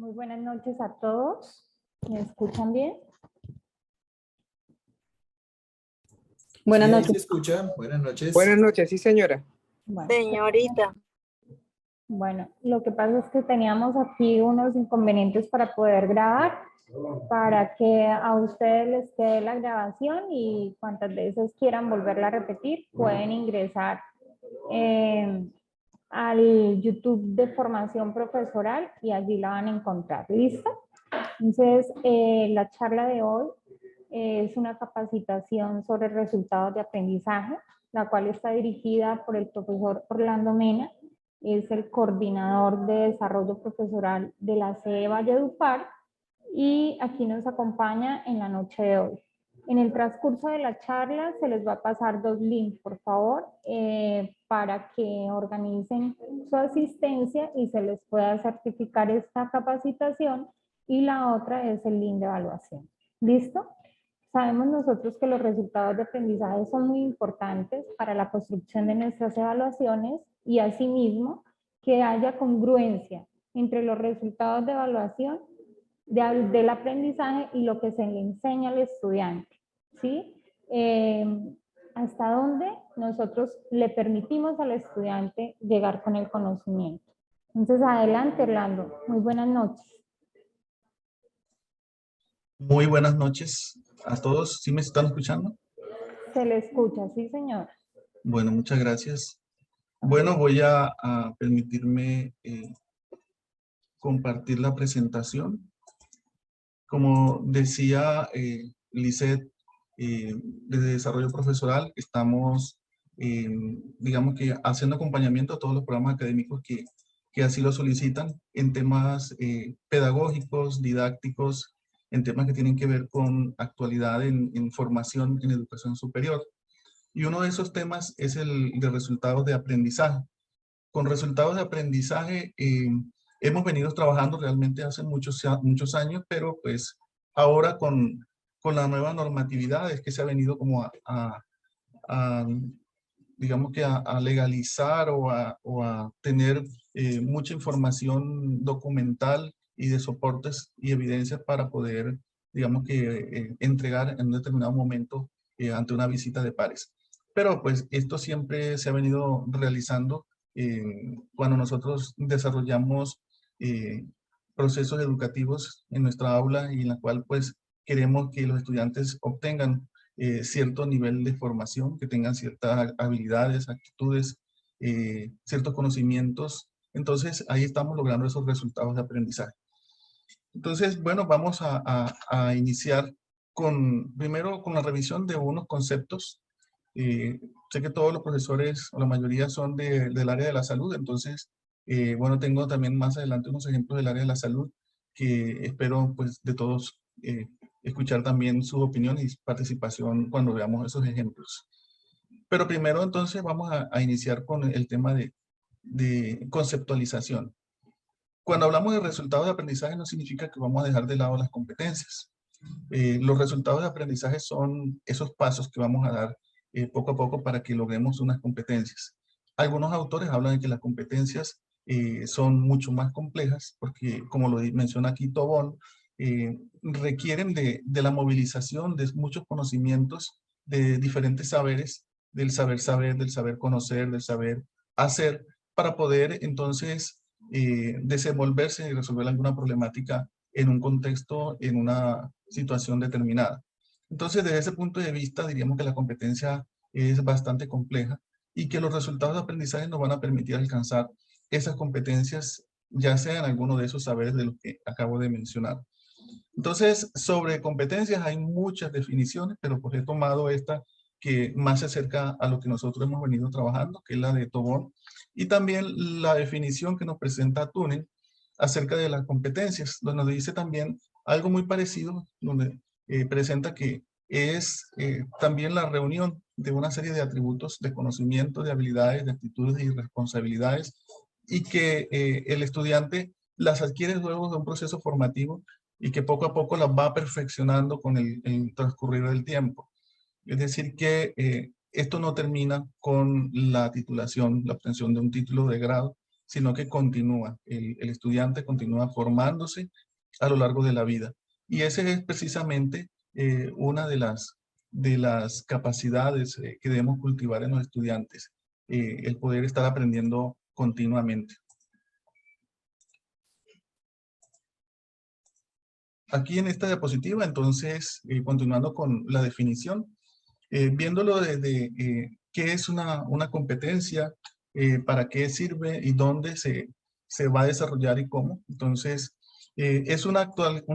Muy buenas noches a todos. ¿Me escuchan bien? Buenas Sí, ahí noches. se escucha. Buenas noches. Buenas noches, sí señora. Señorita. Bueno, lo que pasa es que teníamos aquí unos inconvenientes para poder grabar, para que a ustedes les quede la grabación y cuantas veces quieran volverla a repetir, pueden ingresar al YouTube de formación profesoral y allí la van a encontrar. ¿Listo? Entonces, la charla de hoy es una capacitación sobre resultados de aprendizaje, la cual está dirigida por el profesor Orlando Mena, es el coordinador de desarrollo profesoral de la sede Valledupar y aquí nos acompaña en la noche de hoy. En el transcurso de la charla se les va a pasar 2 links, por favor, para que organicen su asistencia y se les pueda certificar esta capacitación, y la otra es el link de evaluación. ¿Listo? Sabemos nosotros que los resultados de aprendizaje son muy importantes para la construcción de nuestras evaluaciones y asimismo que haya congruencia entre los resultados de evaluación del aprendizaje y lo que se le enseña al estudiante, ¿sí? Hasta dónde nosotros le permitimos al estudiante llegar con el conocimiento. Entonces, adelante, Orlando. Muy buenas noches. Muy buenas noches a todos. ¿Sí me están escuchando? Se le escucha, sí, señor. Bueno, muchas gracias. Bueno, voy a permitirme compartir la presentación. Como decía Lisette, desde Desarrollo Profesoral estamos, digamos que haciendo acompañamiento a todos los programas académicos que así lo solicitan en temas pedagógicos, didácticos, en temas que tienen que ver con actualidad en formación en educación superior. Y uno de esos temas es el de resultados de aprendizaje. Con resultados de aprendizaje hemos venido trabajando realmente hace muchos años, pero pues ahora con la nueva normatividad es que se ha venido como a, digamos que a legalizar o a tener mucha información documental y de soportes y evidencias para poder, digamos que, entregar en un determinado momento ante una visita de pares. Pero pues esto siempre se ha venido realizando cuando nosotros desarrollamos procesos educativos en nuestra aula y en la cual pues queremos que los estudiantes obtengan cierto nivel de formación, que tengan ciertas habilidades, actitudes, ciertos conocimientos. Entonces, ahí estamos logrando esos resultados de aprendizaje. Entonces, bueno, vamos a iniciar primero con la revisión de unos conceptos. Sé que todos los profesores, o la mayoría, son del área de la salud, entonces, bueno, tengo también más adelante unos ejemplos del área de la salud que espero, pues, de todos escuchar también su opinión y participación cuando veamos esos ejemplos. Pero primero, entonces, vamos a iniciar con el tema de conceptualización. Cuando hablamos de resultados de aprendizaje no significa que vamos a dejar de lado las competencias. Los resultados de aprendizaje son esos pasos que vamos a dar poco a poco para que logremos unas competencias. Algunos autores hablan de que las competencias son mucho más complejas porque, como lo menciona aquí Tobón, requieren de la movilización de muchos conocimientos, de diferentes saberes, del saber saber, del saber conocer, del saber hacer, para poder entonces desenvolverse y resolver alguna problemática en un contexto, en una situación determinada. Entonces, desde ese punto de vista, diríamos que la competencia es bastante compleja y que los resultados de aprendizaje nos van a permitir alcanzar esas competencias, ya sea en alguno de esos saberes de los que acabo de mencionar. Entonces, sobre competencias hay muchas definiciones, pero pues he tomado esta que más se acerca a lo que nosotros hemos venido trabajando, que es la de Tobón, y también la definición que nos presenta Tunen acerca de las competencias, donde nos dice también algo muy parecido, donde presenta que es también la reunión de una serie de atributos de conocimiento, de habilidades, de actitudes y responsabilidades, y que el estudiante las adquiere luego de un proceso formativo y que poco a poco las va perfeccionando con el transcurrir del tiempo. Es decir, que esto no termina con la titulación, la obtención de un título de grado, sino que continúa. El estudiante continúa formándose a lo largo de la vida. Y ese es precisamente una de las capacidades que debemos cultivar en los estudiantes, el poder estar aprendiendo continuamente. Aquí en esta diapositiva, entonces, continuando con la definición, viéndolo desde qué es una competencia, para qué sirve y dónde se va a desarrollar y cómo. Entonces, es una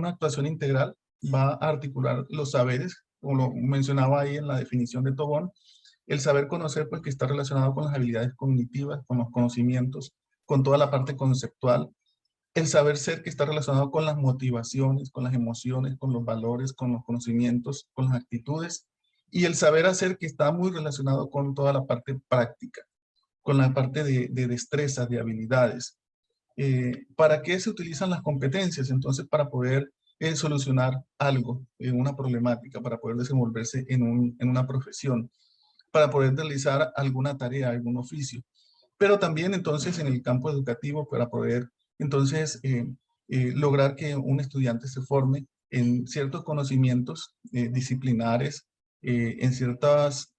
actuación integral, va a articular los saberes, como lo mencionaba ahí en la definición de Tobón, el saber conocer, pues, que está relacionado con las habilidades cognitivas, con los conocimientos, con toda la parte conceptual. El saber ser, que está relacionado con las motivaciones, con las emociones, con los valores, con los conocimientos, con las actitudes. Y el saber hacer, que está muy relacionado con toda la parte práctica, con la parte de destrezas, de habilidades. ¿Para qué se utilizan las competencias? Entonces, para poder solucionar algo, una problemática, para poder desenvolverse en una profesión, para poder realizar alguna tarea, algún oficio. Pero también entonces en el campo educativo, para poder entonces lograr que un estudiante se forme en ciertos conocimientos disciplinares, en ciertas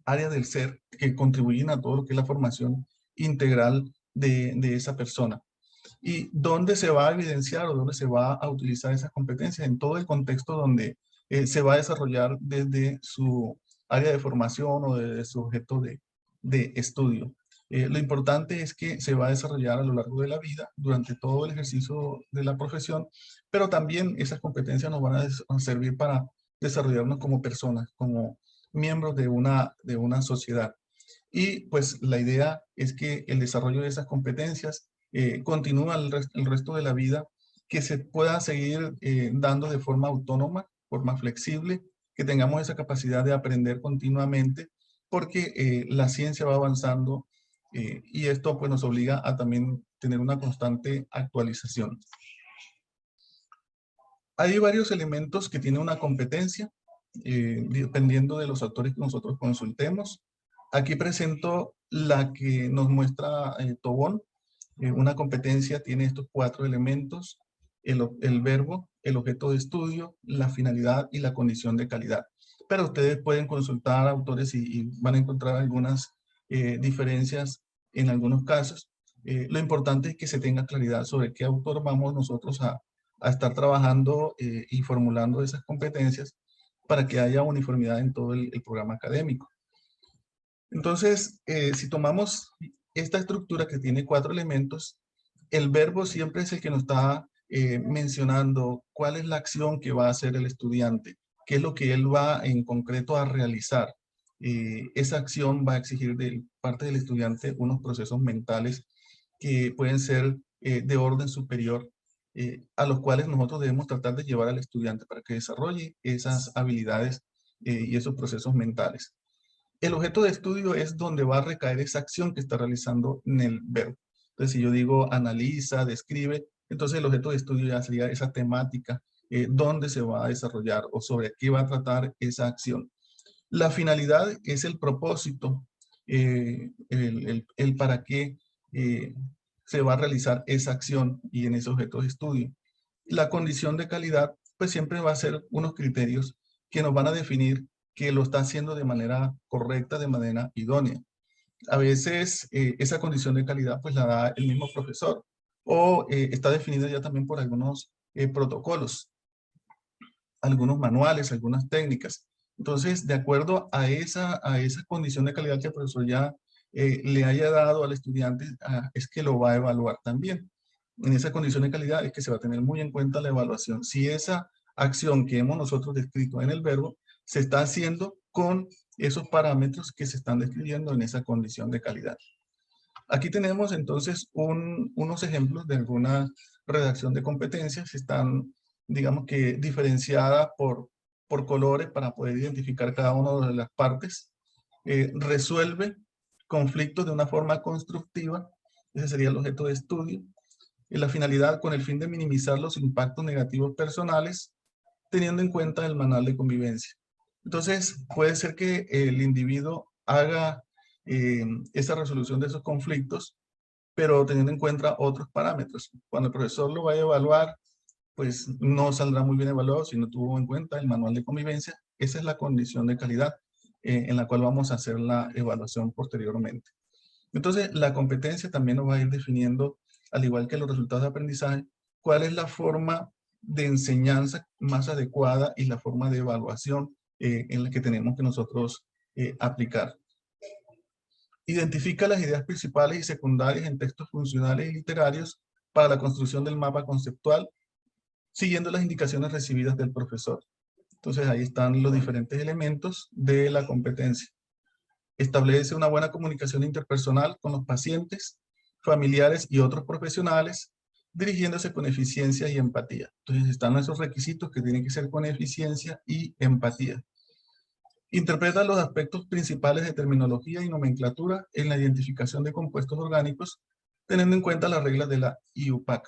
áreas del ser que contribuyen a todo lo que es la formación integral de esa persona. ¿Y dónde se va a evidenciar o dónde se va a utilizar esas competencias? En todo el contexto donde se va a desarrollar desde su área de formación o desde su objeto de estudio. Lo importante es que se va a desarrollar a lo largo de la vida, durante todo el ejercicio de la profesión, pero también esas competencias nos van a servir para desarrollarnos como personas, como miembros de una sociedad. Y pues la idea es que el desarrollo de esas competencias continúa el resto de la vida, que se pueda seguir dando de forma autónoma, forma flexible, que tengamos esa capacidad de aprender continuamente, porque la ciencia va avanzando y esto pues nos obliga a también tener una constante actualización. Hay varios elementos que tienen una competencia, dependiendo de los autores que nosotros consultemos. Aquí presento la que nos muestra Tobón. Una competencia tiene estos 4 elementos: el verbo, el objeto de estudio, la finalidad y la condición de calidad. Pero ustedes pueden consultar autores y van a encontrar algunas diferencias en algunos casos. Lo importante es que se tenga claridad sobre qué autor vamos nosotros a estar trabajando y formulando esas competencias para que haya uniformidad en todo el programa académico. Entonces, si tomamos esta estructura que tiene 4 elementos, el verbo siempre es el que nos está mencionando cuál es la acción que va a hacer el estudiante, qué es lo que él va en concreto a realizar. Esa acción va a exigir de parte del estudiante unos procesos mentales que pueden ser de orden superior, a los cuales nosotros debemos tratar de llevar al estudiante para que desarrolle esas habilidades y esos procesos mentales. El objeto de estudio es donde va a recaer esa acción que está realizando en el verbo. Entonces, si yo digo analiza, describe, entonces el objeto de estudio ya sería esa temática, dónde se va a desarrollar o sobre qué va a tratar esa acción. La finalidad es el propósito, el para qué se va a realizar esa acción y en ese objeto de estudio. La condición de calidad, pues siempre va a ser unos criterios que nos van a definir que lo está haciendo de manera correcta, de manera idónea. A veces esa condición de calidad pues la da el mismo profesor o está definida ya también por algunos protocolos, algunos manuales, algunas técnicas. Entonces, de acuerdo a esa condición de calidad que el profesor ya le haya dado al estudiante, es que lo va a evaluar también. En esa condición de calidad es que se va a tener muy en cuenta la evaluación. Si esa acción que hemos nosotros descrito en el verbo se está haciendo con esos parámetros que se están describiendo en esa condición de calidad. Aquí tenemos entonces unos ejemplos de alguna redacción de competencias. Están, digamos que, diferenciadas por colores para poder identificar cada una de las partes. Resuelve conflictos de una forma constructiva. Ese sería el objeto de estudio. Y la finalidad, con el fin de minimizar los impactos negativos personales, teniendo en cuenta el manual de convivencia. Entonces, puede ser que el individuo haga esa resolución de esos conflictos pero teniendo en cuenta otros parámetros. Cuando el profesor lo vaya a evaluar, pues no saldrá muy bien evaluado si no tuvo en cuenta el manual de convivencia. Esa es la condición de calidad en la cual vamos a hacer la evaluación posteriormente. Entonces, la competencia también nos va a ir definiendo, al igual que los resultados de aprendizaje, cuál es la forma de enseñanza más adecuada y la forma de evaluación en la que tenemos que nosotros aplicar. Identifica las ideas principales y secundarias en textos funcionales y literarios para la construcción del mapa conceptual, siguiendo las indicaciones recibidas del profesor. Entonces ahí están los diferentes elementos de la competencia. Establece una buena comunicación interpersonal con los pacientes, familiares y otros profesionales, dirigiéndose con eficiencia y empatía. Entonces están esos requisitos que tienen que ser con eficiencia y empatía. Interpreta los aspectos principales de terminología y nomenclatura en la identificación de compuestos orgánicos, teniendo en cuenta las reglas de la IUPAC.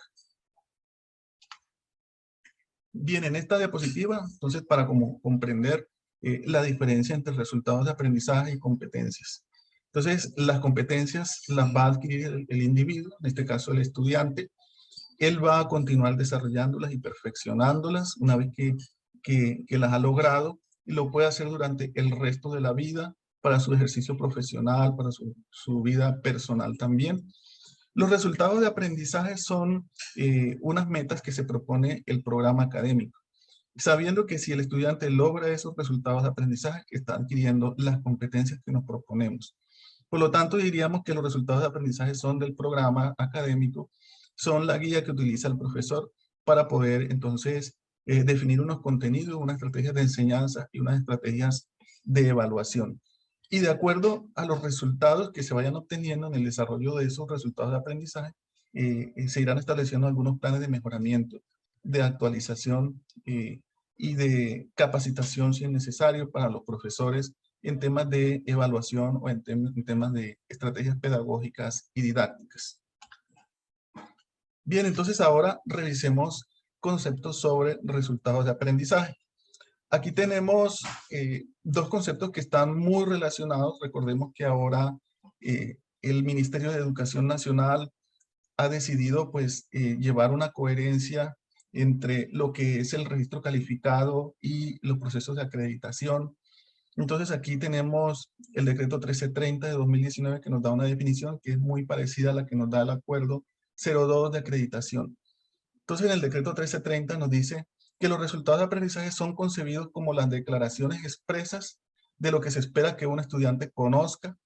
Bien, en esta diapositiva, entonces, para comprender la diferencia entre resultados de aprendizaje y competencias. Entonces, las competencias las va a adquirir el individuo, en este caso el estudiante. Él va a continuar desarrollándolas y perfeccionándolas una vez que las ha logrado, y lo puede hacer durante el resto de la vida, para su ejercicio profesional, para su vida personal también. Los resultados de aprendizaje son unas metas que se propone el programa académico, sabiendo que si el estudiante logra esos resultados de aprendizaje, está adquiriendo las competencias que nos proponemos. Por lo tanto, diríamos que los resultados de aprendizaje son del programa académico, son la guía que utiliza el profesor para poder entonces definir unos contenidos, unas estrategias de enseñanza y unas estrategias de evaluación. Y de acuerdo a los resultados que se vayan obteniendo en el desarrollo de esos resultados de aprendizaje, se irán estableciendo algunos planes de mejoramiento, de actualización y de capacitación si es necesario para los profesores en temas de evaluación o en temas de estrategias pedagógicas y didácticas. Bien, entonces ahora revisemos conceptos sobre resultados de aprendizaje. Aquí tenemos dos conceptos que están muy relacionados. Recordemos que ahora el Ministerio de Educación Nacional ha decidido pues llevar una coherencia entre lo que es el registro calificado y los procesos de acreditación. Entonces aquí tenemos el decreto 1330 de 2019 que nos da una definición que es muy parecida a la que nos da el acuerdo 02 de acreditación. Entonces en el decreto 1330 nos dice que los resultados de aprendizaje son concebidos como las declaraciones expresas de lo que se espera que un estudiante conozca,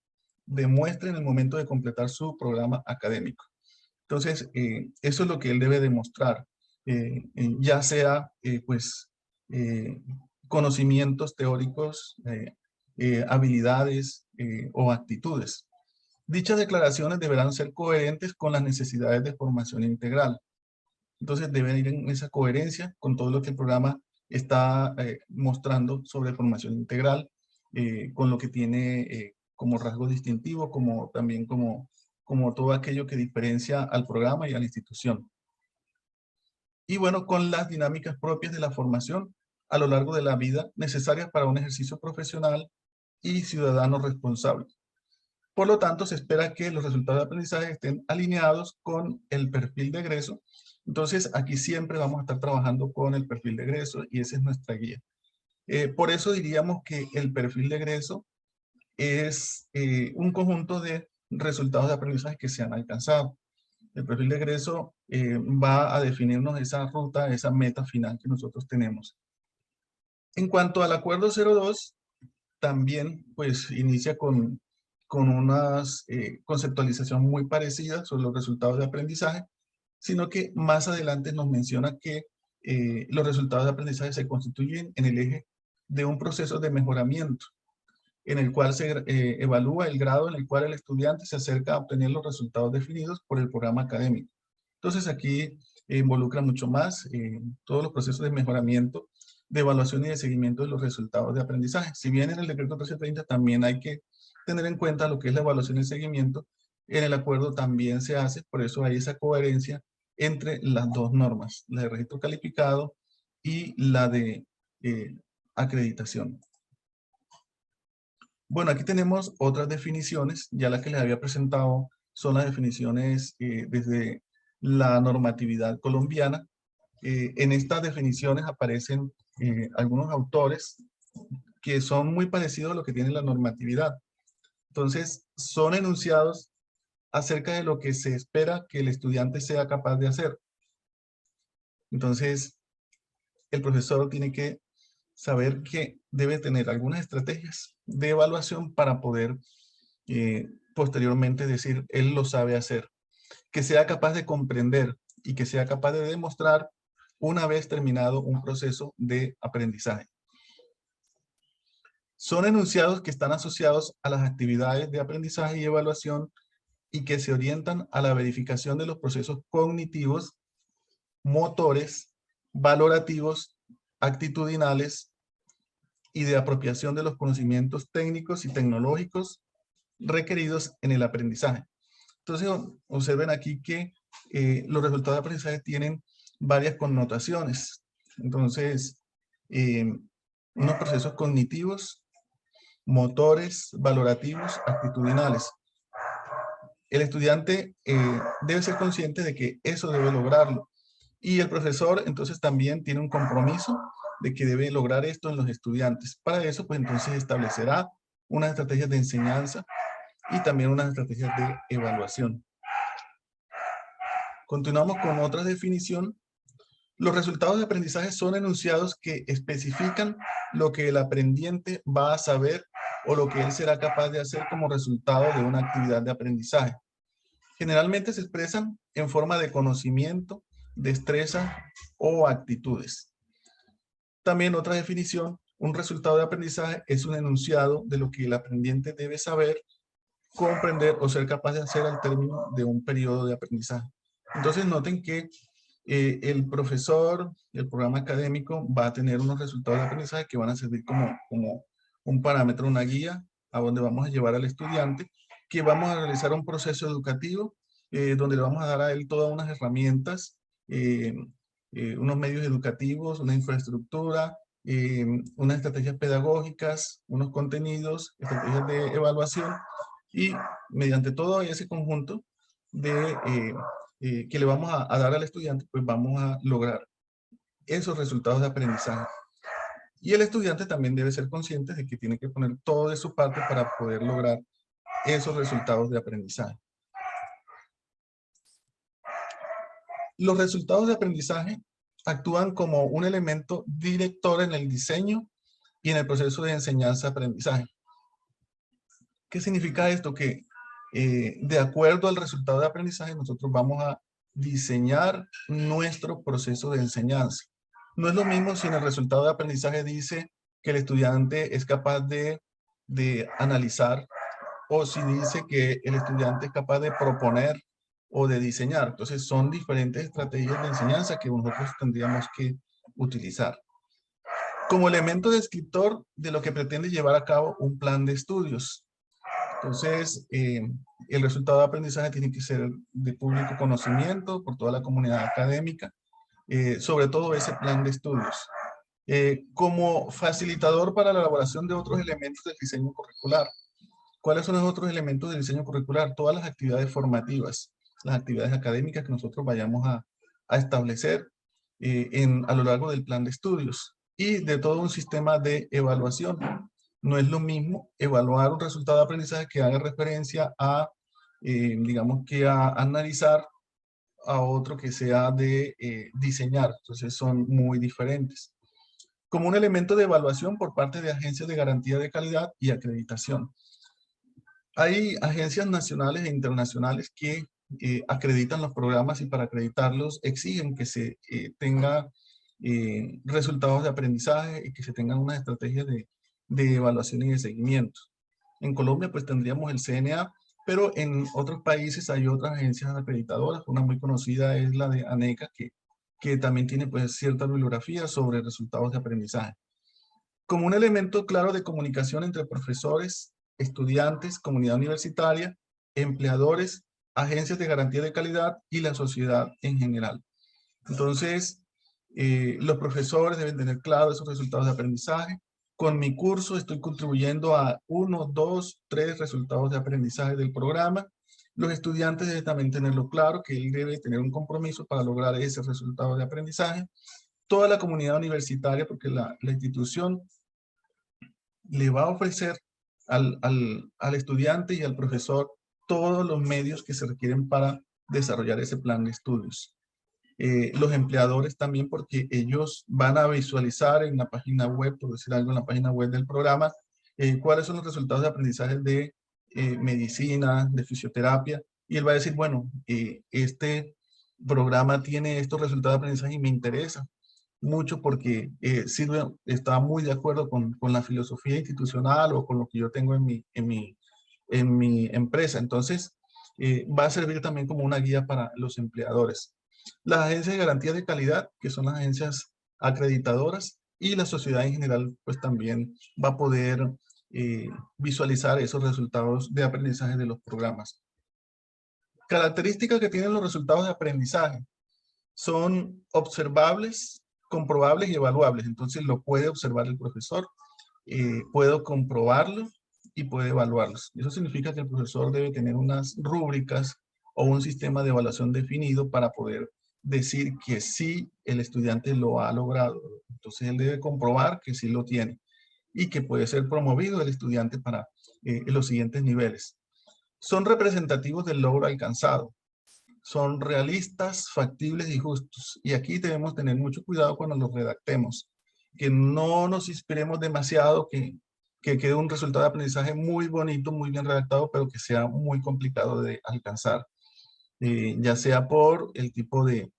demuestre en el momento de completar su programa académico. Entonces, eso es lo que él debe demostrar, ya sea conocimientos teóricos, habilidades o actitudes. Dichas declaraciones deberán ser coherentes con las necesidades de formación integral. Entonces deben ir en esa coherencia con todo lo que el programa está mostrando sobre formación integral, con lo que tiene como rasgo distintivo, también como todo aquello que diferencia al programa y a la institución. Y bueno, con las dinámicas propias de la formación a lo largo de la vida necesarias para un ejercicio profesional y ciudadano responsable. Por lo tanto, se espera que los resultados de aprendizaje estén alineados con el perfil de egreso. Entonces, aquí siempre vamos a estar trabajando con el perfil de egreso y esa es nuestra guía. Por eso diríamos que el perfil de egreso es un conjunto de resultados de aprendizaje que se han alcanzado. El perfil de egreso va a definirnos esa ruta, esa meta final que nosotros tenemos. En cuanto al acuerdo 02, también pues inicia con una conceptualización muy parecida sobre los resultados de aprendizaje, sino que más adelante nos menciona que los resultados de aprendizaje se constituyen en el eje de un proceso de mejoramiento, en el cual se evalúa el grado en el cual el estudiante se acerca a obtener los resultados definidos por el programa académico. Entonces aquí involucra mucho más todos los procesos de mejoramiento, de evaluación y de seguimiento de los resultados de aprendizaje. Si bien en el decreto 1330 también hay que tener en cuenta lo que es la evaluación y el seguimiento, en el acuerdo también se hace, por eso hay esa coherencia entre las dos normas, la de registro calificado y la de acreditación. Bueno, aquí tenemos otras definiciones, ya las que les había presentado son las definiciones desde la normatividad colombiana. En estas definiciones aparecen algunos autores que son muy parecidos a lo que tiene la normatividad. Entonces, son enunciados acerca de lo que se espera que el estudiante sea capaz de hacer. Entonces, el profesor tiene que saber que debe tener algunas estrategias de evaluación para poder posteriormente decir, él lo sabe hacer. Que sea capaz de comprender y que sea capaz de demostrar una vez terminado un proceso de aprendizaje. Son enunciados que están asociados a las actividades de aprendizaje y evaluación y que se orientan a la verificación de los procesos cognitivos, motores, valorativos, actitudinales y de apropiación de los conocimientos técnicos y tecnológicos requeridos en el aprendizaje. Entonces, observen aquí que los resultados de aprendizaje tienen varias connotaciones. Entonces, unos procesos cognitivos, motores, valorativos, actitudinales. El estudiante debe ser consciente de que eso debe lograrlo. Y el profesor entonces también tiene un compromiso de que debe lograr esto en los estudiantes. Para eso, pues entonces establecerá unas estrategias de enseñanza y también unas estrategias de evaluación. Continuamos con otra definición. Los resultados de aprendizaje son enunciados que especifican lo que el aprendiente va a saber o lo que él será capaz de hacer como resultado de una actividad de aprendizaje. Generalmente se expresan en forma de conocimiento, destreza o actitudes. También otra definición, un resultado de aprendizaje es un enunciado de lo que el aprendiente debe saber, comprender o ser capaz de hacer al término de un periodo de aprendizaje. Entonces noten que el profesor, el programa académico va a tener unos resultados de aprendizaje que van a servir como un parámetro, una guía a donde vamos a llevar al estudiante, que vamos a realizar un proceso educativo donde le vamos a dar a él todas unas herramientas, unos medios educativos, una infraestructura, unas estrategias pedagógicas, unos contenidos, estrategias de evaluación y mediante todo ese conjunto de que le vamos a dar al estudiante, pues vamos a lograr esos resultados de aprendizaje. Y el estudiante también debe ser consciente de que tiene que poner todo de su parte para poder lograr esos resultados de aprendizaje. Los resultados de aprendizaje actúan como un elemento director en el diseño y en el proceso de enseñanza-aprendizaje. ¿Qué significa esto? Que de acuerdo al resultado de aprendizaje, nosotros vamos a diseñar nuestro proceso de enseñanza. No es lo mismo si en el resultado de aprendizaje dice que el estudiante es capaz de analizar o si dice que el estudiante es capaz de proponer o de diseñar. Entonces son diferentes estrategias de enseñanza que nosotros tendríamos que utilizar. Como elemento descriptor de lo que pretende llevar a cabo un plan de estudios. Entonces, el resultado de aprendizaje tiene que ser de público conocimiento por toda la comunidad académica, sobre todo ese plan de estudios. Como facilitador para la elaboración de otros elementos del diseño curricular. ¿Cuáles son los otros elementos del diseño curricular? Todas las actividades formativas, las actividades académicas que nosotros vayamos a establecer a lo largo del plan de estudios y de todo un sistema de evaluación. No es lo mismo evaluar un resultado de aprendizaje que haga referencia a, digamos que a analizar, a otro que sea de diseñar. Entonces son muy diferentes. Como un elemento de evaluación por parte de agencias de garantía de calidad y acreditación. Hay agencias nacionales e internacionales que acreditan los programas y para acreditarlos exigen que se tenga resultados de aprendizaje y que se tengan unas estrategias de evaluación y de seguimiento. En Colombia pues tendríamos el CNA, pero en otros países hay otras agencias acreditadoras. Una muy conocida es la de ANECA, que también tiene pues cierta bibliografía sobre resultados de aprendizaje. Como un elemento claro de comunicación entre profesores, estudiantes, comunidad universitaria, empleadores, agencias de garantía de calidad y la sociedad en general. Entonces, los profesores deben tener claro esos resultados de aprendizaje. Con mi curso estoy contribuyendo a 1, 2, 3 resultados de aprendizaje del programa Los estudiantes deben también tenerlo claro, que él debe tener un compromiso para lograr ese resultado de aprendizaje. Toda la comunidad universitaria, porque la institución le va a ofrecer al estudiante y al profesor todos los medios que se requieren para desarrollar ese plan de estudios. Los empleadores también, porque ellos van a visualizar en la página web, por decir algo, en la página web del programa, cuáles son los resultados de aprendizaje de medicina, de fisioterapia, y él va a decir, bueno, este programa tiene estos resultados de aprendizaje y me interesa mucho porque Silvia está muy de acuerdo con la filosofía institucional o con lo que yo tengo en mi empresa. Entonces, va a servir también como una guía para los empleadores. Las agencias de garantía de calidad, que son las agencias acreditadoras, y la sociedad en general, pues también va a poder visualizar esos resultados de aprendizaje de los programas. Características que tienen los resultados de aprendizaje son observables, comprobables y evaluables. Entonces lo puede observar el profesor, puedo comprobarlo y puede evaluarlos. Eso significa que el profesor debe tener unas rúbricas o un sistema de evaluación definido para poder decir que sí el estudiante lo ha logrado. Entonces él debe comprobar que sí lo tiene y que puede ser promovido el estudiante para los siguientes niveles. Son representativos del logro alcanzado. Son realistas, factibles y justos. Y aquí debemos tener mucho cuidado cuando los redactemos. Que no nos inspiremos demasiado, que quede un resultado de aprendizaje muy bonito, muy bien redactado, pero que sea muy complicado de alcanzar. Ya sea por el tipo de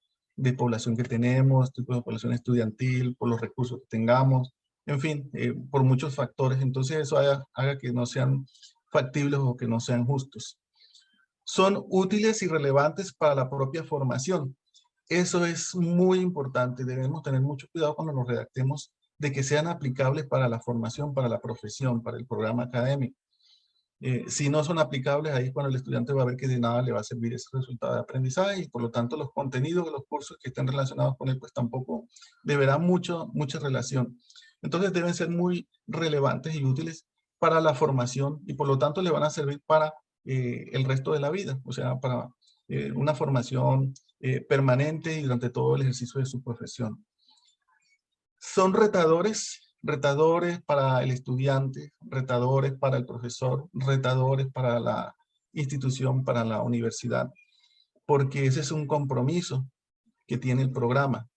población que tenemos, tipo de población estudiantil, por los recursos que tengamos, en fin, por muchos factores. Entonces eso haga que no sean factibles o que no sean justos. Son útiles y relevantes para la propia formación. Eso es muy importante. Debemos tener mucho cuidado cuando nos redactemos de que sean aplicables para la formación, para la profesión, para el programa académico. Si no son aplicables, ahí es cuando el estudiante va a ver que de nada le va a servir ese resultado de aprendizaje y por lo tanto los contenidos de los cursos que estén relacionados con él pues tampoco deberán mucha relación. Entonces deben ser muy relevantes y útiles para la formación y por lo tanto le van a servir para el resto de la vida, o sea, para una formación permanente y durante todo el ejercicio de su profesión. Son retadores para el estudiante, retadores para el profesor, retadores para la institución, para la universidad, porque ese es un compromiso que tiene el programa.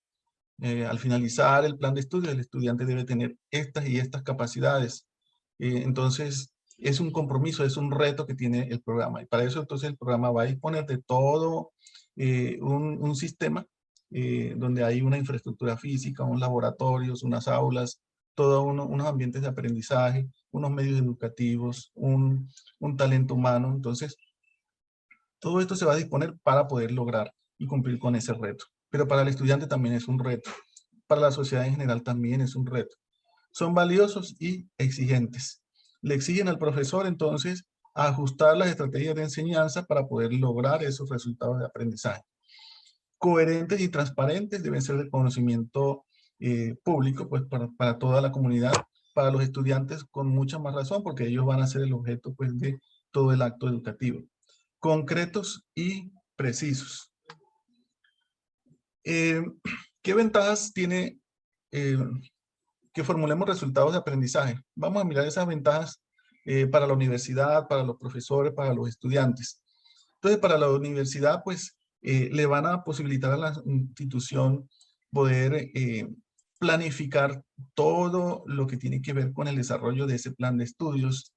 Al finalizar el plan de estudio, el estudiante debe tener estas y estas capacidades. Entonces, es un compromiso, es un reto que tiene el programa. Y para eso, entonces, el programa va a disponer de todo un sistema donde hay una infraestructura física, unos laboratorios, unas aulas, todos unos ambientes de aprendizaje, unos medios educativos, un talento humano. Entonces, todo esto se va a disponer para poder lograr y cumplir con ese reto. Pero para el estudiante también es un reto. Para la sociedad en general también es un reto. Son valiosos y exigentes. Le exigen al profesor entonces a ajustar las estrategias de enseñanza para poder lograr esos resultados de aprendizaje. Coherentes y transparentes deben ser de conocimiento público pues para toda la comunidad, para los estudiantes con mucha más razón porque ellos van a ser el objeto pues de todo el acto educativo. Concretos y precisos. ¿Qué ventajas tiene que formulemos resultados de aprendizaje? Vamos a mirar esas ventajas para la universidad, para los profesores, para los estudiantes. Entonces, para la universidad, pues, le van a posibilitar a la institución poder planificar todo lo que tiene que ver con el desarrollo de ese plan de estudios,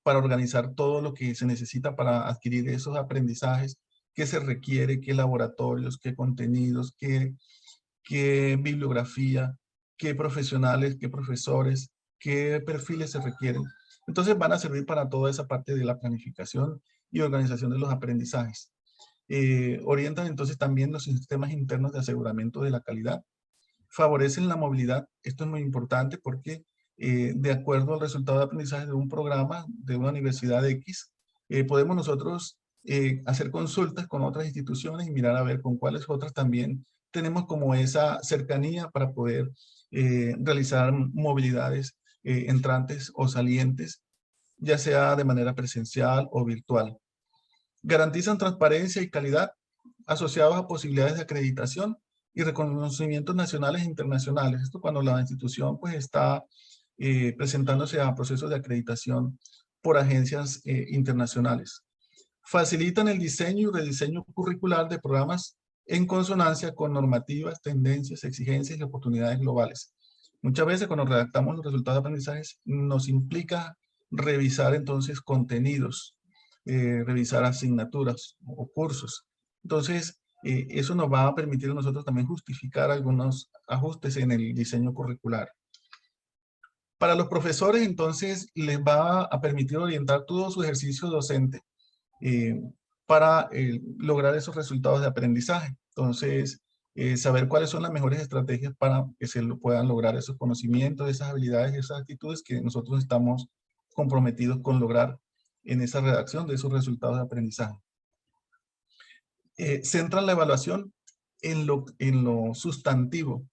para organizar todo lo que se necesita para adquirir esos aprendizajes, qué se requiere, qué laboratorios, qué contenidos, qué bibliografía, qué profesionales, qué profesores, qué perfiles se requieren. Entonces van a servir para toda esa parte de la planificación y organización de los aprendizajes. Orientan entonces también los sistemas internos de aseguramiento de la calidad. Favorecen la movilidad. Esto es muy importante porque de acuerdo al resultado de aprendizaje de un programa de una universidad X, podemos nosotros hacer consultas con otras instituciones y mirar a ver con cuáles otras también tenemos como esa cercanía para poder realizar movilidades entrantes o salientes, ya sea de manera presencial o virtual. Garantizan transparencia y calidad asociados a posibilidades de acreditación y reconocimientos nacionales e internacionales. Esto cuando la institución pues está presentándose a procesos de acreditación por agencias internacionales. Facilitan el diseño y rediseño curricular de programas en consonancia con normativas, tendencias, exigencias y oportunidades globales. Muchas veces cuando redactamos los resultados de aprendizaje nos implica revisar entonces contenidos, revisar asignaturas o cursos. Entonces, eso nos va a permitir a nosotros también justificar algunos ajustes en el diseño curricular. Para los profesores, entonces, les va a permitir orientar todo su ejercicio docente para lograr esos resultados de aprendizaje. Entonces, saber cuáles son las mejores estrategias para que se puedan lograr esos conocimientos, esas habilidades, esas actitudes que nosotros estamos comprometidos con lograr en esa redacción de esos resultados de aprendizaje. Centran la evaluación en lo sustantivo,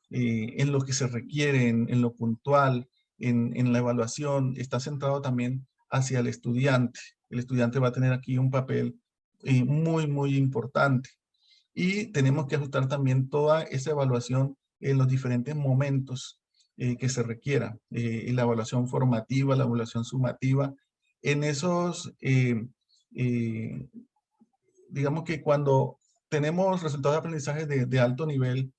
en lo que se requiere, en lo puntual, en la evaluación. Está centrado también hacia el estudiante. El estudiante va a tener aquí un papel muy, muy importante. Y tenemos que ajustar también toda esa evaluación en los diferentes momentos que se requiera. En la evaluación formativa, la evaluación sumativa. En esos, digamos que cuando tenemos resultados de aprendizaje de alto nivel,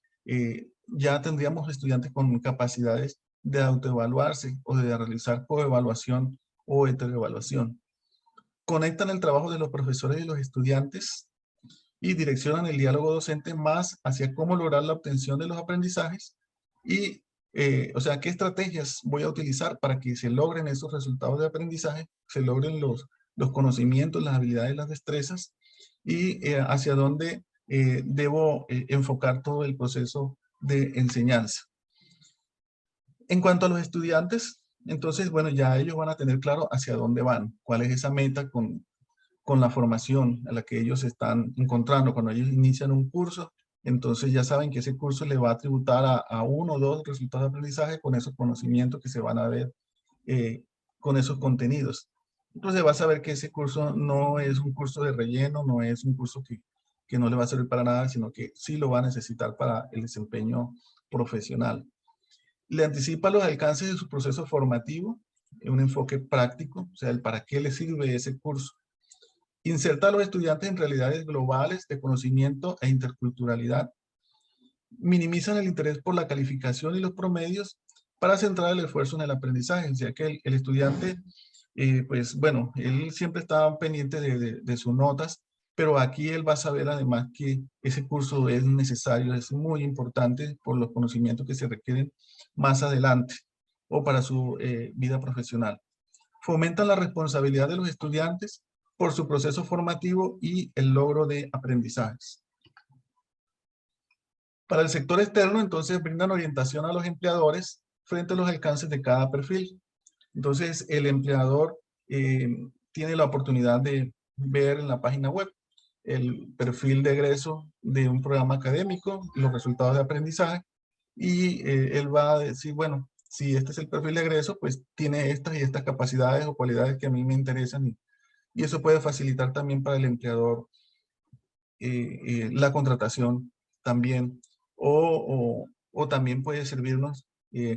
ya tendríamos estudiantes con capacidades de autoevaluarse o de realizar coevaluación o heteroevaluación. Conectan el trabajo de los profesores y los estudiantes y direccionan el diálogo docente más hacia cómo lograr la obtención de los aprendizajes y, o sea, qué estrategias voy a utilizar para que se logren esos resultados de aprendizaje, se logren los conocimientos, las habilidades, las destrezas y hacia dónde debo enfocar todo el proceso de enseñanza. En cuanto a los estudiantes, entonces, bueno, ya ellos van a tener claro hacia dónde van, cuál es esa meta con la formación a la que ellos se están encontrando. Cuando ellos inician un curso, entonces ya saben que ese curso le va a tributar a uno o dos resultados de aprendizaje con esos conocimientos que se van a ver con esos contenidos. Entonces va a saber que ese curso no es un curso de relleno, no es un curso que no le va a servir para nada, sino que sí lo va a necesitar para el desempeño profesional. Le anticipa los alcances de su proceso formativo, un enfoque práctico, o sea, el para qué le sirve ese curso. Inserta a los estudiantes en realidades globales de conocimiento e interculturalidad. Minimizan el interés por la calificación y los promedios para centrar el esfuerzo en el aprendizaje. O sea que el estudiante, pues bueno, él siempre está pendiente de sus notas, pero aquí él va a saber además que ese curso es necesario, es muy importante por los conocimientos que se requieren más adelante o para su vida profesional. Fomentan la responsabilidad de los estudiantes por su proceso formativo y el logro de aprendizajes. Para el sector externo, entonces, brindan orientación a los empleadores frente a los alcances de cada perfil. Entonces, el empleador tiene la oportunidad de ver en la página web el perfil de egreso de un programa académico, los resultados de aprendizaje, y él va a decir, bueno, si este es el perfil de egreso, pues tiene estas y estas capacidades o cualidades que a mí me interesan y eso puede facilitar también para el empleador la contratación también. O también puede servirnos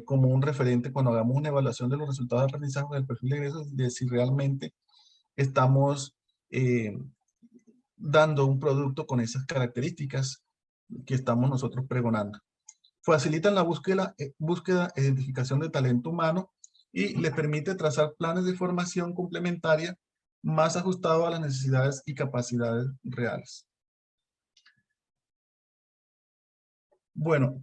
como un referente cuando hagamos una evaluación de los resultados de aprendizaje del perfil de egresos, de si realmente estamos dando un producto con esas características que estamos nosotros pregonando. Facilitan la búsqueda e identificación de talento humano y le permite trazar planes de formación complementaria más ajustado a las necesidades y capacidades reales. Bueno,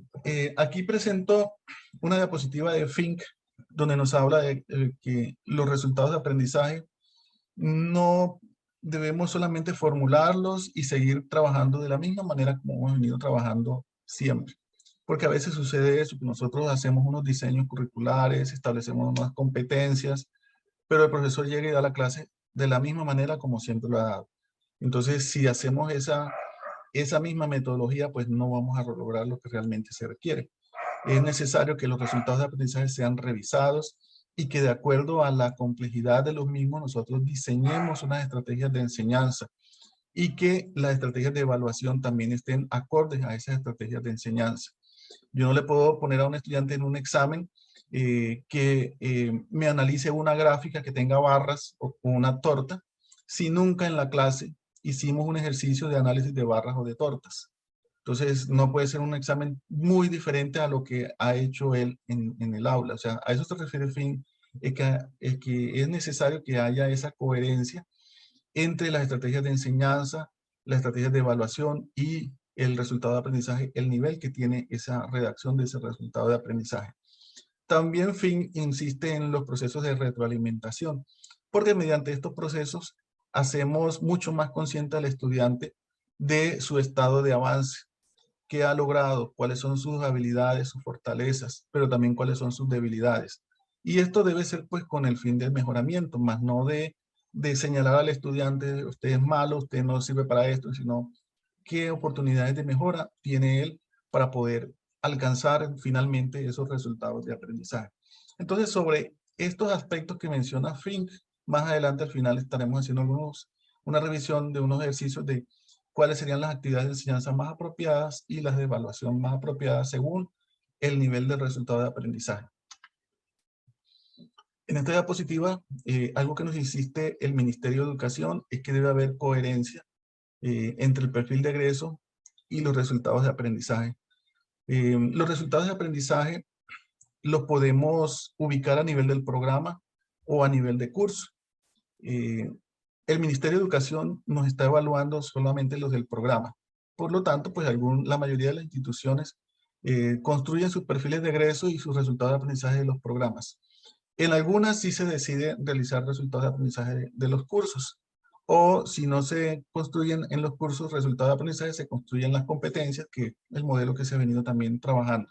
aquí presento una diapositiva de Fink, donde nos habla de que los resultados de aprendizaje no debemos solamente formularlos y seguir trabajando de la misma manera como hemos venido trabajando siempre. Porque a veces sucede eso, que nosotros hacemos unos diseños curriculares, establecemos unas competencias, pero el profesor llega y da la clase de la misma manera como siempre lo ha dado. Entonces, si hacemos esa misma metodología, pues no vamos a lograr lo que realmente se requiere. Es necesario que los resultados de aprendizaje sean revisados y que de acuerdo a la complejidad de los mismos nosotros diseñemos unas estrategias de enseñanza y que las estrategias de evaluación también estén acordes a esas estrategias de enseñanza. Yo no le puedo poner a un estudiante en un examen que me analice una gráfica que tenga barras o una torta si nunca en la clase hicimos un ejercicio de análisis de barras o de tortas. Entonces, no puede ser un examen muy diferente a lo que ha hecho él en el aula. O sea, a eso se refiere Finn, que es necesario que haya esa coherencia entre las estrategias de enseñanza, las estrategias de evaluación y el resultado de aprendizaje, el nivel que tiene esa redacción de ese resultado de aprendizaje. También Finn insiste en los procesos de retroalimentación, porque mediante estos procesos hacemos mucho más consciente al estudiante de su estado de avance, qué ha logrado, cuáles son sus habilidades, sus fortalezas, pero también cuáles son sus debilidades. Y esto debe ser pues con el fin del mejoramiento, más no de señalar al estudiante, usted es malo, usted no sirve para esto, sino qué oportunidades de mejora tiene él para poder alcanzar finalmente esos resultados de aprendizaje. Entonces, sobre estos aspectos que menciona Fink, más adelante al final estaremos haciendo una revisión de unos ejercicios de cuáles serían las actividades de enseñanza más apropiadas y las de evaluación más apropiadas según el nivel de resultado de aprendizaje. En esta diapositiva, algo que nos insiste el Ministerio de Educación es que debe haber coherencia entre el perfil de egreso y los resultados de aprendizaje. Los resultados de aprendizaje los podemos ubicar a nivel del programa o a nivel de curso. El Ministerio de Educación nos está evaluando solamente los del programa. Por lo tanto, pues la mayoría de las instituciones construyen sus perfiles de egreso y sus resultados de aprendizaje de los programas. En algunas sí se decide realizar resultados de aprendizaje de los cursos. O si no se construyen en los cursos resultados de aprendizaje, se construyen las competencias, que es el modelo que se ha venido también trabajando.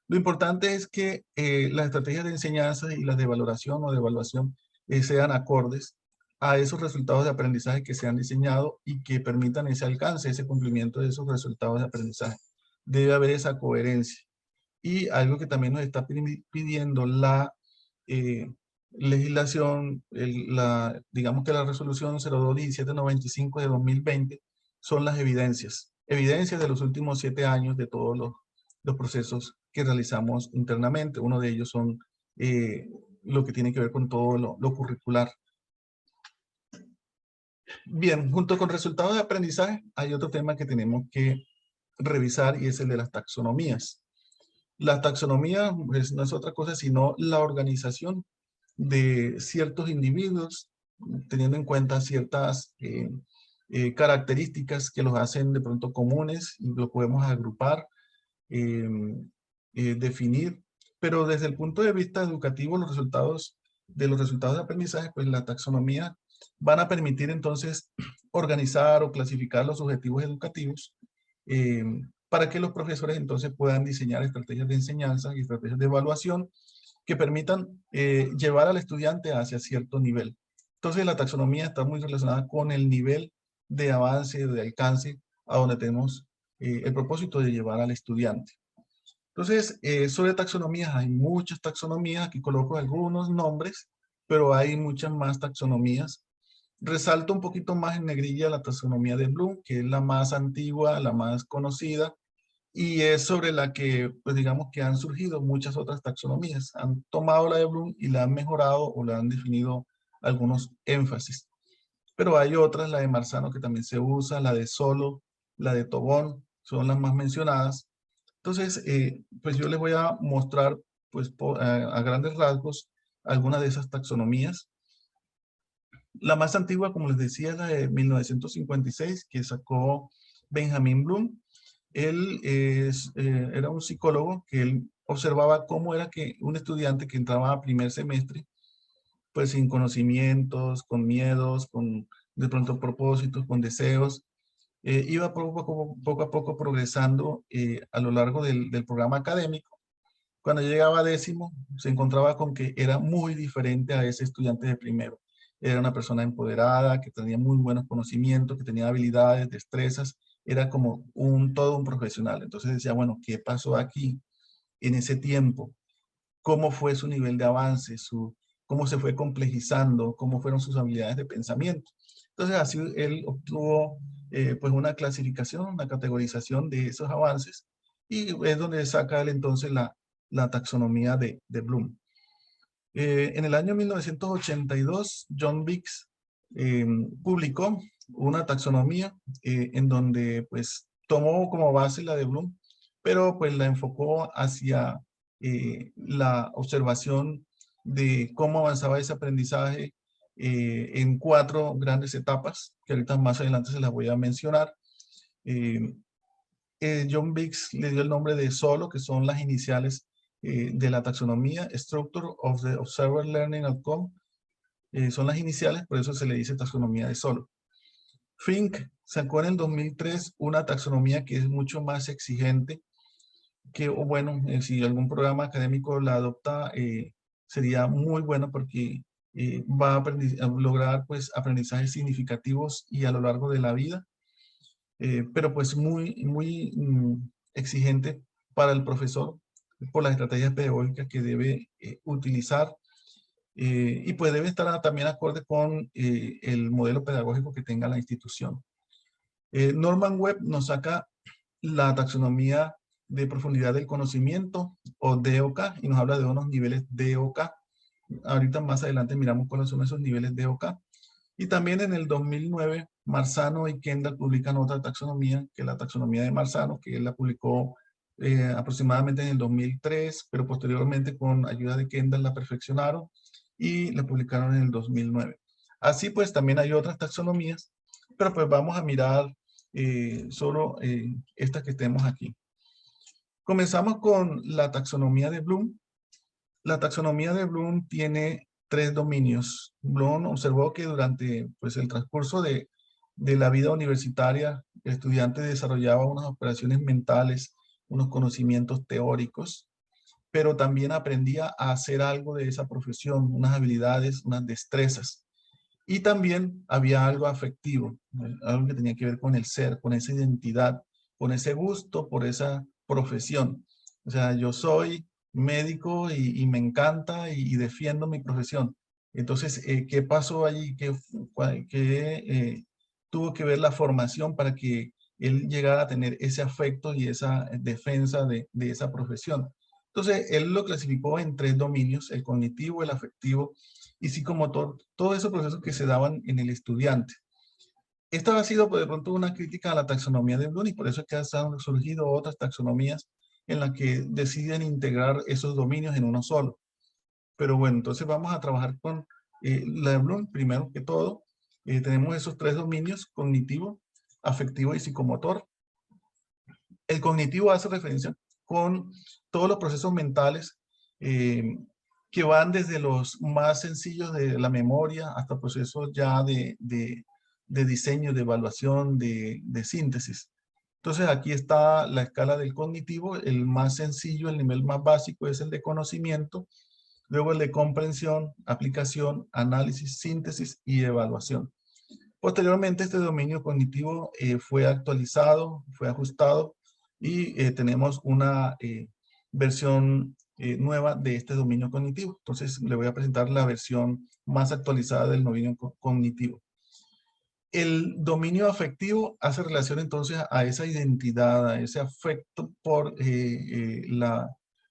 Lo importante es que las estrategias de enseñanza y las de valoración o de evaluación sean acordes a esos resultados de aprendizaje que se han diseñado y que permitan ese alcance, ese cumplimiento de esos resultados de aprendizaje. Debe haber esa coherencia. Y algo que también nos está pidiendo la legislación, digamos que la resolución 02-1795 de 2020, son las evidencias. Evidencias de los últimos 7 años de todos los procesos que realizamos internamente. Uno de ellos son lo que tiene que ver con todo lo curricular. Bien, junto con resultados de aprendizaje, hay otro tema que tenemos que revisar y es el de las taxonomías. La taxonomía pues, no es otra cosa sino la organización de ciertos individuos, teniendo en cuenta ciertas características que los hacen de pronto comunes y lo podemos agrupar, definir, pero desde el punto de vista educativo los resultados de aprendizaje, pues la taxonomía van a permitir entonces organizar o clasificar los objetivos educativos para que los profesores entonces puedan diseñar estrategias de enseñanza y estrategias de evaluación que permitan llevar al estudiante hacia cierto nivel. Entonces la taxonomía está muy relacionada con el nivel de avance, de alcance, a donde tenemos el propósito de llevar al estudiante. Entonces, sobre taxonomías, hay muchas taxonomías, aquí coloco algunos nombres, pero hay muchas más taxonomías. Resalto un poquito más en negrilla la taxonomía de Bloom, que es la más antigua, la más conocida, y es sobre la que, pues digamos que han surgido muchas otras taxonomías. Han tomado la de Bloom y la han mejorado o la han definido algunos énfasis. Pero hay otras, la de Marzano que también se usa, la de Solo, la de Tobón, son las más mencionadas. Entonces, pues yo les voy a mostrar, pues a grandes rasgos, algunas de esas taxonomías. La más antigua, como les decía, es la de 1956, que sacó Benjamin Bloom. Él era un psicólogo que él observaba cómo era que un estudiante que entraba a primer semestre, pues sin conocimientos, con miedos, con de pronto propósitos, con deseos, iba poco a poco progresando a lo largo del programa académico. Cuando llegaba a décimo, se encontraba con que era muy diferente a ese estudiante de primero. Era una persona empoderada, que tenía muy buenos conocimientos, que tenía habilidades, destrezas, era como todo un profesional. Entonces decía, bueno, ¿qué pasó aquí en ese tiempo? cómo fue su nivel de avance, cómo se fue complejizando, cómo fueron sus habilidades de pensamiento. Entonces así él obtuvo pues una clasificación, una categorización de esos avances y es donde saca él entonces la taxonomía de Bloom. En el año 1982, John Biggs publicó una taxonomía en donde pues tomó como base la de Bloom, pero pues la enfocó hacia la observación de cómo avanzaba ese aprendizaje en 4 grandes etapas, que ahorita más adelante se las voy a mencionar. Eh, John Biggs le dio el nombre de SOLO, que son las iniciales de la taxonomía, Structure of the Observer Learning Outcome, son las iniciales, por eso se le dice taxonomía de SOLO. Fink sacó en el 2003 una taxonomía que es mucho más exigente, que, o bueno, si algún programa académico la adopta, sería muy bueno porque va a lograr pues aprendizajes significativos y a lo largo de la vida. Pero pues muy exigente para el profesor por las estrategias pedagógicas que debe utilizar y pues debe estar también acorde con el modelo pedagógico que tenga la institución. Norman Webb nos saca la taxonomía de profundidad del conocimiento o DOK y nos habla de unos niveles DOK. Ahorita más adelante miramos cuáles son esos niveles DOK. Y también en el 2009, Marzano y Kendall publican otra taxonomía, que es la taxonomía de Marzano, que él la publicó aproximadamente en el 2003, pero posteriormente con ayuda de Kendall la perfeccionaron y la publicaron en el 2009. Así pues, también hay otras taxonomías, pero pues vamos a mirar solo estas que tenemos aquí. Comenzamos con la taxonomía de Bloom. La taxonomía de Bloom tiene 3 dominios. Bloom observó que durante pues, el transcurso de la vida universitaria, el estudiante desarrollaba unas operaciones mentales, unos conocimientos teóricos, pero también aprendía a hacer algo de esa profesión, unas habilidades, unas destrezas. Y también había algo afectivo, algo que tenía que ver con el ser, con esa identidad, con ese gusto por esa profesión. O sea, yo soy médico y me encanta y defiendo mi profesión. Entonces, ¿qué pasó allí? ¿Qué tuvo que ver la formación para que él llegara a tener ese afecto y esa defensa de esa profesión? Entonces, él lo clasificó en 3 dominios, el cognitivo, el afectivo y psicomotor, todos esos procesos que se daban en el estudiante. Esta ha sido pues, de pronto una crítica a la taxonomía de Bloom y por eso es que han surgido otras taxonomías en las que deciden integrar esos dominios en uno solo. Pero bueno, entonces vamos a trabajar con la de Bloom, primero que todo. Tenemos esos 3 dominios, cognitivo, afectivo y psicomotor. El cognitivo hace referencia con todos los procesos mentales que van desde los más sencillos de la memoria hasta procesos ya de diseño, de evaluación, de síntesis. Entonces aquí está la escala del cognitivo, el más sencillo, el nivel más básico es el de conocimiento, luego el de comprensión, aplicación, análisis, síntesis y evaluación. Posteriormente este dominio cognitivo fue actualizado, fue ajustado y tenemos una versión nueva de este dominio cognitivo. Entonces le voy a presentar la versión más actualizada del dominio cognitivo. El dominio afectivo hace relación entonces a esa identidad, a ese afecto por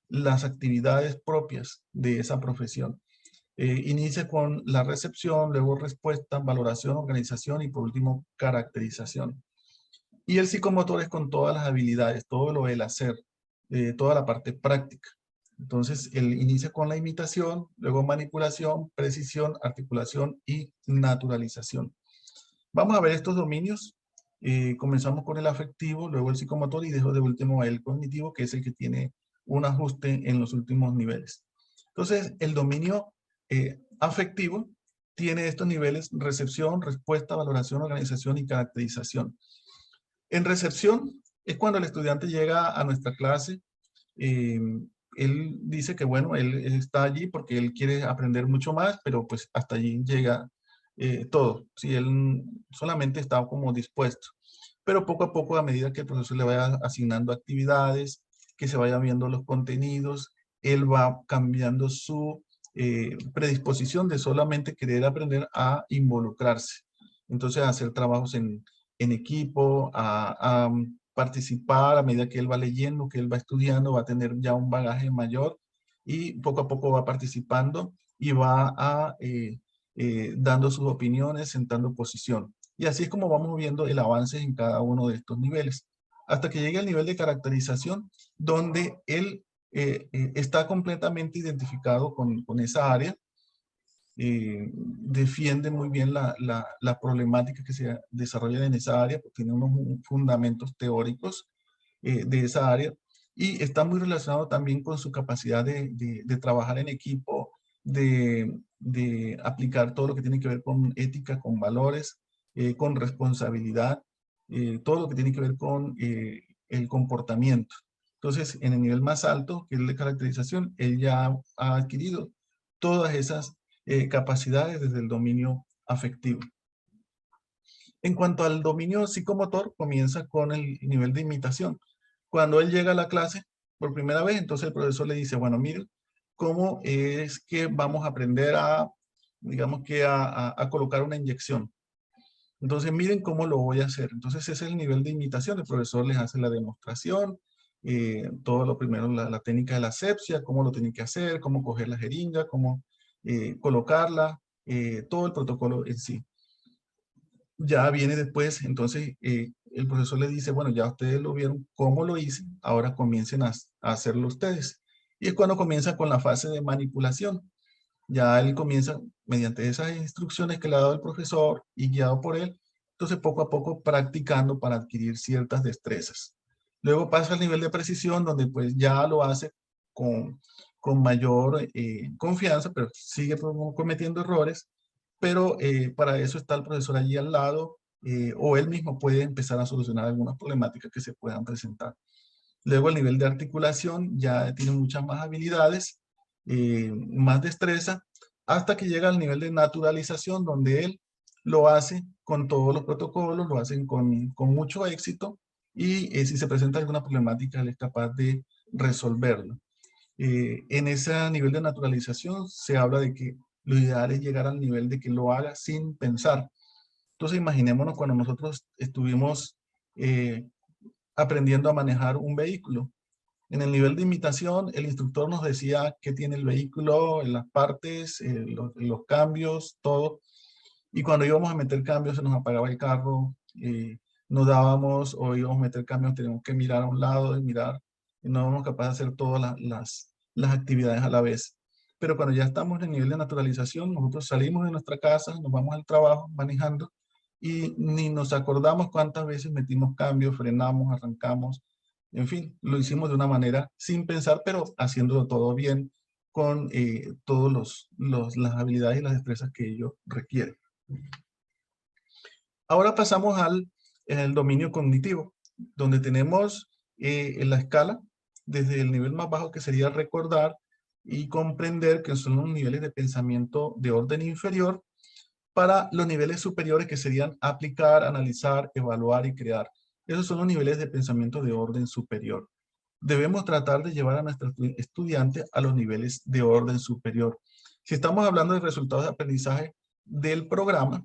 las actividades propias de esa profesión. Inicia con la recepción, luego respuesta, valoración, organización y por último caracterización. Y el psicomotor es con todas las habilidades, todo lo del hacer, toda la parte práctica. Entonces, él inicia con la imitación, luego manipulación, precisión, articulación y naturalización. Vamos a ver estos dominios. Comenzamos con el afectivo, luego el psicomotor y dejo de último el cognitivo, que es el que tiene un ajuste en los últimos niveles. Entonces, el dominio afectivo tiene estos niveles: recepción, respuesta, valoración, organización y caracterización. En recepción es cuando el estudiante llega a nuestra clase. Él dice que bueno, él está allí porque él quiere aprender mucho más, pero pues hasta allí llega todo. Si él solamente está como dispuesto. Pero poco a poco, a medida que el profesor le vaya asignando actividades, que se vayan viendo los contenidos, él va cambiando su predisposición de solamente querer aprender a involucrarse. Entonces, a hacer trabajos en equipo, a participar a medida que él va leyendo, que él va estudiando, va a tener ya un bagaje mayor y poco a poco va participando y va dando sus opiniones, sentando posición. Y así es como vamos viendo el avance en cada uno de estos niveles, hasta que llegue al nivel de caracterización, donde él está completamente identificado con esa área, defiende muy bien la problemática que se desarrolla en esa área, porque tiene unos fundamentos teóricos de esa área, y está muy relacionado también con su capacidad de trabajar en equipo, de aplicar todo lo que tiene que ver con ética, con valores, con responsabilidad, todo lo que tiene que ver con el comportamiento. Entonces, en el nivel más alto, que es el de caracterización, él ya ha adquirido todas esas capacidades desde el dominio afectivo. En cuanto al dominio psicomotor, comienza con el nivel de imitación. Cuando él llega a la clase por primera vez, entonces el profesor le dice, bueno, miren, ¿cómo es que vamos a aprender a, digamos que a colocar una inyección? Entonces, miren cómo lo voy a hacer. Entonces, ese es el nivel de imitación. El profesor les hace la demostración, todo lo primero, la técnica de la asepsia, cómo lo tienen que hacer, cómo coger la jeringa, cómo colocarla, todo el protocolo en sí. Ya viene después, entonces, el profesor le dice, bueno, ya ustedes lo vieron cómo lo hice, ahora comiencen a hacerlo ustedes. Y es cuando comienza con la fase de manipulación. Ya él comienza, mediante esas instrucciones que le ha dado el profesor y guiado por él, entonces poco a poco practicando para adquirir ciertas destrezas. Luego pasa al nivel de precisión, donde pues ya lo hace con mayor confianza, pero sigue cometiendo errores, pero para eso está el profesor allí al lado, o él mismo puede empezar a solucionar algunas problemáticas que se puedan presentar. Luego el nivel de articulación ya tiene muchas más habilidades, más destreza, hasta que llega al nivel de naturalización, donde él lo hace con todos los protocolos, lo hacen con mucho éxito, y si se presenta alguna problemática, él es capaz de resolverlo. En ese nivel de naturalización se habla de que lo ideal es llegar al nivel de que lo haga sin pensar. Entonces imaginémonos cuando nosotros estuvimos aprendiendo a manejar un vehículo. En el nivel de imitación, el instructor nos decía qué tiene el vehículo, en las partes, los cambios, todo. Y cuando íbamos a meter cambios, se nos apagaba el carro, nos dábamos, o íbamos a meter cambios, teníamos que mirar a un lado y mirar, y no éramos capaces de hacer todas las actividades a la vez. Pero cuando ya estamos en el nivel de naturalización, nosotros salimos de nuestra casa, nos vamos al trabajo manejando, y ni nos acordamos cuántas veces metimos cambios, frenamos, arrancamos, en fin, lo hicimos de una manera sin pensar, pero haciéndolo todo bien, con todas las habilidades y las destrezas que ello requiere. Ahora pasamos el dominio cognitivo, donde tenemos en la escala, desde el nivel más bajo, que sería recordar y comprender, que son los niveles de pensamiento de orden inferior, para los niveles superiores, que serían aplicar, analizar, evaluar y crear. Esos son los niveles de pensamiento de orden superior. Debemos tratar de llevar a nuestros estudiantes a los niveles de orden superior. Si estamos hablando de resultados de aprendizaje del programa,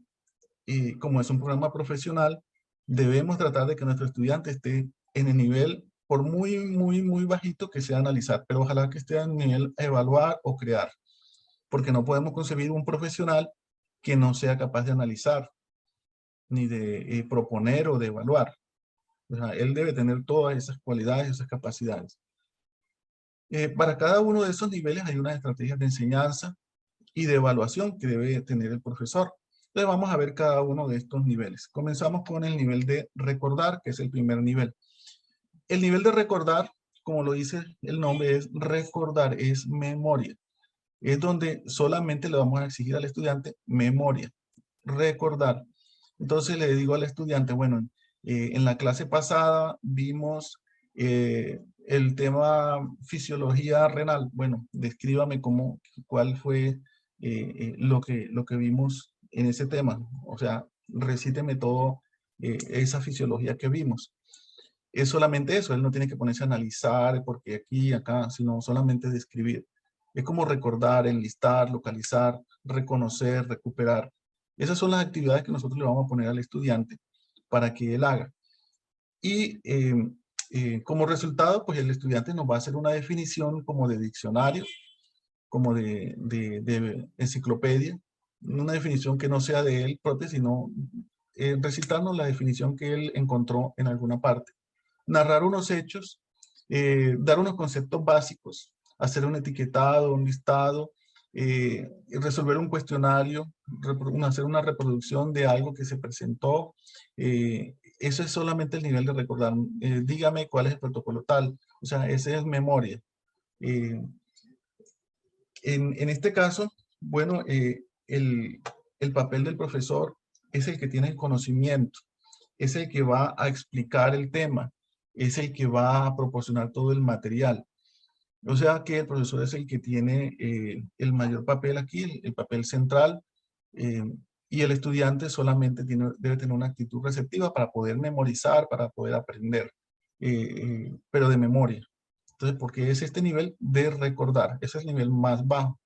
y como es un programa profesional, debemos tratar de que nuestro estudiante esté en el nivel, por muy bajito que sea analizar, pero ojalá que esté en el nivel evaluar o crear, porque no podemos concebir un profesional que no sea capaz de analizar, ni de proponer o de evaluar. O sea, él debe tener todas esas cualidades, esas capacidades. Para cada uno de esos niveles hay unas estrategias de enseñanza y de evaluación que debe tener el profesor. Entonces vamos a ver cada uno de estos niveles. Comenzamos con el nivel de recordar, que es el primer nivel. El nivel de recordar, como lo dice el nombre, es recordar, es memoria. Es donde solamente le vamos a exigir al estudiante memoria, recordar. Entonces le digo al estudiante, bueno, en la clase pasada vimos el tema fisiología renal. Bueno, descríbame cuál fue lo que vimos en ese tema. O sea, recíteme todo esa fisiología que vimos. es solamente eso, él no tiene que ponerse a analizar porque aquí y acá, sino solamente describir. Es como recordar, enlistar, localizar, reconocer, recuperar. Esas son las actividades que nosotros le vamos a poner al estudiante para que él haga. Y como resultado, pues el estudiante nos va a hacer una definición como de diccionario, como de enciclopedia, una definición que no sea de él propio, sino recitarnos la definición que él encontró en alguna parte. Narrar unos hechos, dar unos conceptos básicos, hacer un etiquetado, un listado, resolver un cuestionario, hacer una reproducción de algo que se presentó. Eso es solamente el nivel de recordar. Dígame cuál es el protocolo tal. O sea, ese es memoria. Eh, en este caso, bueno, el papel del profesor es el que tiene el conocimiento, es el que va a explicar el tema, es el que va a proporcionar todo el material. O sea que el profesor es el que tiene el mayor papel aquí, el papel central, eh, y el estudiante solamente debe tener una actitud receptiva para poder memorizar, para poder aprender, pero de memoria. Entonces, porque es este nivel de recordar, ese es el nivel más bajo.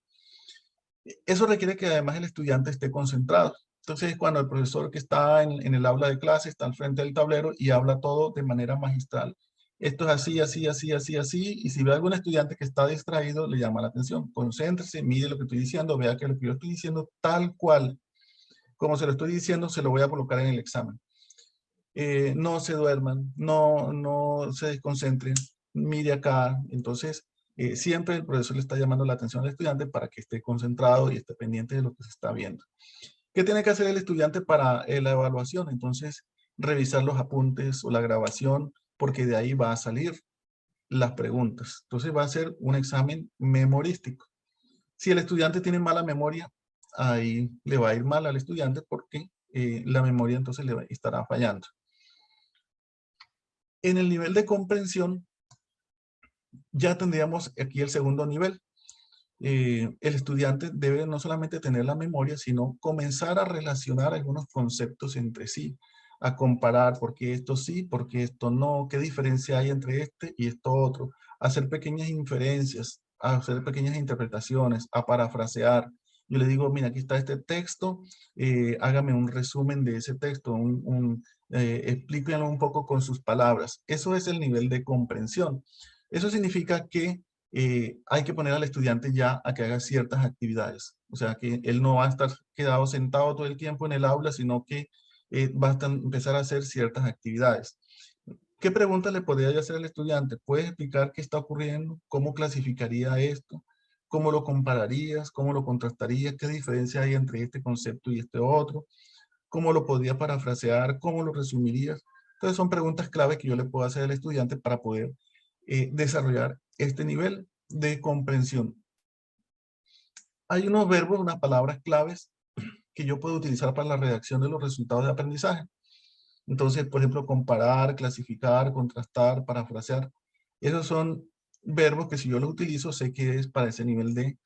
Eso requiere que además el estudiante esté concentrado. Entonces, cuando el profesor que está en el aula de clase está al frente del tablero y habla todo de manera magistral. Esto es así, así, así, así, así. Y si ve a algún estudiante que está distraído, le llama la atención. Concéntrese, mire lo que estoy diciendo, vea que lo que yo estoy diciendo tal cual, como se lo estoy diciendo, se lo voy a colocar en el examen. No se duerman, no se desconcentren, mire acá. Entonces, siempre el profesor le está llamando la atención al estudiante para que esté concentrado y esté pendiente de lo que se está viendo. ¿Qué tiene que hacer el estudiante para la evaluación? Entonces, revisar los apuntes o la grabación, porque de ahí va a salir las preguntas. Entonces, va a ser un examen memorístico. Si el estudiante tiene mala memoria, ahí le va a ir mal al estudiante porque la memoria entonces estará fallando. En el nivel de comprensión, ya tendríamos aquí el segundo nivel. El estudiante debe no solamente tener la memoria, sino comenzar a relacionar algunos conceptos entre sí, a comparar por qué esto sí, por qué esto no, qué diferencia hay entre este y esto otro, hacer pequeñas inferencias, a hacer pequeñas interpretaciones, a parafrasear. Yo le digo, mira, aquí está este texto, hágame un resumen de ese texto, explíquenlo un poco con sus palabras. Eso es el nivel de comprensión. Eso significa que hay que poner al estudiante ya a que haga ciertas actividades. O sea, que él no va a estar quedado sentado todo el tiempo en el aula, sino que va a empezar a hacer ciertas actividades. ¿Qué preguntas le podría hacer al estudiante? ¿Puedes explicar qué está ocurriendo? ¿Cómo clasificaría esto? ¿Cómo lo compararías? ¿Cómo lo contrastarías? ¿Qué diferencia hay entre este concepto y este otro? ¿Cómo lo podría parafrasear? ¿Cómo lo resumirías? Entonces son preguntas clave que yo le puedo hacer al estudiante para poder desarrollar este nivel de comprensión. Hay unos verbos, unas palabras claves que yo puedo utilizar para la redacción de los resultados de aprendizaje. Entonces, por ejemplo, comparar, clasificar, contrastar, parafrasear. Esos son verbos que si yo los utilizo, sé que es para ese nivel de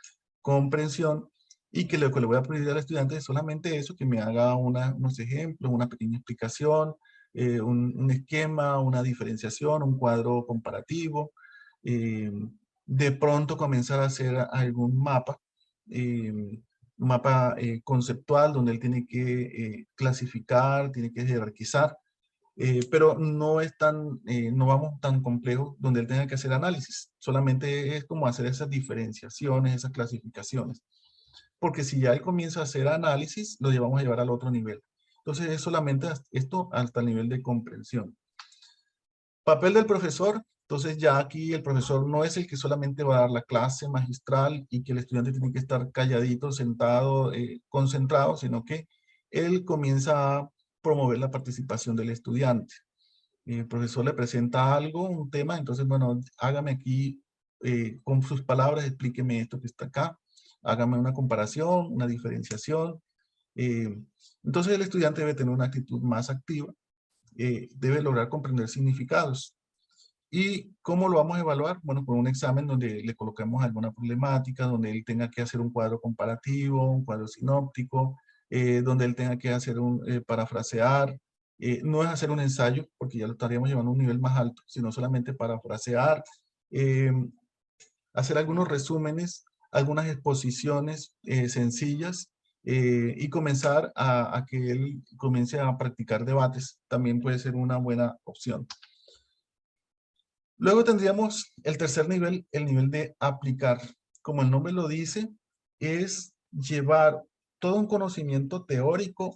comprensión y que lo que le voy a pedir al estudiante es solamente eso, que me haga unos ejemplos, una pequeña explicación, un esquema, una diferenciación, un cuadro comparativo. De pronto comenzar a hacer algún mapa, conceptual donde él tiene que clasificar, tiene que jerarquizar, pero no vamos tan complejos donde él tenga que hacer análisis. Solamente es como hacer esas diferenciaciones, esas clasificaciones. Porque si ya él comienza a hacer análisis, lo vamos a llevar al otro nivel. Entonces es solamente esto hasta el nivel de comprensión. Papel del profesor. Entonces ya aquí el profesor no es el que solamente va a dar la clase magistral y que el estudiante tiene que estar calladito, sentado, concentrado, sino que él comienza a promover la participación del estudiante. El profesor le presenta algo, un tema, entonces, bueno, hágame aquí con sus palabras, explíqueme esto que está acá, hágame una comparación, una diferenciación. Eh, entonces el estudiante debe tener una actitud más activa, debe lograr comprender significados. ¿Y cómo lo vamos a evaluar? Bueno, con un examen donde le coloquemos alguna problemática, donde él tenga que hacer un cuadro comparativo, un cuadro sinóptico, donde él tenga que hacer parafrasear, no es hacer un ensayo, porque ya lo estaríamos llevando a un nivel más alto, sino solamente parafrasear, hacer algunos resúmenes, algunas exposiciones sencillas, y comenzar a que él comience a practicar debates. También puede ser una buena opción. Luego tendríamos el tercer nivel, el nivel de aplicar. Como el nombre lo dice, es llevar todo un conocimiento teórico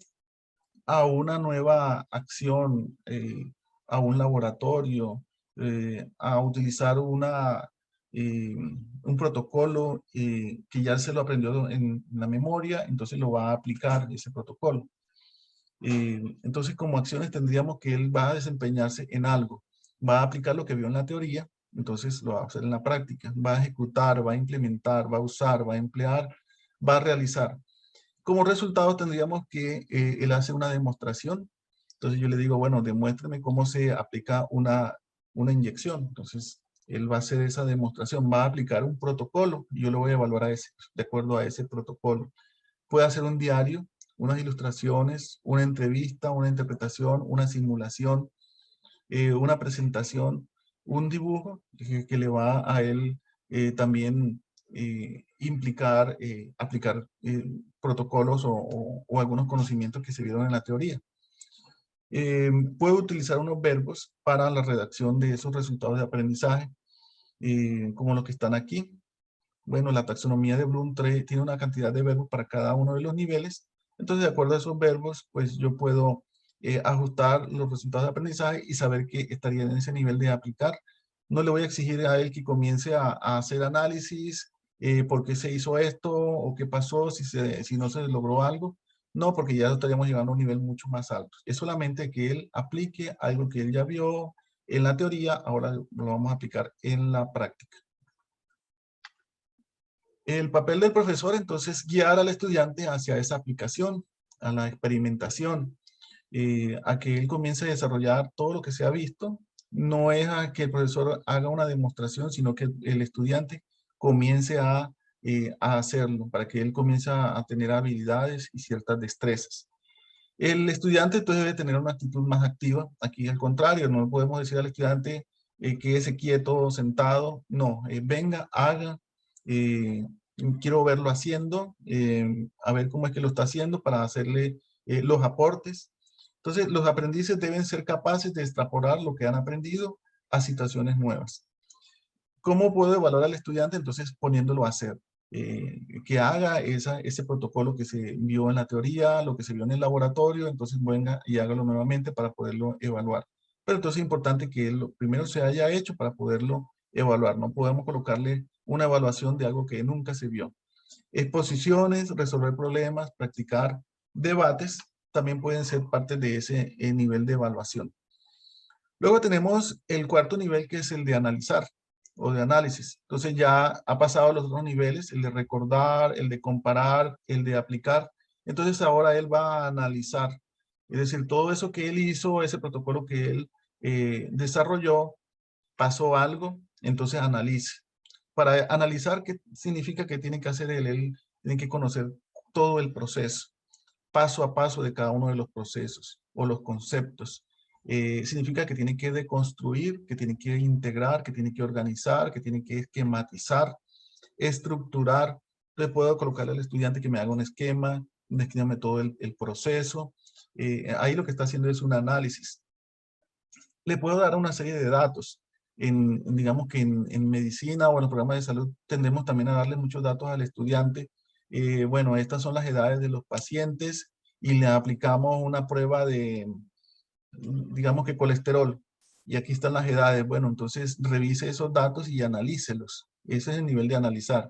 a una nueva acción, a un laboratorio, a utilizar un protocolo que ya se lo aprendió en la memoria, entonces lo va a aplicar ese protocolo. Entonces, como acciones tendríamos que él va a desempeñarse en algo, va a aplicar lo que vio en la teoría, entonces lo va a hacer en la práctica, va a ejecutar, va a implementar, va a usar, va a emplear, va a realizar. Como resultado tendríamos que él hace una demostración. Entonces yo le digo, bueno, demuéstrame cómo se aplica una inyección. Entonces él va a hacer esa demostración, va a aplicar un protocolo. Y yo lo voy a evaluar de acuerdo a ese protocolo. Puede hacer un diario, unas ilustraciones, una entrevista, una interpretación, una simulación, una presentación, un dibujo que le va a él también implicar, aplicar protocolos o algunos conocimientos que se vieron en la teoría. Puede utilizar unos verbos para la redacción de esos resultados de aprendizaje, como los que están aquí. Bueno, la taxonomía de Bloom tiene una cantidad de verbos para cada uno de los niveles. Entonces, de acuerdo a esos verbos, pues yo puedo ajustar los resultados de aprendizaje y saber que estaría en ese nivel de aplicar. No le voy a exigir a él que comience a hacer análisis, por qué se hizo esto o qué pasó, si no se logró algo. No, porque ya estaríamos llegando a un nivel mucho más alto. Es solamente que él aplique algo que él ya vio en la teoría, ahora lo vamos a aplicar en la práctica. El papel del profesor, entonces, guiar al estudiante hacia esa aplicación, a la experimentación, a que él comience a desarrollar todo lo que se ha visto. No es a que el profesor haga una demostración, sino que el estudiante comience a hacerlo, para que él comience a tener habilidades y ciertas destrezas. El estudiante entonces debe tener una actitud más activa. Aquí al contrario, no podemos decir al estudiante quédese quieto, sentado. No, venga, haga. eh, Quiero verlo haciendo, a ver cómo es que lo está haciendo para hacerle los aportes. Entonces, los aprendices deben ser capaces de extrapolar lo que han aprendido a situaciones nuevas. ¿Cómo puedo evaluar al estudiante? Entonces, poniéndolo a hacer. Que haga ese protocolo que se vio en la teoría, lo que se vio en el laboratorio, entonces venga y hágalo nuevamente para poderlo evaluar. Pero entonces es importante que lo primero se haya hecho para poderlo evaluar. No podemos colocarle una evaluación de algo que nunca se vio. Exposiciones, resolver problemas, practicar debates, también pueden ser parte de ese nivel de evaluación. Luego tenemos el cuarto nivel, que es el de analizar o de análisis. Entonces ya ha pasado a los otros niveles, el de recordar, el de comparar, el de aplicar. Entonces ahora él va a analizar. Es decir, todo eso que él hizo, ese protocolo que él desarrolló, pasó algo, entonces analice. Para analizar, ¿qué significa que tiene que hacer él? Él tiene que conocer todo el proceso, paso a paso de cada uno de los procesos o los conceptos. Significa que tiene que deconstruir, que tiene que integrar, que tiene que organizar, que tiene que esquematizar, estructurar. Entonces puedo colocarle al estudiante que me haga un esquema, descríbame todo el proceso. Ahí lo que está haciendo es un análisis. Le puedo dar una serie de datos. Digamos que en medicina o en los programas de salud tendemos también a darle muchos datos al estudiante. Bueno, estas son las edades de los pacientes y le aplicamos una prueba de, digamos que colesterol. Y aquí están las edades. Bueno, entonces revise esos datos y analícelos. Ese es el nivel de analizar.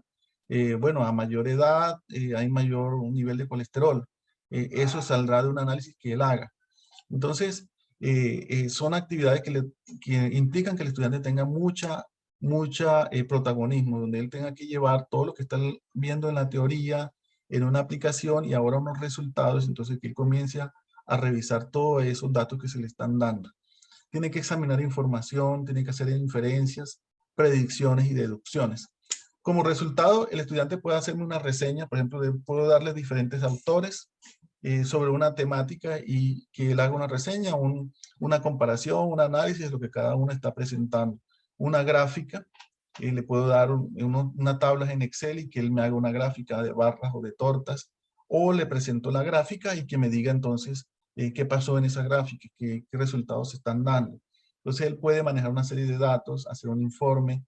Bueno, a mayor edad hay mayor nivel de colesterol. Eso saldrá de un análisis que él haga. Entonces, son actividades que implican que el estudiante tenga mucha protagonismo, donde él tenga que llevar todo lo que está viendo en la teoría, en una aplicación y ahora unos resultados, entonces que él comience a revisar todos esos datos que se le están dando. Tiene que examinar información, tiene que hacer inferencias, predicciones y deducciones. Como resultado, el estudiante puede hacerme una reseña, por ejemplo, puedo darle diferentes autores, sobre una temática y que él haga una reseña, una comparación, un análisis de lo que cada uno está presentando. Una gráfica, le puedo dar una tabla en Excel y que él me haga una gráfica de barras o de tortas, o le presento la gráfica y que me diga entonces qué pasó en esa gráfica, qué resultados se están dando. Entonces él puede manejar una serie de datos, hacer un informe,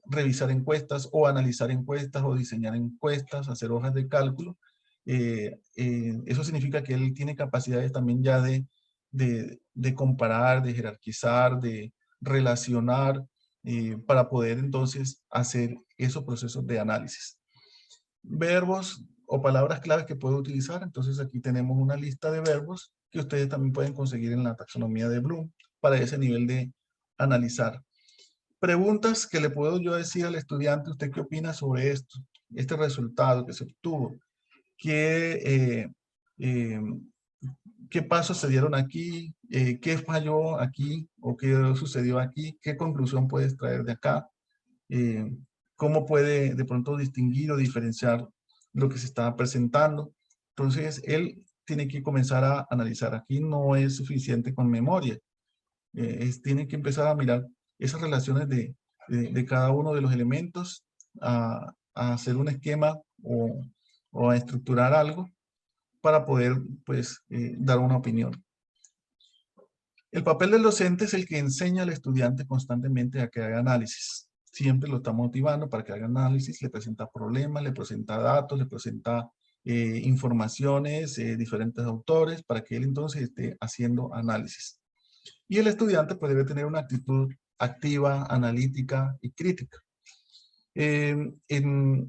revisar encuestas o analizar encuestas o diseñar encuestas, hacer hojas de cálculo. Eso significa que él tiene capacidades también ya de comparar, de jerarquizar, de relacionar, para poder entonces hacer esos procesos de análisis. Verbos o palabras claves que puedo utilizar. Entonces aquí tenemos una lista de verbos que ustedes también pueden conseguir en la taxonomía de Bloom para ese nivel de analizar. Preguntas que le puedo yo decir al estudiante: ¿usted qué opina sobre esto? Este resultado que se obtuvo. ¿Qué pasos se dieron aquí? ¿Qué falló aquí? ¿O qué sucedió aquí? ¿Qué conclusión puedes traer de acá? ¿Cómo puede de pronto distinguir o diferenciar lo que se está presentando? Entonces, él tiene que comenzar a analizar. Aquí no es suficiente con memoria. Tiene que empezar a mirar esas relaciones de cada uno de los elementos, a hacer un esquema o a estructurar algo para poder, pues, dar una opinión. El papel del docente es el que enseña al estudiante constantemente a que haga análisis. Siempre lo está motivando para que haga análisis, le presenta problemas, le presenta datos, le presenta informaciones, diferentes autores, para que él entonces esté haciendo análisis. Y el estudiante pues debe tener una actitud activa, analítica y crítica. El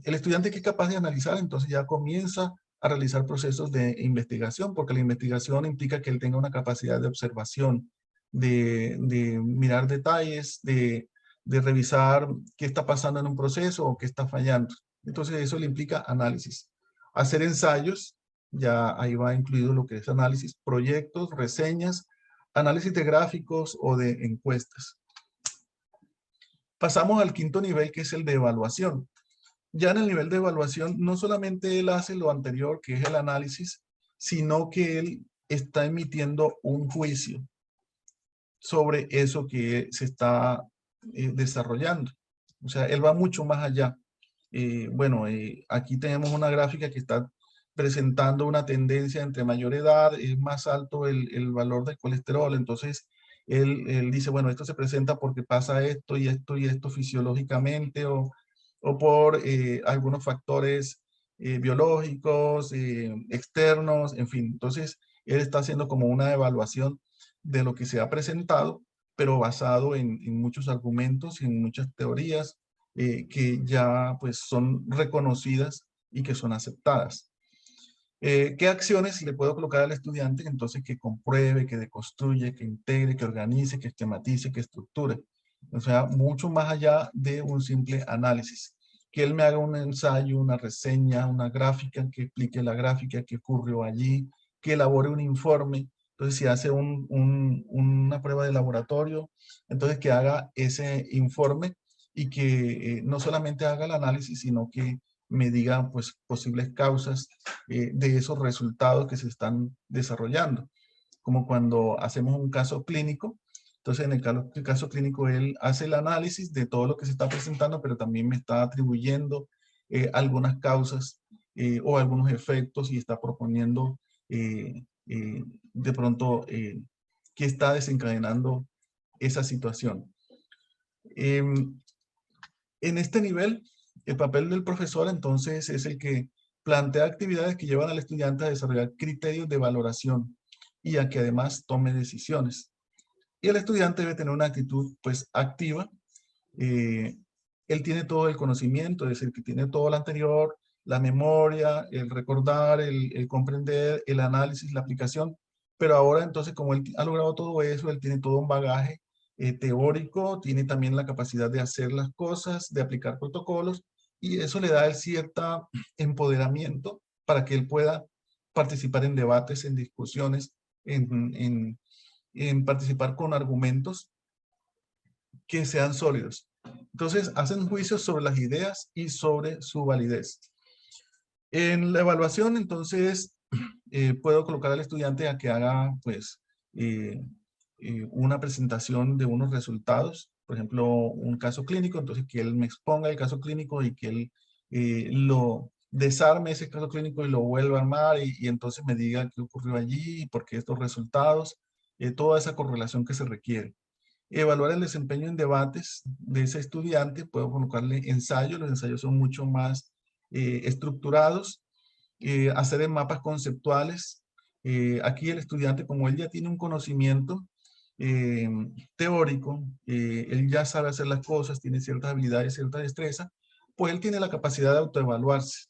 estudiante que es capaz de analizar, entonces ya comienza a realizar procesos de investigación, porque la investigación implica que él tenga una capacidad de observación, de mirar detalles, de revisar qué está pasando en un proceso o qué está fallando. Entonces eso le implica análisis. Hacer ensayos, ya ahí va incluido lo que es análisis, proyectos, reseñas, análisis de gráficos o de encuestas. Pasamos al quinto nivel, que es el de evaluación. Ya en el nivel de evaluación, no solamente él hace lo anterior, que es el análisis, sino que él está emitiendo un juicio sobre eso que se está desarrollando. O sea, él va mucho más allá. Aquí tenemos una gráfica que está presentando una tendencia: entre mayor edad es más alto el valor del colesterol. Entonces, él dice, bueno, esto se presenta porque pasa esto y esto y esto fisiológicamente, o por algunos factores biológicos, externos, en fin. Entonces, él está haciendo como una evaluación de lo que se ha presentado, pero basado en muchos argumentos y en muchas teorías que ya pues son reconocidas y que son aceptadas. ¿Qué acciones le puedo colocar al estudiante? Entonces, que compruebe, que deconstruye, que integre, que organice, que esquematice, que estructure. O sea, mucho más allá de un simple análisis. Que él me haga un ensayo, una reseña, una gráfica, que explique la gráfica, qué ocurrió allí, que elabore un informe. Entonces, si hace una prueba de laboratorio, entonces que haga ese informe y que no solamente haga el análisis, sino que me diga pues posibles causas de esos resultados que se están desarrollando. Como cuando hacemos un caso clínico. Entonces, en el caso clínico, él hace el análisis de todo lo que se está presentando, pero también me está atribuyendo algunas causas o algunos efectos, y está proponiendo de pronto qué está desencadenando esa situación. En este nivel, el papel del profesor entonces es el que plantea actividades que llevan al estudiante a desarrollar criterios de valoración y a que además tome decisiones. Y el estudiante debe tener una actitud pues activa. Él tiene todo el conocimiento, es decir, que tiene todo lo anterior, la memoria, el recordar, el comprender, el análisis, la aplicación. Pero ahora entonces, como él ha logrado todo eso, él tiene todo un bagaje teórico, tiene también la capacidad de hacer las cosas, de aplicar protocolos, y eso le da el cierto empoderamiento para que él pueda participar en debates, en discusiones, en participar con argumentos que sean sólidos. Entonces, hacen juicios sobre las ideas y sobre su validez. En la evaluación, entonces, puedo colocar al estudiante a que haga pues una presentación de unos resultados, por ejemplo, un caso clínico, entonces que él me exponga el caso clínico y que él lo desarme ese caso clínico y lo vuelva a armar y entonces me diga qué ocurrió allí y por qué estos resultados, toda esa correlación que se requiere. Evaluar el desempeño en debates de ese estudiante, puedo colocarle ensayos, los ensayos son mucho más estructurados, hacer en mapas conceptuales. Aquí el estudiante, como él ya tiene un conocimiento eh, teórico, él ya sabe hacer las cosas, tiene ciertas habilidades, cierta destreza, pues él tiene la capacidad de autoevaluarse,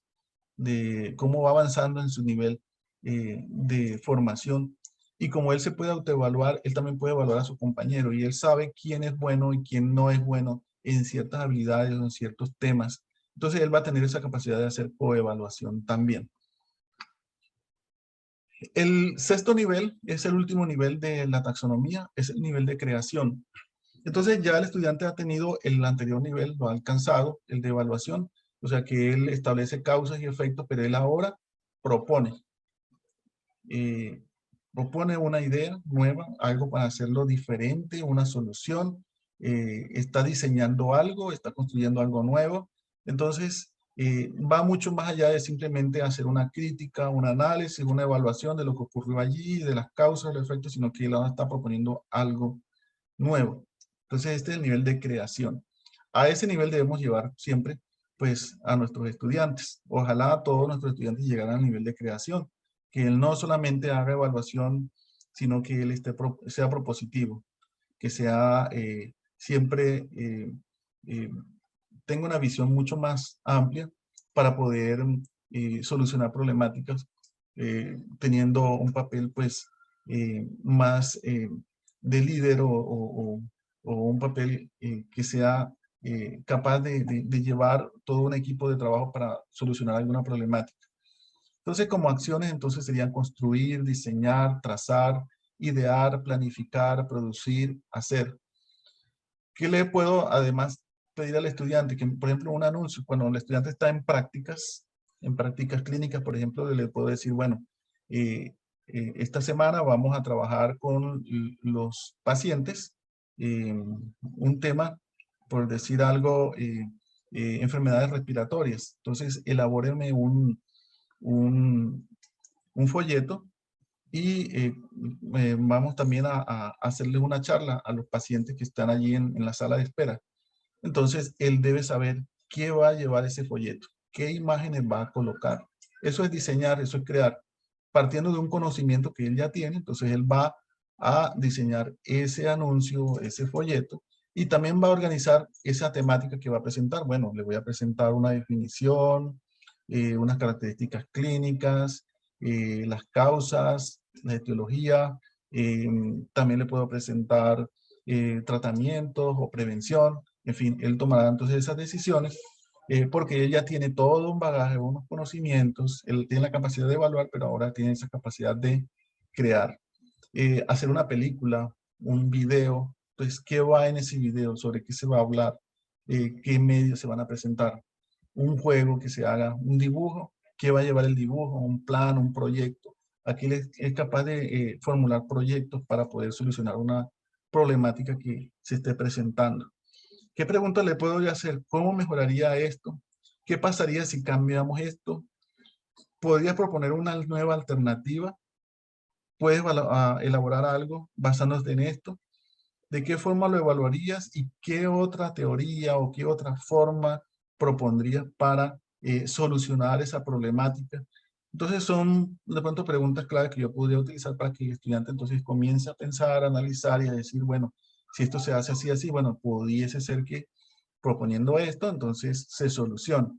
de cómo va avanzando en su nivel de formación. Y como él se puede autoevaluar, él también puede evaluar a su compañero y él sabe quién es bueno y quién no es bueno en ciertas habilidades o en ciertos temas. Entonces él va a tener esa capacidad de hacer coevaluación también. El sexto nivel es el último nivel de la taxonomía, es el nivel de creación. Entonces ya el estudiante ha tenido el anterior nivel, lo ha alcanzado, el de evaluación, o sea que él establece causas y efectos, pero él ahora propone. Propone una idea nueva, algo para hacerlo diferente, una solución, está diseñando algo, está construyendo algo nuevo. Entonces, va mucho más allá de simplemente hacer una crítica, un análisis, una evaluación de lo que ocurrió allí, de las causas, los efectos, sino que él ahora está proponiendo algo nuevo. Entonces, este es el nivel de creación. A ese nivel debemos llevar siempre, pues, a nuestros estudiantes. Ojalá todos nuestros estudiantes llegaran al nivel de creación, que él no solamente haga evaluación, sino que él sea propositivo, que sea siempre, tenga una visión mucho más amplia para poder solucionar problemáticas, teniendo un papel, pues, más de líder o un papel que sea capaz de llevar todo un equipo de trabajo para solucionar alguna problemática. Entonces, como acciones, entonces serían construir, diseñar, trazar, idear, planificar, producir, hacer. ¿Qué le puedo además pedir al estudiante? Que, por ejemplo, un anuncio, cuando el estudiante está en prácticas clínicas, por ejemplo, le puedo decir, bueno, esta semana vamos a trabajar con los pacientes, un tema, por decir algo, enfermedades respiratorias. Entonces, elabórenme un, un folleto y vamos también a hacerles una charla a los pacientes que están allí en la sala de espera. Entonces, él debe saber qué va a llevar ese folleto, qué imágenes va a colocar. Eso es diseñar, eso es crear. Partiendo de un conocimiento que él ya tiene, entonces él va a diseñar ese anuncio, ese folleto, y también va a organizar esa temática que va a presentar. Bueno, le voy a presentar una definición, unas características clínicas, las causas, la etiología, también le puedo presentar tratamientos o prevención, en fin, él tomará entonces esas decisiones porque él ya tiene todo un bagaje, unos conocimientos, él tiene la capacidad de evaluar, pero ahora tiene esa capacidad de crear. Hacer una película, un video, pues qué va en ese video, sobre qué se va a hablar, qué medios se van a presentar, un juego que se haga, un dibujo, qué va a llevar el dibujo, un plan, un proyecto. Aquí él es capaz de formular proyectos para poder solucionar una problemática que se esté presentando. ¿Qué pregunta le puedo yo hacer? ¿Cómo mejoraría esto? ¿Qué pasaría si cambiamos esto? ¿Podrías proponer una nueva alternativa? ¿Puedes elaborar algo basándote en esto? ¿De qué forma lo evaluarías y qué otra teoría o qué otra forma propondrías para solucionar esa problemática? Entonces son de pronto preguntas clave que yo podría utilizar para que el estudiante entonces comience a pensar, a analizar y a decir, bueno, si esto se hace así, así, bueno, pudiese ser que proponiendo esto, entonces se soluciona.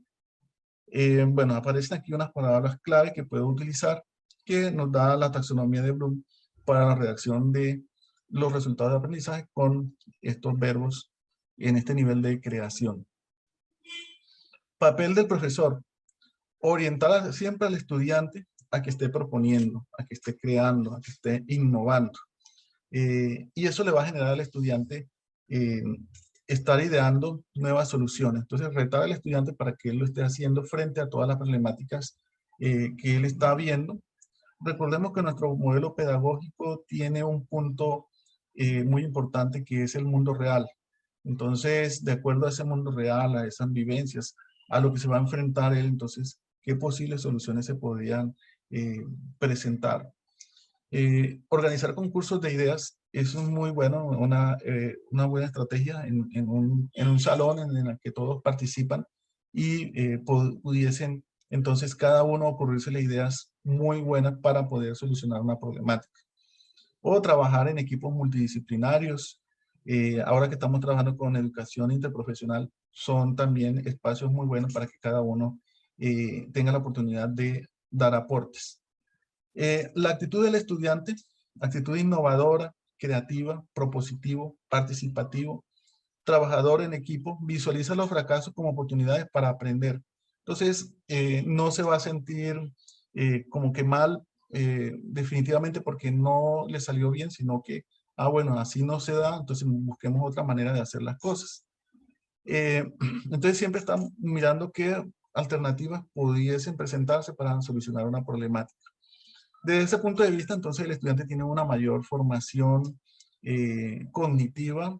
Bueno, aparecen aquí unas palabras clave que puedo utilizar que nos da la taxonomía de Bloom para la redacción de los resultados de aprendizaje con estos verbos en este nivel de creación. Papel del profesor. Orientar siempre al estudiante a que esté proponiendo, a que esté creando, a que esté innovando. Y eso le va a generar al estudiante estar ideando nuevas soluciones. Entonces, retar al estudiante para que él lo esté haciendo frente a todas las problemáticas que él está viendo, recordemos que nuestro modelo pedagógico tiene un punto muy importante que es el mundo real. Entonces, de acuerdo a ese mundo real, a esas vivencias, a lo que se va a enfrentar él, entonces, ¿qué posibles soluciones se podrían presentar? Organizar concursos de ideas es muy bueno, una buena estrategia en un salón en el que todos participan y pudiesen entonces cada uno ocurrírsele ideas muy buenas para poder solucionar una problemática. O trabajar en equipos multidisciplinarios. Ahora que estamos trabajando con educación interprofesional, son también espacios muy buenos para que cada uno tenga la oportunidad de dar aportes. La actitud del estudiante, actitud innovadora, creativa, propositivo, participativo, trabajador en equipo, visualiza los fracasos como oportunidades para aprender. Entonces, no se va a sentir como que mal definitivamente porque no le salió bien, sino que, bueno, así no se da, entonces busquemos otra manera de hacer las cosas. Entonces, siempre están mirando qué alternativas pudiesen presentarse para solucionar una problemática. Desde ese punto de vista, entonces, el estudiante tiene una mayor formación cognitiva,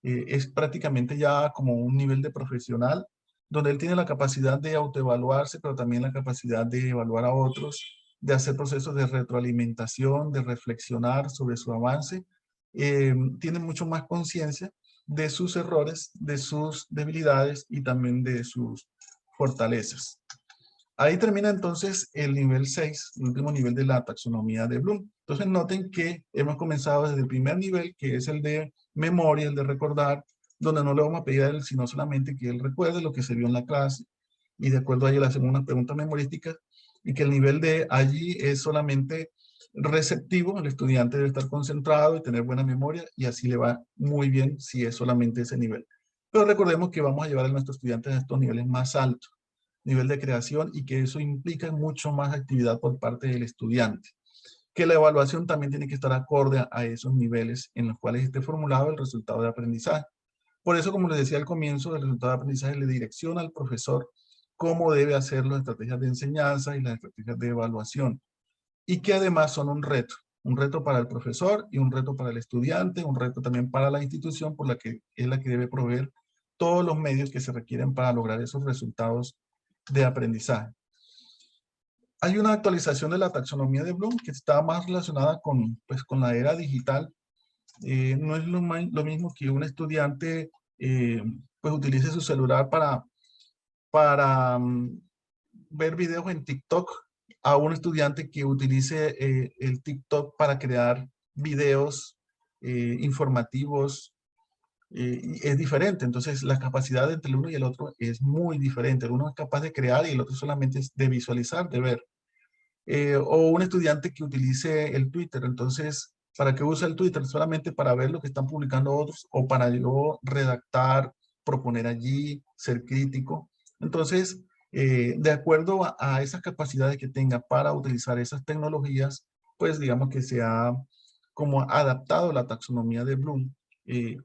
es prácticamente ya como un nivel de profesional, donde él tiene la capacidad de autoevaluarse, pero también la capacidad de evaluar a otros, de hacer procesos de retroalimentación, de reflexionar sobre su avance. Tiene mucho más conciencia de sus errores, de sus debilidades y también de sus fortalezas. Ahí termina entonces el nivel 6, el último nivel de la taxonomía de Bloom. Entonces noten que hemos comenzado desde el primer nivel, que es el de memoria, el de recordar, donde no le vamos a pedir a él, sino solamente que él recuerde lo que se vio en la clase. Y de acuerdo a ello le hacemos unas preguntas memorísticas. Y que el nivel de allí es solamente receptivo, el estudiante debe estar concentrado y tener buena memoria, y así le va muy bien si es solamente ese nivel. Pero recordemos que vamos a llevar a nuestros estudiantes a estos niveles más altos, nivel de creación, y que eso implica mucho más actividad por parte del estudiante. Que la evaluación también tiene que estar acorde a esos niveles en los cuales esté formulado el resultado de aprendizaje. Por eso, como les decía al comienzo, el resultado de aprendizaje le direcciona al profesor cómo debe hacer las estrategias de enseñanza y las estrategias de evaluación. Y que además son un reto para el profesor y un reto para el estudiante, un reto también para la institución por la que es la que debe proveer todos los medios que se requieren para lograr esos resultados de aprendizaje. Hay una actualización de la taxonomía de Bloom que está más relacionada con, pues, con la era digital. No es lo mismo que un estudiante pues utilice su celular para ver videos en TikTok, a un estudiante que utilice el TikTok para crear videos informativos. Es diferente. Entonces la capacidad entre el uno y el otro es muy diferente. El uno es capaz de crear y el otro solamente es de visualizar, de ver. O un estudiante que utilice el Twitter. Entonces, ¿para qué usa el Twitter? Solamente para ver lo que están publicando otros o para yo redactar, proponer allí, ser crítico. Entonces, de acuerdo a esas capacidades que tenga para utilizar esas tecnologías, pues digamos que se ha como adaptado la taxonomía de Bloom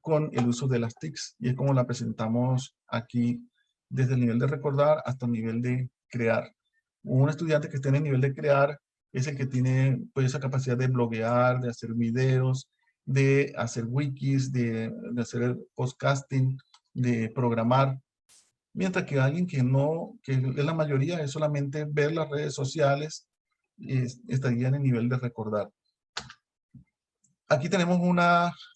con el uso de las TICs, y es como la presentamos aquí desde el nivel de recordar hasta el nivel de crear. Un estudiante que esté en el nivel de crear es el que tiene pues esa capacidad de bloguear, de hacer videos, de hacer wikis, de hacer podcasting, de programar. Mientras que alguien que no, que es la mayoría, es solamente ver las redes sociales, estaría en el nivel de recordar. Aquí tenemos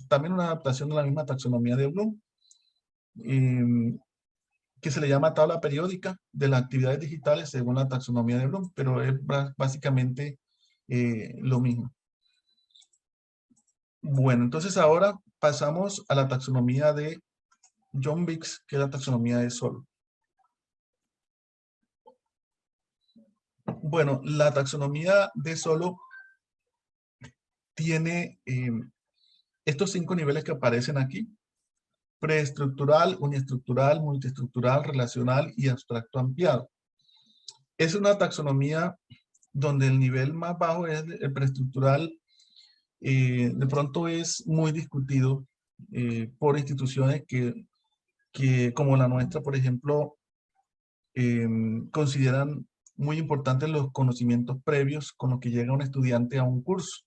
también una adaptación de la misma taxonomía de Bloom, que se le llama tabla periódica de las actividades digitales según la taxonomía de Bloom, pero es básicamente lo mismo. Bueno, entonces ahora pasamos a la taxonomía de John Biggs, que es la taxonomía de Solo. Bueno, la taxonomía de Solo tiene estos 5 niveles que aparecen aquí: preestructural, uniestructural, multiestructural, relacional y abstracto ampliado. Es una taxonomía donde el nivel más bajo es el preestructural. De pronto es muy discutido por instituciones que como la nuestra, por ejemplo, consideran muy importantes los conocimientos previos con los que llega un estudiante a un curso.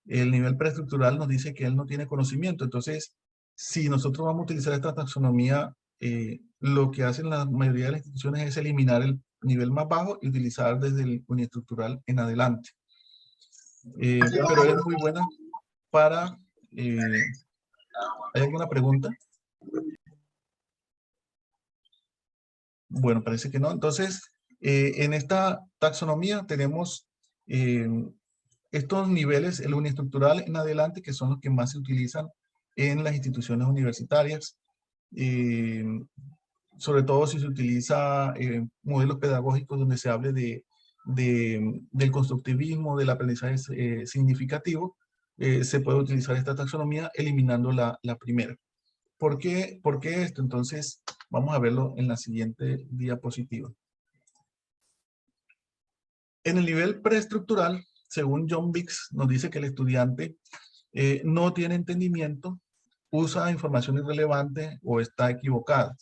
El nivel preestructural nos dice que él no tiene conocimiento. Entonces, si nosotros vamos a utilizar esta taxonomía, lo que hacen la mayoría de las instituciones es eliminar el nivel más bajo y utilizar desde el uniestructural en adelante. Pero es muy buena para... ¿hay alguna pregunta? Bueno, parece que no. Entonces, en esta taxonomía tenemos estos niveles, el uniestructural en adelante, que son los que más se utilizan en las instituciones universitarias. Sobre todo si se utiliza modelos pedagógicos donde se hable del constructivismo, del aprendizaje significativo, se puede utilizar esta taxonomía eliminando la primera. ¿Por qué esto? Entonces, vamos a verlo en la siguiente diapositiva. En el nivel preestructural, según John Biggs, nos dice que el estudiante no tiene entendimiento, usa información irrelevante o está equivocada.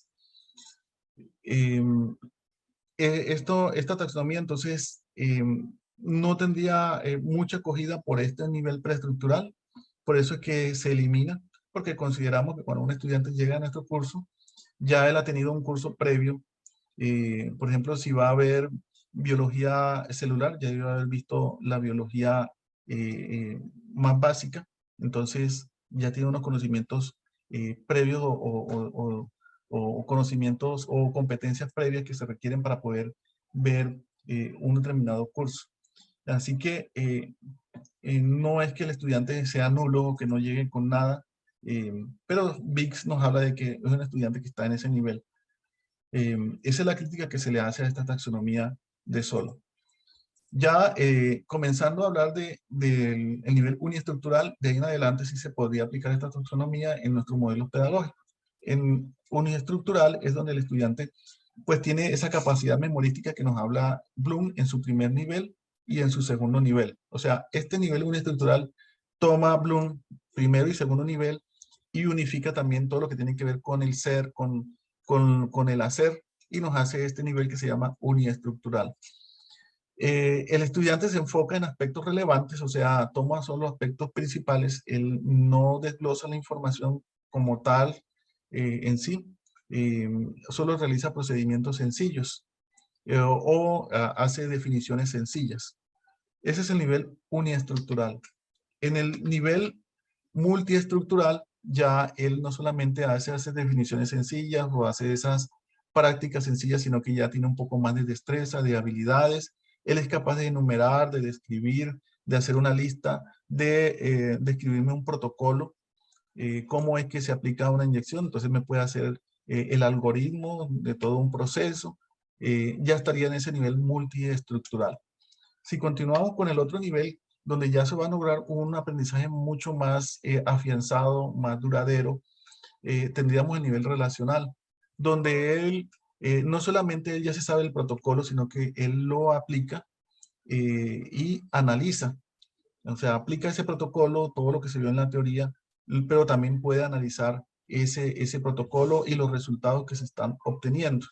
Esta taxonomía, entonces, no tendría mucha acogida por este nivel preestructural. Por eso es que se elimina, porque consideramos que cuando un estudiante llega a nuestro curso, ya él ha tenido un curso previo. Por ejemplo, si va a haber biología celular, ya debe haber visto la biología más básica. Entonces, ya tiene unos conocimientos previos o conocimientos o competencias previas que se requieren para poder ver un determinado curso. Así que no es que el estudiante sea nulo o que no llegue con nada, pero Biggs nos habla de que es un estudiante que está en ese nivel. Esa es la crítica que se le hace a esta taxonomía de solo. Ya comenzando a hablar del nivel uniestructural, de ahí en adelante sí se podría aplicar esta taxonomía en nuestros modelos pedagógicos. En uniestructural es donde el estudiante pues tiene esa capacidad memorística que nos habla Bloom en su primer nivel y en su segundo nivel. O sea, este nivel uniestructural toma Bloom primero y segundo nivel y unifica también todo lo que tiene que ver con el ser, con el hacer, y nos hace este nivel que se llama uniestructural. El estudiante se enfoca en aspectos relevantes, o sea, toma solo aspectos principales, él no desglosa la información como tal en sí, solo realiza procedimientos sencillos hace definiciones sencillas. Ese es el nivel uniestructural. En el nivel multiestructural, ya él no solamente hace definiciones sencillas o hace esas prácticas sencillas, sino que ya tiene un poco más de destreza, de habilidades. Él es capaz de enumerar, de describir, de hacer una lista, de escribirme un protocolo, cómo es que se aplica una inyección. Entonces me puede hacer el algoritmo de todo un proceso. Ya estaría en ese nivel multiestructural. Si continuamos con el otro nivel, donde ya se va a lograr un aprendizaje mucho más afianzado, más duradero, tendríamos el nivel relacional, donde él no solamente él ya se sabe el protocolo, sino que él lo aplica y analiza. O sea, aplica ese protocolo, todo lo que se vio en la teoría, pero también puede analizar ese protocolo y los resultados que se están obteniendo.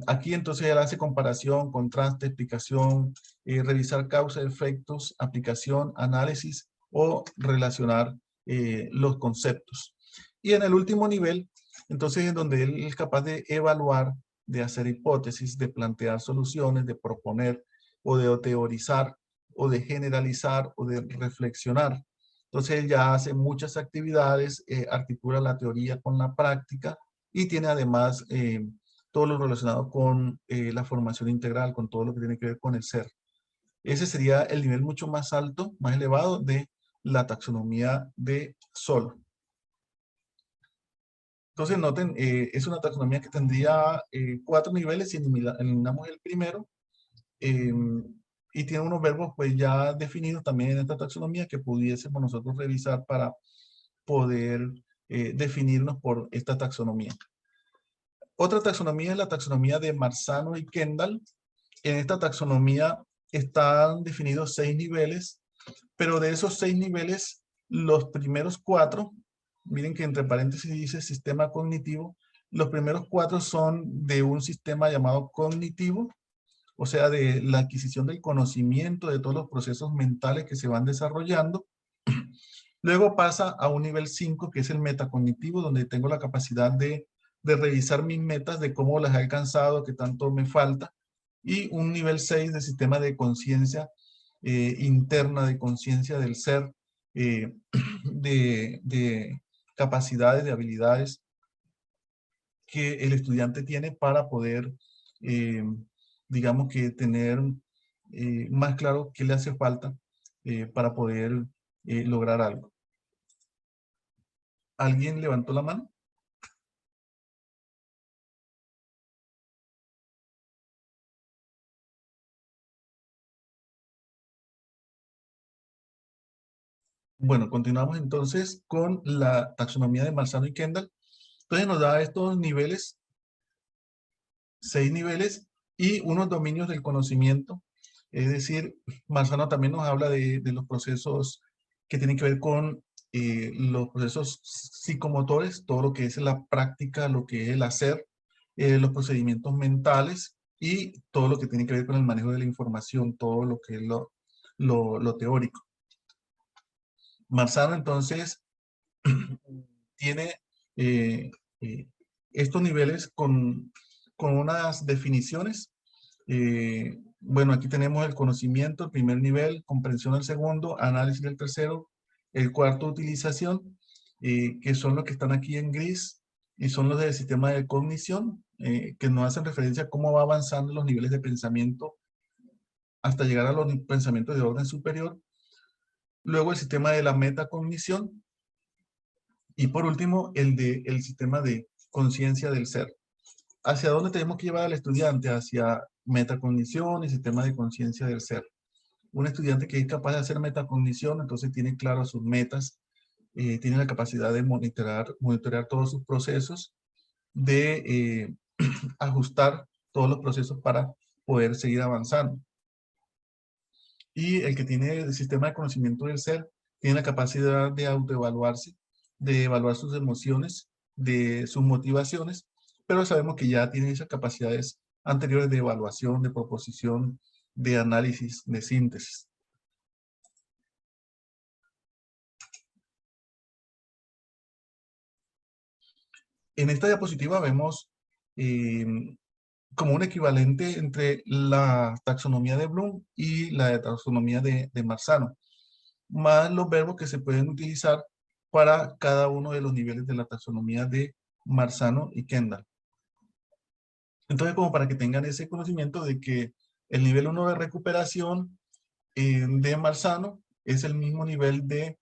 Aquí entonces él hace comparación, contraste, explicación, revisar causa, efectos, aplicación, análisis o relacionar los conceptos. Y en el último nivel, entonces es donde él es capaz de evaluar, de hacer hipótesis, de plantear soluciones, de proponer o de teorizar o de generalizar o de reflexionar. Entonces él ya hace muchas actividades, articula la teoría con la práctica y tiene además todo lo relacionado con la formación integral, con todo lo que tiene que ver con el ser. Ese sería el nivel mucho más alto, más elevado de la taxonomía de Solo. Entonces noten, es una taxonomía que tendría 4 niveles, si eliminamos el primero, y tiene unos verbos pues ya definidos también en esta taxonomía que pudiésemos nosotros revisar para poder definirnos por esta taxonomía. Otra taxonomía es la taxonomía de Marzano y Kendall. En esta taxonomía están definidos 6 niveles, pero de esos 6 niveles, los primeros 4, miren que entre paréntesis dice sistema cognitivo, los primeros 4 son de un sistema llamado cognitivo, o sea, de la adquisición del conocimiento de todos los procesos mentales que se van desarrollando. Luego pasa a un nivel 5, que es el metacognitivo, donde tengo la capacidad de revisar mis metas, de cómo las he alcanzado, qué tanto me falta. Y un nivel 6 de sistema de conciencia interna, de conciencia del ser, eh, de capacidades, de habilidades que el estudiante tiene para poder, eh, digamos que tener más claro qué le hace falta para poder lograr algo. ¿Alguien levantó la mano? Bueno, continuamos entonces con la taxonomía de Marzano y Kendall. Entonces nos da estos niveles, 6 niveles y unos dominios del conocimiento. Es decir, Marzano también nos habla de los procesos que tienen que ver con los procesos psicomotores, todo lo que es la práctica, lo que es el hacer, los procedimientos mentales y todo lo que tiene que ver con el manejo de la información, todo lo que es lo teórico. Marzano entonces tiene eh, eh, estos niveles con unas definiciones. Bueno, aquí tenemos el conocimiento, el primer nivel, comprensión el segundo, análisis el tercero, el cuarto, utilización, que son los que están aquí en gris, y son los del sistema de cognición, que nos hacen referencia a cómo va avanzando los niveles de pensamiento hasta llegar a los pensamientos de orden superior. Luego el sistema de la metacognición, y por último, el sistema de conciencia del ser. ¿Hacia dónde tenemos que llevar al estudiante? Hacia metacognición y sistema de conciencia del ser. Un estudiante que es capaz de hacer metacognición, entonces tiene claro sus metas, tiene la capacidad de monitorear todos sus procesos, de ajustar todos los procesos para poder seguir avanzando. Y el que tiene el sistema de conocimiento del ser, tiene la capacidad de autoevaluarse, de evaluar sus emociones, de sus motivaciones, pero sabemos que ya tiene esas capacidades anteriores de evaluación, de proposición, de análisis, de síntesis. En esta diapositiva vemos como un equivalente entre la taxonomía de Bloom y la taxonomía de Marzano, más los verbos que se pueden utilizar para cada uno de los niveles de la taxonomía de Marzano y Kendall. Entonces, como para que tengan ese conocimiento de que el nivel 1 de recuperación de Marzano es el mismo nivel de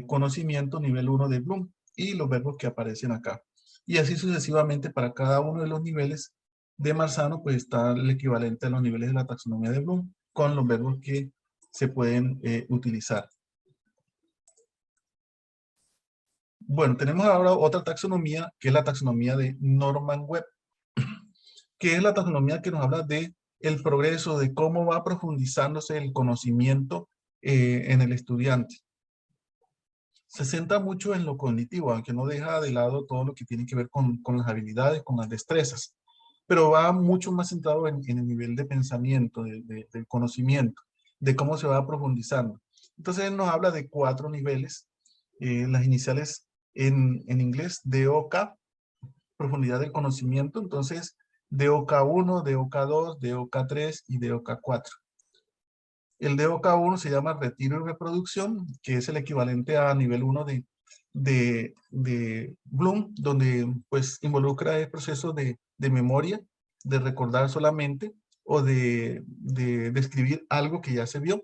conocimiento, nivel 1 de Bloom, y los verbos que aparecen acá. Y así sucesivamente para cada uno de los niveles de Marzano, pues está el equivalente a los niveles de la taxonomía de Bloom con los verbos que se pueden utilizar. Bueno, tenemos ahora otra taxonomía, que es la taxonomía de Norman Webb, que es la taxonomía que nos habla de el progreso, de cómo va profundizándose el conocimiento en el estudiante. Se centra mucho en lo cognitivo, aunque no deja de lado todo lo que tiene que ver con las habilidades, con las destrezas, pero va mucho más centrado en el nivel de pensamiento, del conocimiento, de cómo se va profundizando. Entonces él nos habla de 4 niveles, las iniciales en inglés, DOK, profundidad del conocimiento, entonces DOK1, DOK2, DOK3 y DOK4. El DOK1 se llama retiro y reproducción, que es el equivalente a nivel 1 de Bloom, donde pues involucra el proceso de memoria, de recordar solamente o de describir algo que ya se vio.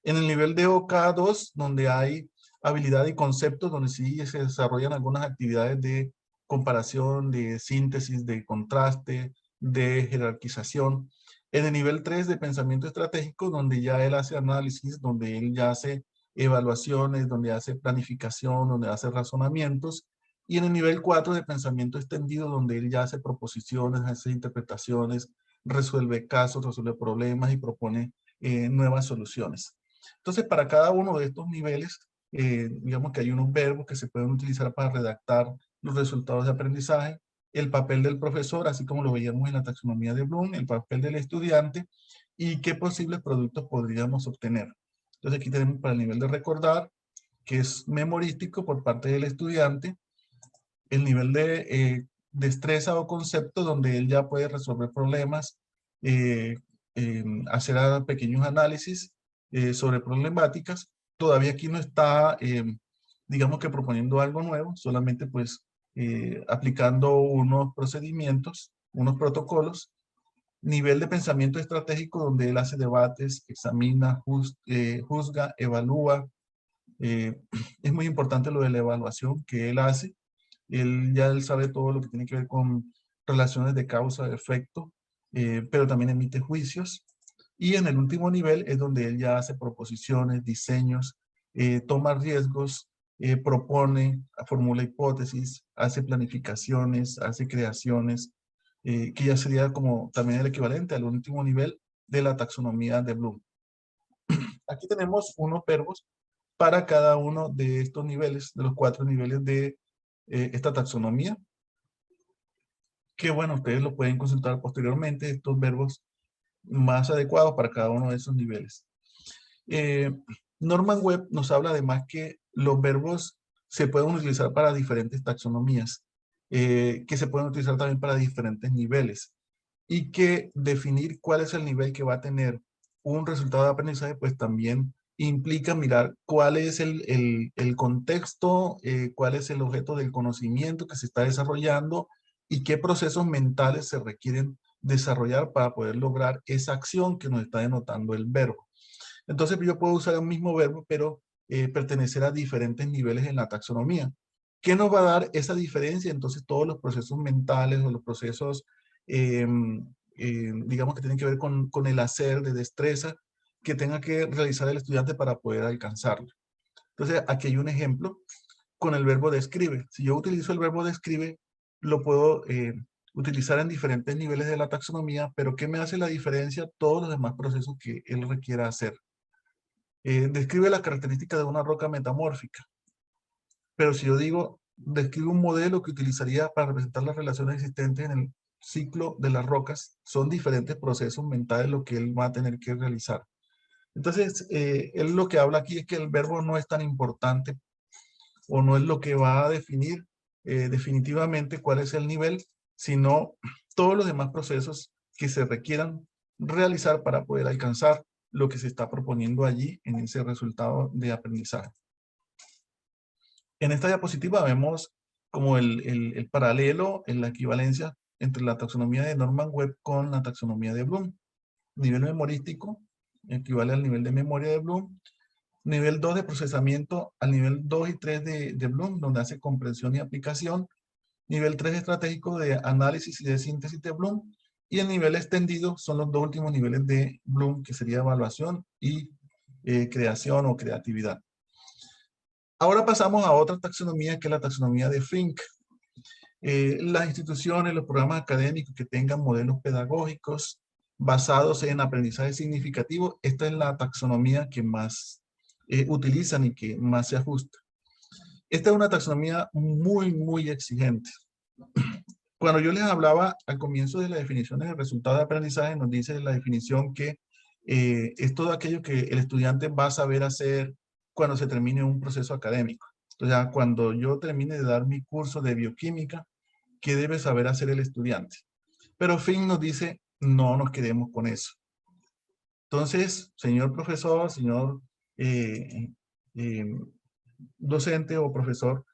En el nivel de OK2, donde hay habilidad y conceptos, donde sí se desarrollan algunas actividades de comparación, de síntesis, de contraste, de jerarquización. En el nivel 3 de pensamiento estratégico, donde ya él hace análisis, donde él ya hace evaluaciones, donde hace planificación, donde hace razonamientos. Y en el nivel 4 de pensamiento extendido, donde él ya hace proposiciones, hace interpretaciones, resuelve casos, resuelve problemas y propone nuevas soluciones. Entonces, para cada uno de estos niveles, digamos que hay unos verbos que se pueden utilizar para redactar los resultados de aprendizaje, el papel del profesor, así como lo veíamos en la taxonomía de Bloom, el papel del estudiante y qué posibles productos podríamos obtener. Entonces aquí tenemos para el nivel de recordar, que es memorístico por parte del estudiante, el nivel de destreza o concepto donde él ya puede resolver problemas, hacer pequeños análisis sobre problemáticas. Todavía aquí no está, digamos que proponiendo algo nuevo, solamente pues aplicando unos procedimientos, unos protocolos. Nivel de pensamiento estratégico donde él hace debates, examina, juzga, evalúa. Es muy importante lo de la evaluación que él hace. Él sabe todo lo que tiene que ver con relaciones de causa-efecto, pero también emite juicios. Y en el último nivel es donde él ya hace proposiciones, diseños, toma riesgos, propone, formula hipótesis, hace planificaciones, hace creaciones, que ya sería como también el equivalente al último nivel de la taxonomía de Bloom. Aquí tenemos unos verbos para cada uno de estos niveles, de los 4 niveles de esta taxonomía, que bueno, ustedes lo pueden consultar posteriormente, estos verbos más adecuados para cada uno de esos niveles. Norman Webb nos habla además que los verbos se pueden utilizar para diferentes taxonomías, que se pueden utilizar también para diferentes niveles, y que definir cuál es el nivel que va a tener un resultado de aprendizaje, pues también implica mirar cuál es el contexto, cuál es el objeto del conocimiento que se está desarrollando y qué procesos mentales se requieren desarrollar para poder lograr esa acción que nos está denotando el verbo. Entonces yo puedo usar un mismo verbo, pero pertenecer a diferentes niveles en la taxonomía. ¿Qué nos va a dar esa diferencia? Entonces todos los procesos mentales o los procesos, digamos que tienen que ver con el hacer de destreza que tenga que realizar el estudiante para poder alcanzarlo. Entonces aquí hay un ejemplo con el verbo describe. Si yo utilizo el verbo describe, lo puedo utilizar en diferentes niveles de la taxonomía, pero ¿qué me hace la diferencia? Todos los demás procesos que él requiera hacer. Describe las características de una roca metamórfica. Pero si yo digo, describe un modelo que utilizaría para representar las relaciones existentes en el ciclo de las rocas, son diferentes procesos mentales lo que él va a tener que realizar. Entonces, él lo que habla aquí es que el verbo no es tan importante o no es lo que va a definir definitivamente cuál es el nivel, sino todos los demás procesos que se requieran realizar para poder alcanzar lo que se está proponiendo allí en ese resultado de aprendizaje. En esta diapositiva vemos como el paralelo en la equivalencia entre la taxonomía de Norman Webb con la taxonomía de Bloom. Nivel memorístico equivale al nivel de memoria de Bloom. Nivel 2 de procesamiento al nivel 2 y 3 de Bloom, donde hace comprensión y aplicación. Nivel 3 estratégico de análisis y de síntesis de Bloom. Y el nivel extendido son los dos últimos niveles de Bloom, que sería evaluación y creación o creatividad. Ahora pasamos a otra taxonomía, que es la taxonomía de Fink. Las instituciones, los programas académicos que tengan modelos pedagógicos basados en aprendizaje significativo, esta es la taxonomía que más utilizan y que más se ajusta. Esta es una taxonomía muy, muy exigente. Cuando yo les hablaba al comienzo de las definiciones de resultados de aprendizaje, nos dice la definición que es todo aquello que el estudiante va a saber hacer cuando se termine un proceso académico. Entonces, cuando yo termine de dar mi curso de bioquímica, ¿qué debe saber hacer el estudiante? Pero Fink nos dice, no nos quedemos con eso. Entonces, señor profesor, señor docente o profesor,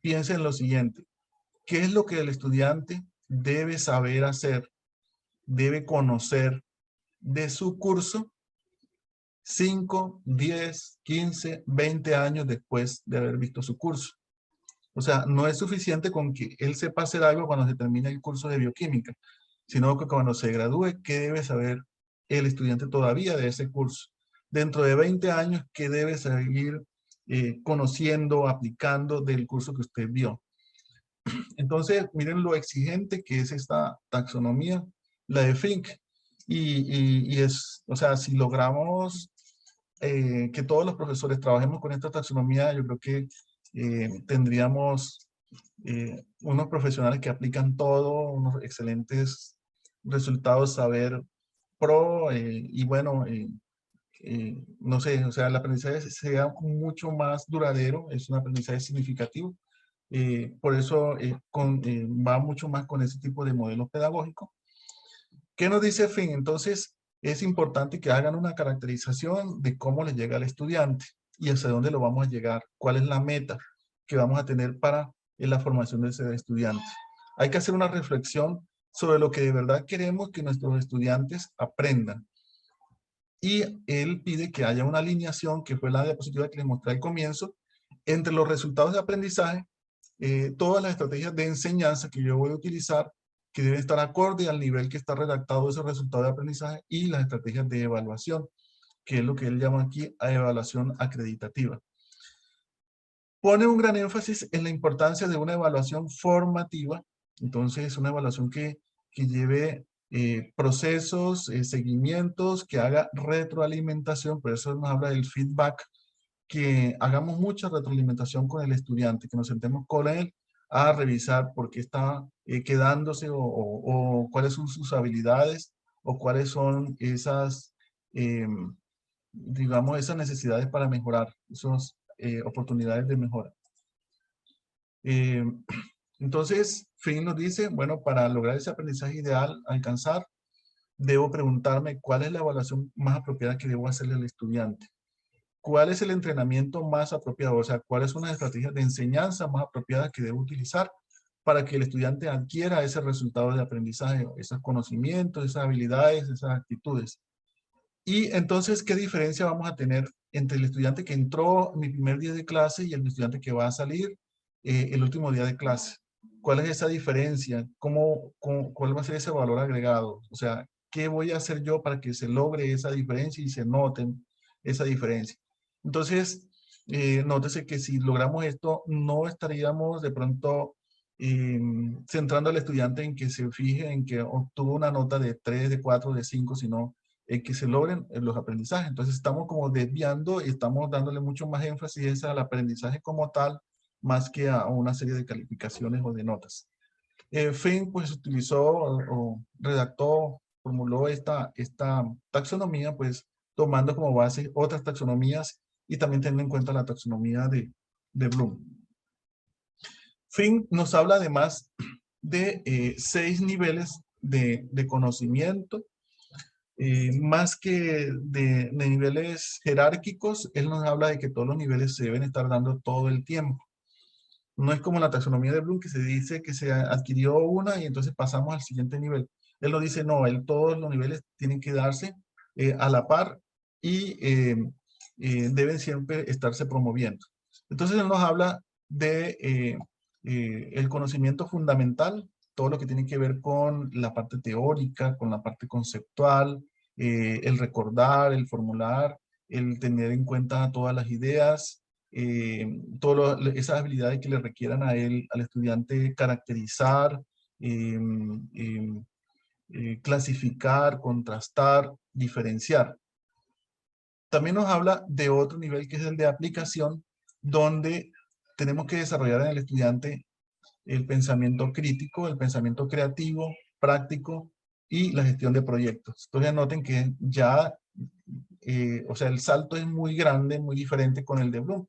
piensa en lo siguiente. ¿Qué es lo que el estudiante debe saber hacer, debe conocer de su curso 5, 10, 15, 20 años después de haber visto su curso? O sea, no es suficiente con que él sepa hacer algo cuando se termine el curso de bioquímica, sino que cuando se gradúe, ¿qué debe saber el estudiante todavía de ese curso? Dentro de 20 años, ¿qué debe seguir conociendo, aplicando del curso que usted vio? Entonces, miren lo exigente que es esta taxonomía, la de Fink. Y es, o sea, si logramos que todos los profesores trabajemos con esta taxonomía, yo creo que tendríamos unos profesionales que aplican todo, unos excelentes resultados, saber pro, y bueno, no sé, o sea, el aprendizaje sea mucho más duradero, es un aprendizaje significativo. Por eso va mucho más con ese tipo de modelo pedagógico. ¿Qué nos dice Finn? Entonces, es importante que hagan una caracterización de cómo le llega al estudiante y hacia dónde lo vamos a llegar, cuál es la meta que vamos a tener para la formación de ese estudiante. Hay que hacer una reflexión sobre lo que de verdad queremos que nuestros estudiantes aprendan. Y él pide que haya una alineación, que fue la diapositiva que les mostré al comienzo, entre los resultados de aprendizaje, todas las estrategias de enseñanza que yo voy a utilizar, que deben estar acorde al nivel que está redactado ese resultado de aprendizaje, y las estrategias de evaluación, que es lo que él llama aquí a evaluación acreditativa. Pone un gran énfasis en la importancia de una evaluación formativa. Entonces, es una evaluación que lleve procesos, seguimientos, que haga retroalimentación. Por eso nos habla del feedback, que hagamos mucha retroalimentación con el estudiante, que nos sentemos con él a revisar por qué está quedándose, o cuáles son sus habilidades, o cuáles son esas, digamos, esas necesidades para mejorar, esas oportunidades de mejora. Entonces, Finn nos dice, bueno, para lograr ese aprendizaje ideal, alcanzar, debo preguntarme cuál es la evaluación más apropiada que debo hacerle al estudiante. ¿Cuál es el entrenamiento más apropiado? O sea, ¿cuáles son las estrategias de enseñanza más apropiadas que debo utilizar para que el estudiante adquiera ese resultado de aprendizaje, esos conocimientos, esas habilidades, esas actitudes? Y entonces, ¿qué diferencia vamos a tener entre el estudiante que entró mi primer día de clase y el estudiante que va a salir el último día de clase? ¿Cuál es esa diferencia? ¿Cuál va a ser ese valor agregado? O sea, ¿qué voy a hacer yo para que se logre esa diferencia y se noten esa diferencia? Entonces, nótese que si logramos esto, no estaríamos de pronto centrando al estudiante en que se fije en que obtuvo una nota de 3, de 4, de 5, sino que se logren los aprendizajes. Entonces estamos como desviando y estamos dándole mucho más énfasis al aprendizaje como tal, más que a una serie de calificaciones o de notas. Finn pues utilizó o redactó, formuló esta taxonomía, pues tomando como base otras taxonomías y también teniendo en cuenta la taxonomía de Bloom. Finn nos habla además de 6 niveles de conocimiento. Más que de niveles jerárquicos, él nos habla de que todos los niveles se deben estar dando todo el tiempo. No es como la taxonomía de Bloom, que se dice que se adquirió una y entonces pasamos al siguiente nivel. Él nos dice, no, todos los niveles tienen que darse a la par y deben siempre estarse promoviendo. Entonces él nos habla de el conocimiento fundamental, todo lo que tiene que ver con la parte teórica, con la parte conceptual, el recordar, el formular, el tener en cuenta todas las ideas, todas esas habilidades que le requieran a él, al estudiante, caracterizar, clasificar, contrastar, diferenciar. También nos habla de otro nivel que es el de aplicación, donde tenemos que desarrollar en el estudiante el pensamiento crítico, el pensamiento creativo, práctico y la gestión de proyectos. Entonces noten que ya, o sea, el salto es muy grande, muy diferente con el de Bloom.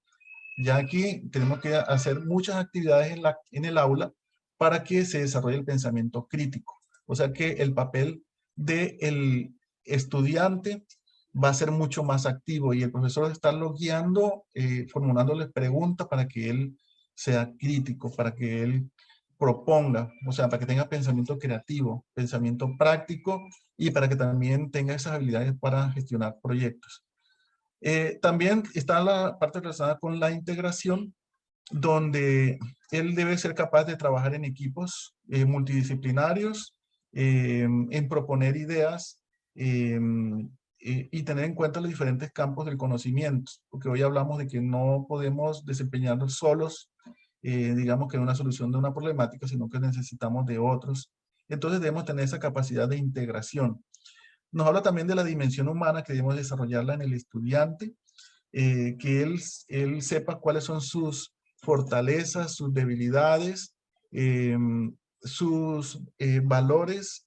Ya aquí tenemos que hacer muchas actividades en el aula para que se desarrolle el pensamiento crítico. O sea que el papel del estudiante va a ser mucho más activo y el profesor va a estarlo guiando, formulándoles preguntas para que él sea crítico, para que él proponga, o sea, para que tenga pensamiento creativo, pensamiento práctico y para que también tenga esas habilidades para gestionar proyectos. También está la parte relacionada con la integración, donde él debe ser capaz de trabajar en equipos multidisciplinarios, en proponer ideas y tener en cuenta los diferentes campos del conocimiento, porque hoy hablamos de que no podemos desempeñarnos solos, digamos que en una solución de una problemática, sino que necesitamos de otros. Entonces debemos tener esa capacidad de integración. Nos habla también de la dimensión humana que debemos desarrollarla en el estudiante, que él sepa cuáles son sus fortalezas, sus debilidades, sus valores,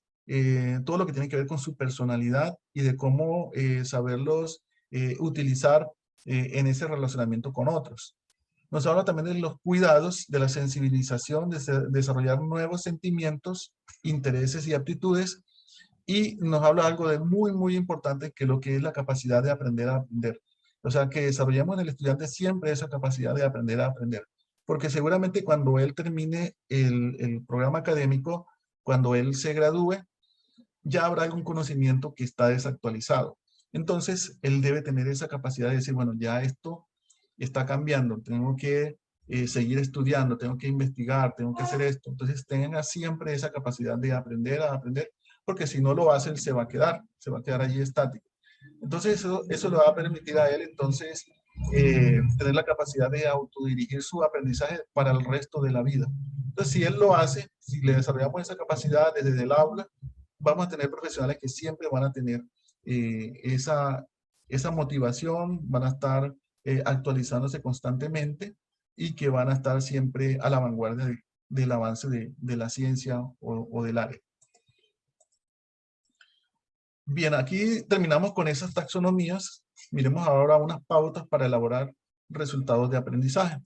todo lo que tiene que ver con su personalidad y de cómo saberlos utilizar en ese relacionamiento con otros. Nos habla también de los cuidados, de la sensibilización, de desarrollar nuevos sentimientos, intereses y aptitudes, y nos habla algo de muy, muy importante, que lo que es la capacidad de aprender a aprender. O sea, que desarrollemos en el estudiante siempre esa capacidad de aprender a aprender. Porque seguramente cuando él termine el programa académico, cuando él se gradúe, ya habrá algún conocimiento que está desactualizado. Entonces, él debe tener esa capacidad de decir, bueno, ya esto está cambiando, tengo que seguir estudiando, tengo que investigar, tengo que hacer esto. Entonces, tenga siempre esa capacidad de aprender a aprender, porque si no lo hace, él se va a quedar allí estático. Entonces, eso le va a permitir a él, entonces, tener la capacidad de autodirigir su aprendizaje para el resto de la vida. Entonces, si él lo hace, si le desarrollamos esa capacidad desde el aula, vamos a tener profesionales que siempre van a tener esa motivación, van a estar actualizándose constantemente y que van a estar siempre a la vanguardia del avance de la ciencia o del área. Bien, aquí terminamos con esas taxonomías. Miremos ahora unas pautas para elaborar resultados de aprendizaje.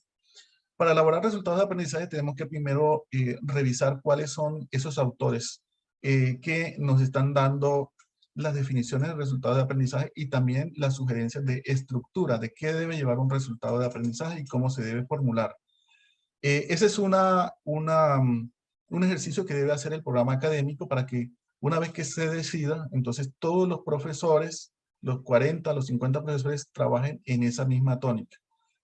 Para elaborar resultados de aprendizaje tenemos que primero revisar cuáles son esos autores que nos están dando las definiciones de resultados de aprendizaje y también las sugerencias de estructura, de qué debe llevar un resultado de aprendizaje y cómo se debe formular. Ese es un ejercicio que debe hacer el programa académico para que una vez que se decida, entonces todos los profesores, los 40, los 50 profesores trabajen en esa misma tónica.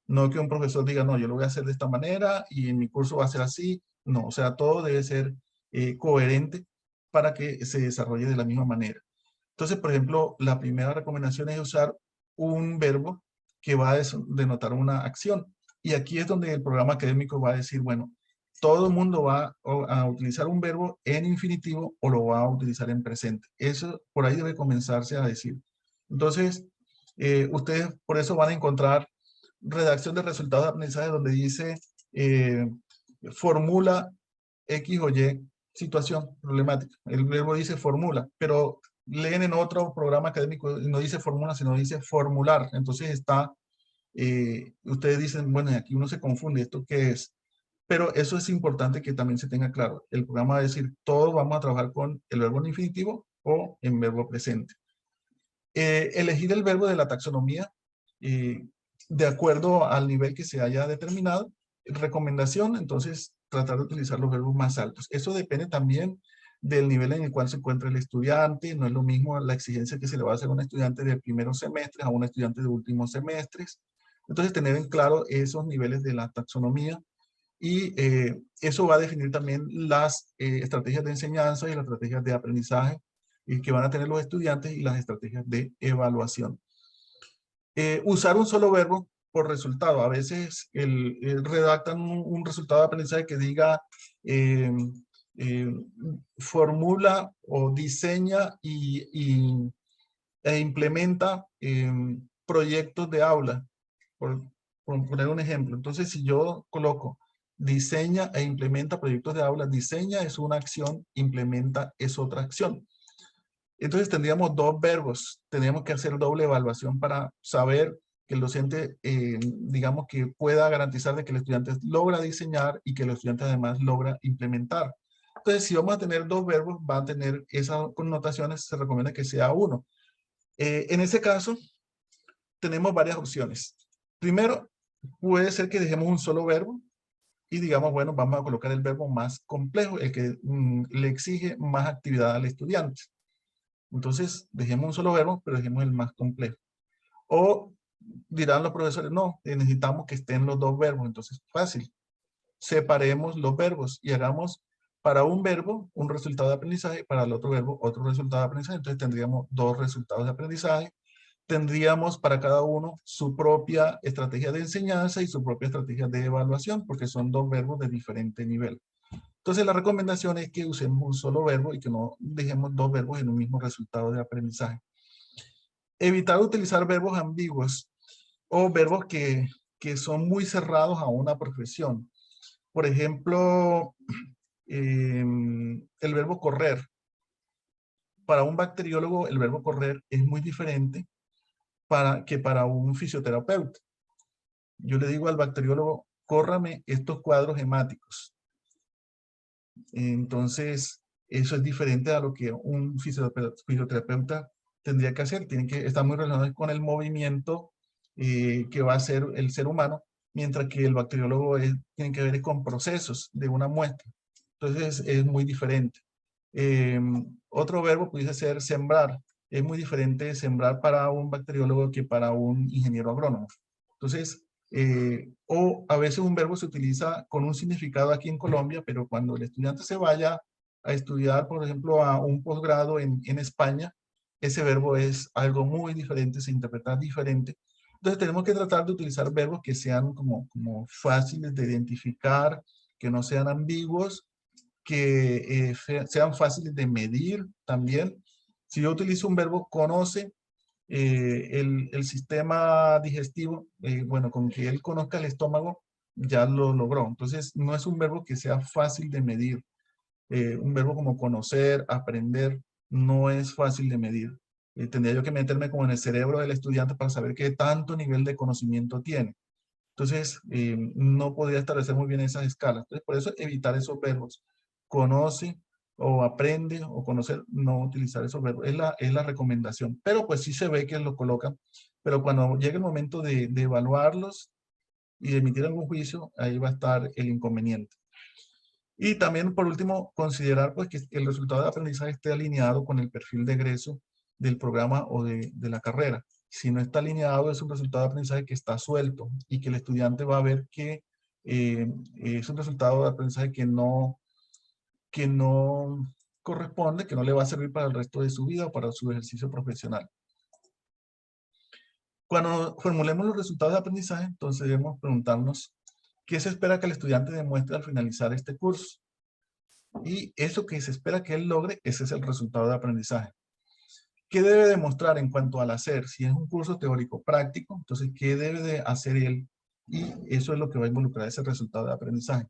No que un profesor diga, no, yo lo voy a hacer de esta manera y en mi curso va a ser así. No, o sea, todo debe ser coherente para que se desarrolle de la misma manera. Entonces, por ejemplo, la primera recomendación es usar un verbo que va a denotar una acción. Y aquí es donde el programa académico va a decir, bueno, todo el mundo va a utilizar un verbo en infinitivo o lo va a utilizar en presente. Eso por ahí debe comenzarse a decir. Entonces, ustedes por eso van a encontrar redacción de resultados de aprendizaje donde dice formula X o Y situación problemática. El verbo dice formula, pero leen en otro programa académico y no dice formula, sino dice formular. Entonces está, ustedes dicen, bueno, aquí uno se confunde, ¿esto qué es? Pero eso es importante que también se tenga claro. El programa va a decir, todos vamos a trabajar con el verbo en infinitivo o en verbo presente. Elegir el verbo de la taxonomía de acuerdo al nivel que se haya determinado. Recomendación, entonces, tratar de utilizar los verbos más altos. Eso depende también del nivel en el cual se encuentra el estudiante. No es lo mismo la exigencia que se le va a hacer a un estudiante de primeros semestres a un estudiante de últimos semestres. Entonces, tener en claro esos niveles de la taxonomía y eso va a definir también las estrategias de enseñanza y las estrategias de aprendizaje que van a tener los estudiantes y las estrategias de evaluación. Usar un solo verbo por resultado. A veces redactan un resultado de aprendizaje que diga formula o diseña e implementa proyectos de aula, por poner un ejemplo. Entonces, si yo coloco diseña e implementa proyectos de aula, diseña es una acción, implementa es otra acción. Entonces tendríamos dos verbos, tendríamos que hacer doble evaluación para saber que el docente, digamos que pueda garantizar de que el estudiante logra diseñar y que el estudiante además logra implementar. Entonces, si vamos a tener dos verbos, va a tener esas connotaciones, se recomienda que sea uno. En ese caso, tenemos varias opciones. Primero, puede ser que dejemos un solo verbo y digamos, bueno, vamos a colocar el verbo más complejo, el que le exige más actividad al estudiante. Entonces, dejemos un solo verbo, pero dejemos el más complejo. O dirán los profesores, no, necesitamos que estén los dos verbos. Entonces, fácil. Separemos los verbos y hagamos para un verbo un resultado de aprendizaje, para el otro verbo otro resultado de aprendizaje. Entonces, tendríamos dos resultados de aprendizaje. Tendríamos para cada uno su propia estrategia de enseñanza y su propia estrategia de evaluación, porque son dos verbos de diferente nivel. Entonces, la recomendación es que usemos un solo verbo y que no dejemos dos verbos en un mismo resultado de aprendizaje. Evitar utilizar verbos ambiguos o verbos que son muy cerrados a una profesión. Por ejemplo, el verbo correr. Para un bacteriólogo, el verbo correr es muy diferente que para un fisioterapeuta. Yo le digo al bacteriólogo, córrame estos cuadros hemáticos. Entonces, eso es diferente a lo que un fisioterapeuta tendría que hacer. Tiene que estar muy relacionado con el movimiento que va a hacer el ser humano, mientras que el bacteriólogo tiene que ver con procesos de una muestra. Entonces, es muy diferente. Otro verbo pudiese ser sembrar. Es muy diferente sembrar para un bacteriólogo que para un ingeniero agrónomo. Entonces, o a veces un verbo se utiliza con un significado aquí en Colombia, pero cuando el estudiante se vaya a estudiar, por ejemplo, a un posgrado en España, ese verbo es algo muy diferente, se interpreta diferente. Entonces tenemos que tratar de utilizar verbos que sean como fáciles de identificar, que no sean ambiguos, que sean fáciles de medir también. Si yo utilizo un verbo conoce, el sistema digestivo, bueno, con que él conozca el estómago, ya lo logró. Entonces, no es un verbo que sea fácil de medir. Un verbo como conocer, aprender, no es fácil de medir. Tendría yo que meterme como en el cerebro del estudiante para saber qué tanto nivel de conocimiento tiene. Entonces, no podría establecer muy bien esas escalas. Entonces, por eso evitar esos verbos. Conoce o aprende o conocer, no utilizar esos verbos. Es la recomendación. Pero pues sí se ve que lo colocan. Pero cuando llegue el momento de evaluarlos y de emitir algún juicio, ahí va a estar el inconveniente. Y también, por último, considerar pues, que el resultado de aprendizaje esté alineado con el perfil de egreso del programa o de la carrera. Si no está alineado, es un resultado de aprendizaje que está suelto y que el estudiante va a ver que es un resultado de aprendizaje que no corresponde, que no le va a servir para el resto de su vida o para su ejercicio profesional. Cuando formulemos los resultados de aprendizaje, entonces debemos preguntarnos qué se espera que el estudiante demuestre al finalizar este curso. Y eso que se espera que él logre, ese es el resultado de aprendizaje. ¿Qué debe demostrar en cuanto al hacer? Si es un curso teórico práctico, entonces, ¿qué debe de hacer él? Y eso es lo que va a involucrar ese resultado de aprendizaje.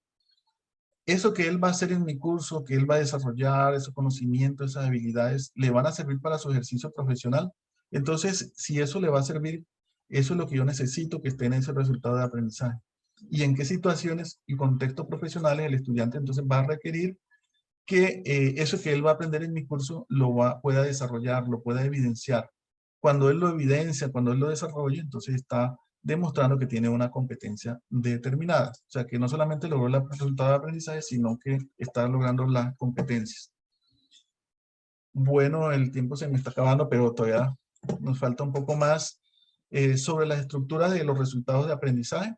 Eso que él va a hacer en mi curso, que él va a desarrollar, esos conocimientos, esas habilidades, ¿le van a servir para su ejercicio profesional? Entonces, si eso le va a servir, eso es lo que yo necesito que esté en ese resultado de aprendizaje. ¿Y en qué situaciones y contextos profesionales el estudiante entonces va a requerir que eso que él va a aprender en mi curso pueda desarrollar, lo pueda evidenciar? Cuando él lo evidencia, cuando él lo desarrolla, entonces está demostrando que tiene una competencia determinada. O sea, que no solamente logró el resultado de aprendizaje, sino que está logrando las competencias. Bueno, el tiempo se me está acabando, pero todavía nos falta un poco más sobre las estructuras de los resultados de aprendizaje.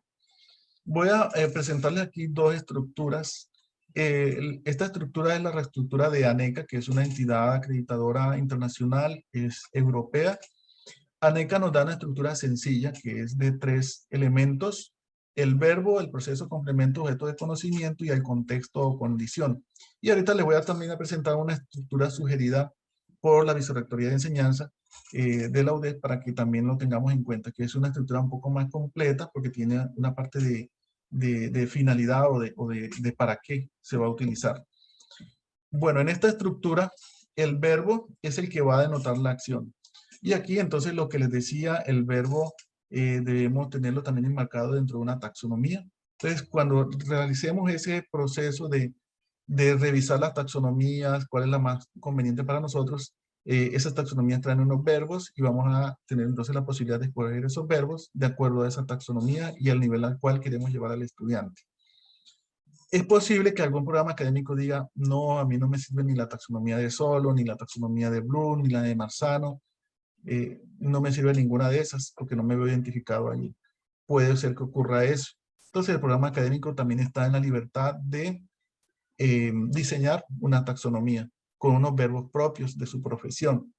Voy a presentarles aquí dos estructuras. Esta estructura es la reestructura de ANECA, que es una entidad acreditadora internacional, es europea. ANECA nos da una estructura sencilla, que es de 3 elementos: el verbo, el proceso, complemento, objeto de conocimiento y el contexto o condición. Y ahorita les voy a también a presentar una estructura sugerida por la Vicerrectoría de Enseñanza de la UDESC, para que también lo tengamos en cuenta, que es una estructura un poco más completa porque tiene una parte de finalidad o de para qué se va a utilizar. Bueno, en esta estructura, el verbo es el que va a denotar la acción. Y aquí, entonces, lo que les decía, el verbo debemos tenerlo también enmarcado dentro de una taxonomía. Entonces, cuando realicemos ese proceso de revisar las taxonomías, cuál es la más conveniente para nosotros, esas taxonomías traen unos verbos y vamos a tener entonces la posibilidad de escoger esos verbos de acuerdo a esa taxonomía y al nivel al cual queremos llevar al estudiante. Es posible que algún programa académico diga, no, a mí no me sirve ni la taxonomía de Solo, ni la taxonomía de Bloom, ni la de Marzano, no me sirve ninguna de esas porque no me veo identificado allí. Puede ser que ocurra eso. Entonces el programa académico también está en la libertad de diseñar una taxonomía con unos verbos propios de su profesión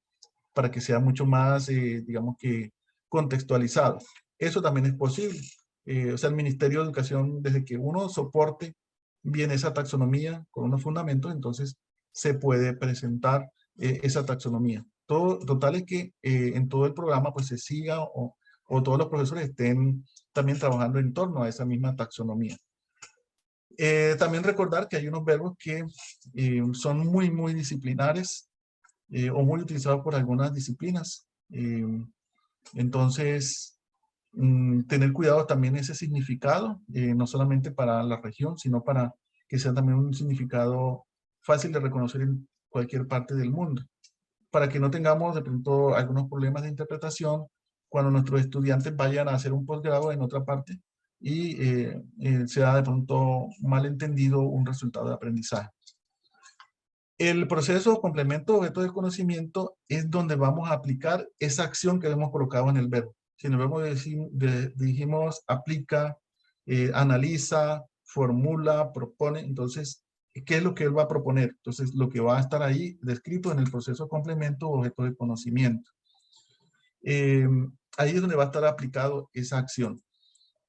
para que sea mucho más, digamos que, contextualizado. Eso también es posible. O sea, el Ministerio de Educación, desde que uno soporte bien esa taxonomía con unos fundamentos, entonces se puede presentar esa taxonomía. Total es que en todo el programa pues se siga o todos los profesores estén también trabajando en torno a esa misma taxonomía. También recordar que hay unos verbos que son muy disciplinares o muy utilizados por algunas disciplinas. Entonces, tener cuidado también ese significado, no solamente para la región, sino para que sea también un significado fácil de reconocer en cualquier parte del mundo, para que no tengamos de pronto algunos problemas de interpretación cuando nuestros estudiantes vayan a hacer un posgrado en otra parte y sea de pronto malentendido un resultado de aprendizaje. El proceso complemento objeto de conocimiento es donde vamos a aplicar esa acción que hemos colocado en el verbo. Si en el verbo dijimos aplica, analiza, formula, propone, entonces, ¿qué es lo que él va a proponer? Entonces, lo que va a estar ahí descrito en el proceso complemento objeto de conocimiento. Ahí es donde va a estar aplicado esa acción.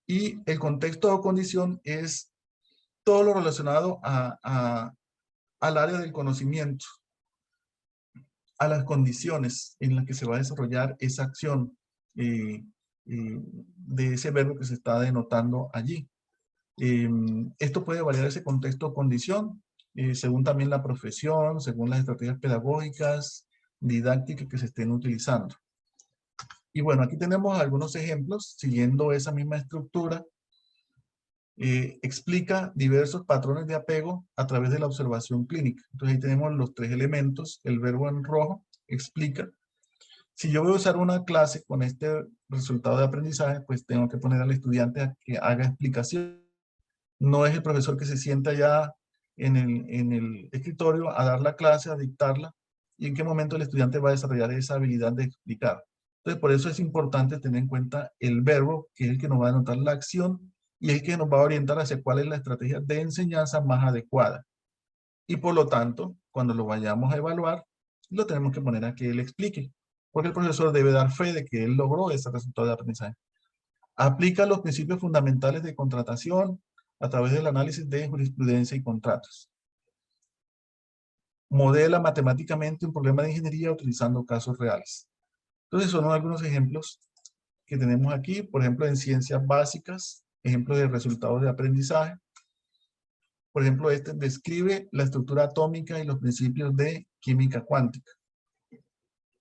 Y el contexto o condición es todo lo relacionado al área del conocimiento, a las condiciones en las que se va a desarrollar esa acción de ese verbo que se está denotando allí. Esto puede variar ese contexto o condición según también la profesión, según las estrategias pedagógicas, didácticas que se estén utilizando. Y bueno, aquí tenemos algunos ejemplos siguiendo esa misma estructura. Explica diversos patrones de apego a través de la observación clínica. Entonces ahí tenemos los tres elementos, el verbo en rojo, explica. Si yo voy a usar una clase con este resultado de aprendizaje, pues tengo que poner al estudiante a que haga explicación. No es el profesor que se sienta ya en el escritorio a dar la clase, a dictarla, y en qué momento el estudiante va a desarrollar esa habilidad de explicar. Entonces, por eso es importante tener en cuenta el verbo, que es el que nos va a denotar la acción, y el que nos va a orientar hacia cuál es la estrategia de enseñanza más adecuada. Y por lo tanto, cuando lo vayamos a evaluar, lo tenemos que poner a que él explique, porque el profesor debe dar fe de que él logró ese resultado de aprendizaje. Aplica los principios fundamentales de contratación a través del análisis de jurisprudencia y contratos. Modela matemáticamente un problema de ingeniería utilizando casos reales. Entonces son algunos ejemplos que tenemos aquí, por ejemplo en ciencias básicas, ejemplos de resultados de aprendizaje. Por ejemplo, este describe la estructura atómica y los principios de química cuántica.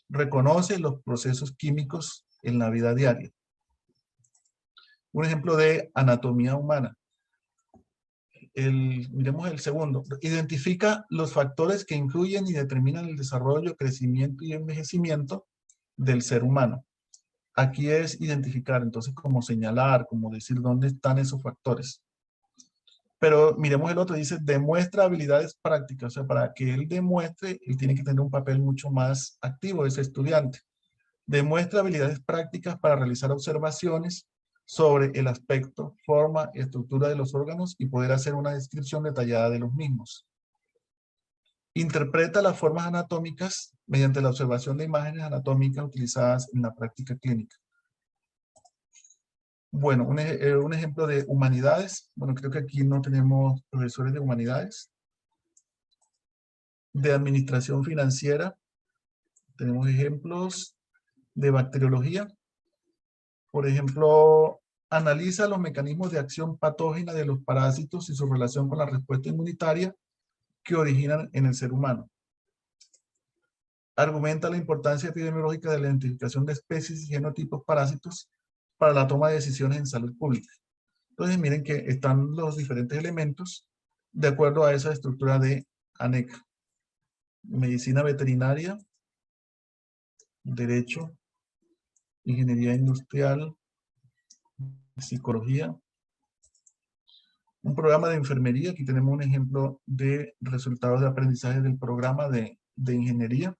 Reconoce los procesos químicos en la vida diaria. Un ejemplo de anatomía humana. Miremos el segundo. Identifica los factores que influyen y determinan el desarrollo, crecimiento y envejecimiento del ser humano. Aquí es identificar, entonces, como señalar, como decir dónde están esos factores. Pero miremos el otro, dice, demuestra habilidades prácticas. O sea, para que él demuestre, él tiene que tener un papel mucho más activo, ese estudiante. Demuestra habilidades prácticas para realizar observaciones sobre el aspecto, forma y estructura de los órganos y poder hacer una descripción detallada de los mismos. Interpreta las formas anatómicas mediante la observación de imágenes anatómicas utilizadas en la práctica clínica. Bueno, un ejemplo de humanidades. Bueno, creo que aquí no tenemos profesores de humanidades. De administración financiera. Tenemos ejemplos de bacteriología. Por ejemplo, analiza los mecanismos de acción patógena de los parásitos y su relación con la respuesta inmunitaria que originan en el ser humano. Argumenta la importancia epidemiológica de la identificación de especies y genotipos parásitos para la toma de decisiones en salud pública. Entonces miren que están los diferentes elementos de acuerdo a esa estructura de ANECA. Medicina veterinaria, derecho, ingeniería industrial, psicología. Un programa de enfermería, aquí tenemos un ejemplo de resultados de aprendizaje del programa de ingeniería.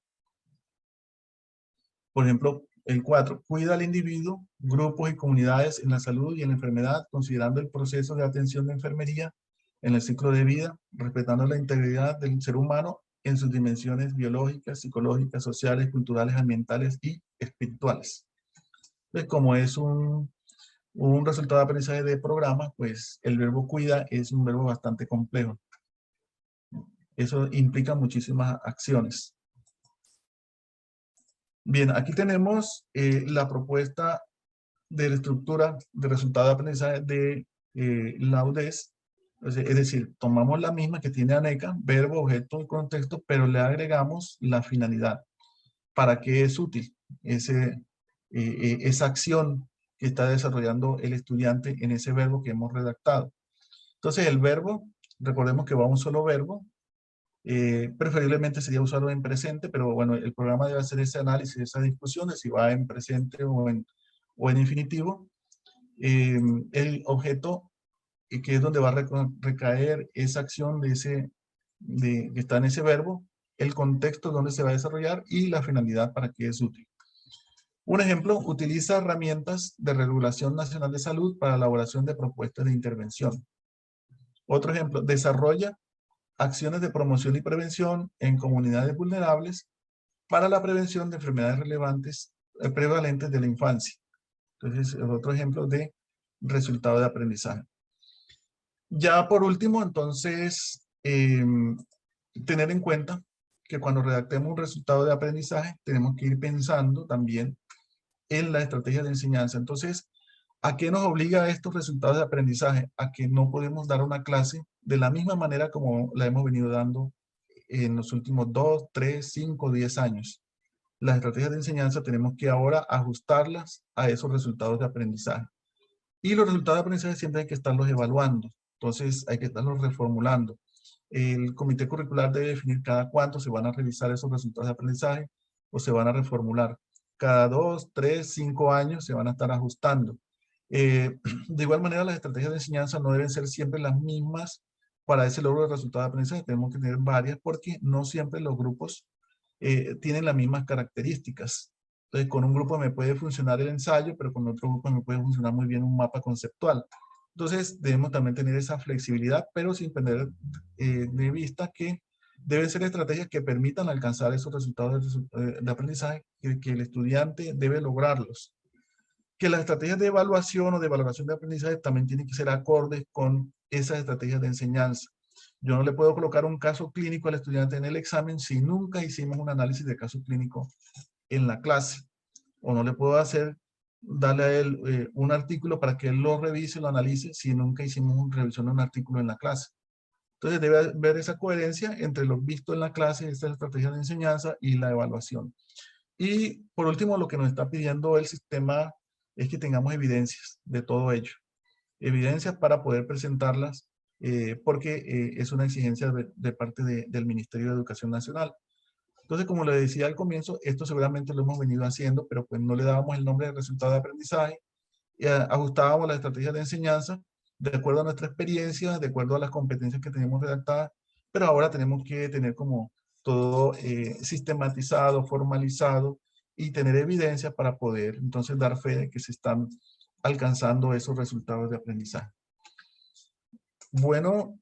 Por ejemplo, el 4, cuida al individuo, grupos y comunidades en la salud y en la enfermedad, considerando el proceso de atención de enfermería en el ciclo de vida, respetando la integridad del ser humano en sus dimensiones biológicas, psicológicas, sociales, culturales, ambientales y espirituales. Entonces, como es un resultado de aprendizaje de programa, pues el verbo cuida es un verbo bastante complejo. Eso implica muchísimas acciones. Bien, aquí tenemos la propuesta de la estructura de resultado de aprendizaje de la UDES. Entonces, es decir, tomamos la misma que tiene ANECA, verbo, objeto y contexto, pero le agregamos la finalidad. ¿Para qué es útil esa acción que está desarrollando el estudiante en ese verbo que hemos redactado? Entonces, el verbo, recordemos que va un solo verbo, preferiblemente sería usarlo en presente, pero bueno, el programa debe hacer ese análisis, esa discusión de si va en presente o en infinitivo. El objeto, que es donde va a recaer esa acción que está en ese verbo, el contexto donde se va a desarrollar y la finalidad para qué es útil. Un ejemplo, utiliza herramientas de regulación nacional de salud para la elaboración de propuestas de intervención. Otro ejemplo, desarrolla acciones de promoción y prevención en comunidades vulnerables para la prevención de enfermedades prevalentes de la infancia. Entonces, es otro ejemplo de resultado de aprendizaje. Ya por último, entonces, tener en cuenta que cuando redactemos un resultado de aprendizaje, tenemos que ir pensando también en la estrategia de enseñanza. Entonces, ¿a qué nos obliga estos resultados de aprendizaje? A que no podemos dar una clase de la misma manera como la hemos venido dando en los últimos 2, 3, 5, 10 años. Las estrategias de enseñanza tenemos que ahora ajustarlas a esos resultados de aprendizaje. Y los resultados de aprendizaje siempre hay que estarlos evaluando. Entonces hay que estarlos reformulando. El comité curricular debe definir cada cuánto se van a revisar esos resultados de aprendizaje o se van a reformular. Cada 2, 3, 5 años se van a estar ajustando. De igual manera, las estrategias de enseñanza no deben ser siempre las mismas para ese logro de resultados de aprendizaje. Tenemos que tener varias porque no siempre los grupos tienen las mismas características. Entonces, con un grupo me puede funcionar el ensayo, pero con otro grupo me puede funcionar muy bien un mapa conceptual. Entonces, debemos también tener esa flexibilidad, pero sin perder de vista que deben ser estrategias que permitan alcanzar esos resultados de aprendizaje que el estudiante debe lograrlos. Que las estrategias de evaluación o de valoración de aprendizaje también tienen que ser acordes con esas estrategias de enseñanza. Yo no le puedo colocar un caso clínico al estudiante en el examen si nunca hicimos un análisis de caso clínico en la clase. O no le puedo darle a él un artículo para que él lo revise, lo analice, si nunca hicimos una revisión de un artículo en la clase. Entonces debe haber esa coherencia entre lo visto en la clase, esta estrategia de enseñanza y la evaluación. Y por último, lo que nos está pidiendo el sistema es que tengamos evidencias de todo ello. Evidencias para poder presentarlas, porque es una exigencia de parte del Ministerio de Educación Nacional. Entonces, como le decía al comienzo, esto seguramente lo hemos venido haciendo, pero pues no le dábamos el nombre de resultado de aprendizaje y ajustábamos la estrategia de enseñanza de acuerdo a nuestra experiencia, de acuerdo a las competencias que tenemos redactadas, pero ahora tenemos que tener como todo sistematizado, formalizado y tener evidencia para poder entonces dar fe de que se están alcanzando esos resultados de aprendizaje. Bueno,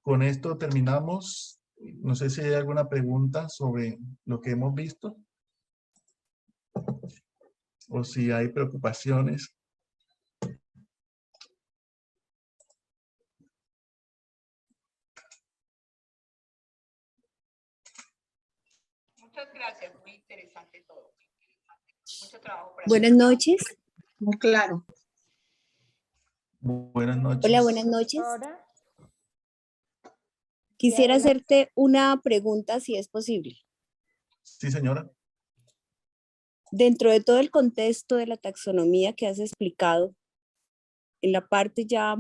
con esto terminamos. No sé si hay alguna pregunta sobre lo que hemos visto o si hay preocupaciones. Muchas gracias, muy interesante todo. Mucho trabajo para Buenas noches. Muy claro. Buenas noches. Hola, buenas noches. Ahora, Quisiera hacerte una pregunta, si es posible. Sí, señora. Dentro de todo el contexto de la taxonomía que has explicado, en la parte ya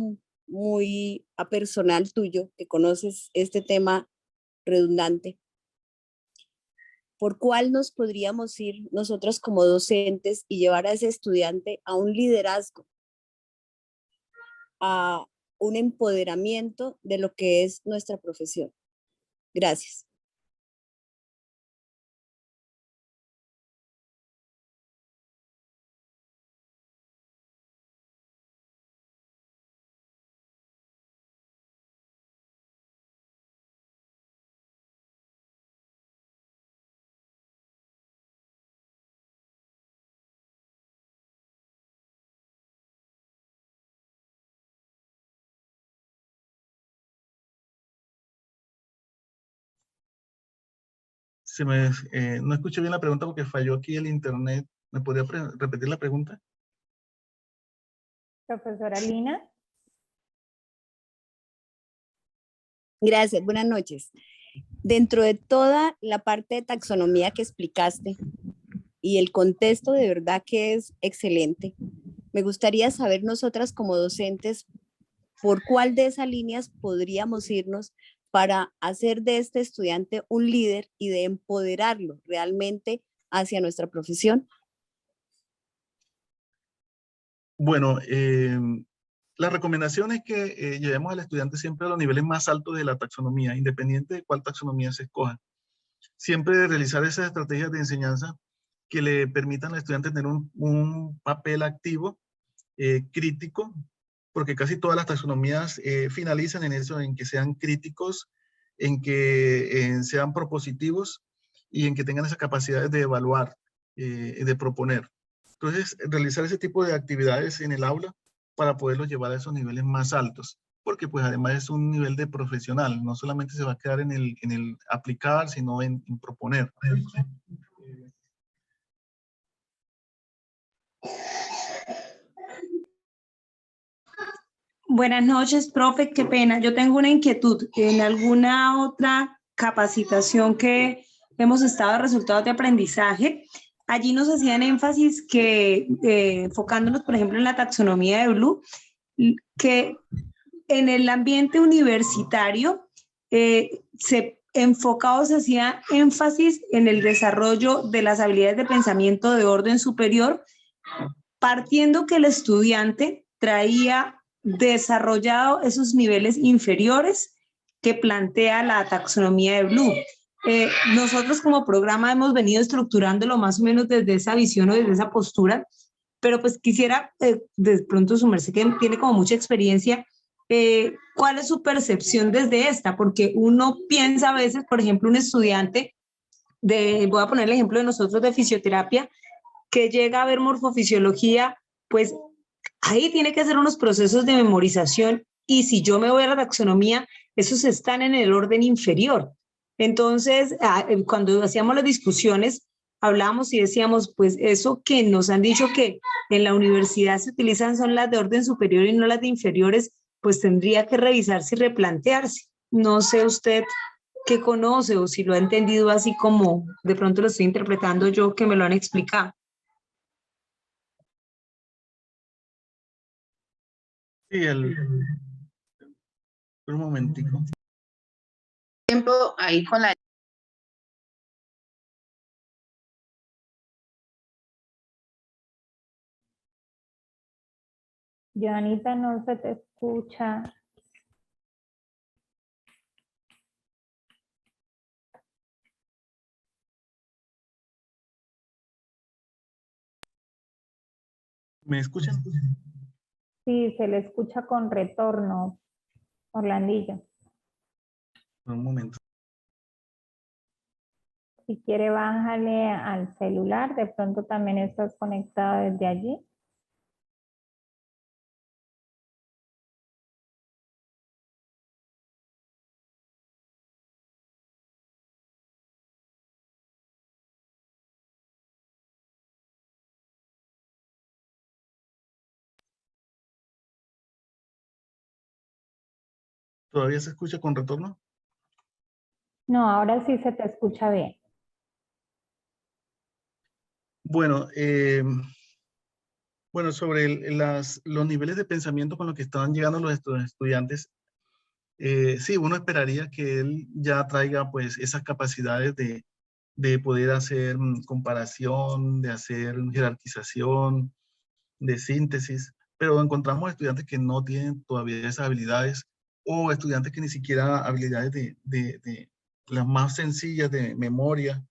muy personal tuyo, que conoces este tema redundante, ¿por cuál nos podríamos ir nosotros como docentes y llevar a ese estudiante a un liderazgo, a un empoderamiento de lo que es nuestra profesión? Gracias. No escuché bien la pregunta porque falló aquí el internet. ¿Me podría repetir la pregunta? profesora Lina. Gracias, buenas noches. Dentro de toda la parte de taxonomía que explicaste y el contexto de verdad que es excelente, me gustaría saber nosotras como docentes por cuál de esas líneas podríamos irnos para hacer de este estudiante un líder y de empoderarlo realmente hacia nuestra profesión. Bueno, la recomendación es que llevemos al estudiante siempre a los niveles más altos de la taxonomía, independiente de cuál taxonomía se escoja. Siempre realizar esas estrategias de enseñanza que le permitan al estudiante tener un papel activo, crítico, porque casi todas las taxonomías finalizan en eso, en que sean críticos, en que sean propositivos y en que tengan esas capacidades de evaluar, de proponer. Entonces, realizar ese tipo de actividades en el aula para poderlos llevar a esos niveles más altos, porque pues además es un nivel de profesional, no solamente se va a quedar en el aplicar, sino en proponer. Buenas noches, profe, qué pena. Yo tengo una inquietud. En alguna otra capacitación que hemos estado de resultados de aprendizaje, allí nos hacían énfasis que, enfocándonos, por ejemplo, en la taxonomía de Bloom, que en el ambiente universitario se enfocaba o se hacía énfasis en el desarrollo de las habilidades de pensamiento de orden superior, partiendo que el estudiante traía desarrollado esos niveles inferiores que plantea la taxonomía de Bloom. Nosotros como programa hemos venido estructurándolo más o menos desde esa visión o desde esa postura, pero pues quisiera, de pronto su merced que tiene como mucha experiencia, ¿cuál es su percepción desde esta? Porque uno piensa a veces, por ejemplo, un estudiante, voy a poner el ejemplo de nosotros de fisioterapia, que llega a ver morfofisiología, pues ahí tiene que hacer unos procesos de memorización y si yo me voy a la taxonomía, esos están en el orden inferior. Entonces, cuando hacíamos las discusiones, hablábamos y decíamos, pues eso que nos han dicho que en la universidad se utilizan son las de orden superior y no las de inferiores, pues tendría que revisarse y replantearse. No sé usted qué conoce o si lo ha entendido así como de pronto lo estoy interpretando yo que me lo han explicado. Sí, un momentico. Tiempo ahí con la... Joanita, no se te escucha. ¿Me escuchan? Sí, se le escucha con retorno, Orlandillo. Un momento. Si quiere, bájale al celular, de pronto también estás conectado desde allí. ¿Todavía se escucha con retorno? No, ahora sí se te escucha bien. Bueno, sobre los niveles de pensamiento con los que estaban llegando los estudiantes, sí, uno esperaría que él ya traiga pues esas capacidades de poder hacer comparación, de hacer jerarquización, de síntesis, pero encontramos estudiantes que no tienen todavía esas habilidades o estudiantes que ni siquiera habilidades de las más sencillas de memoria.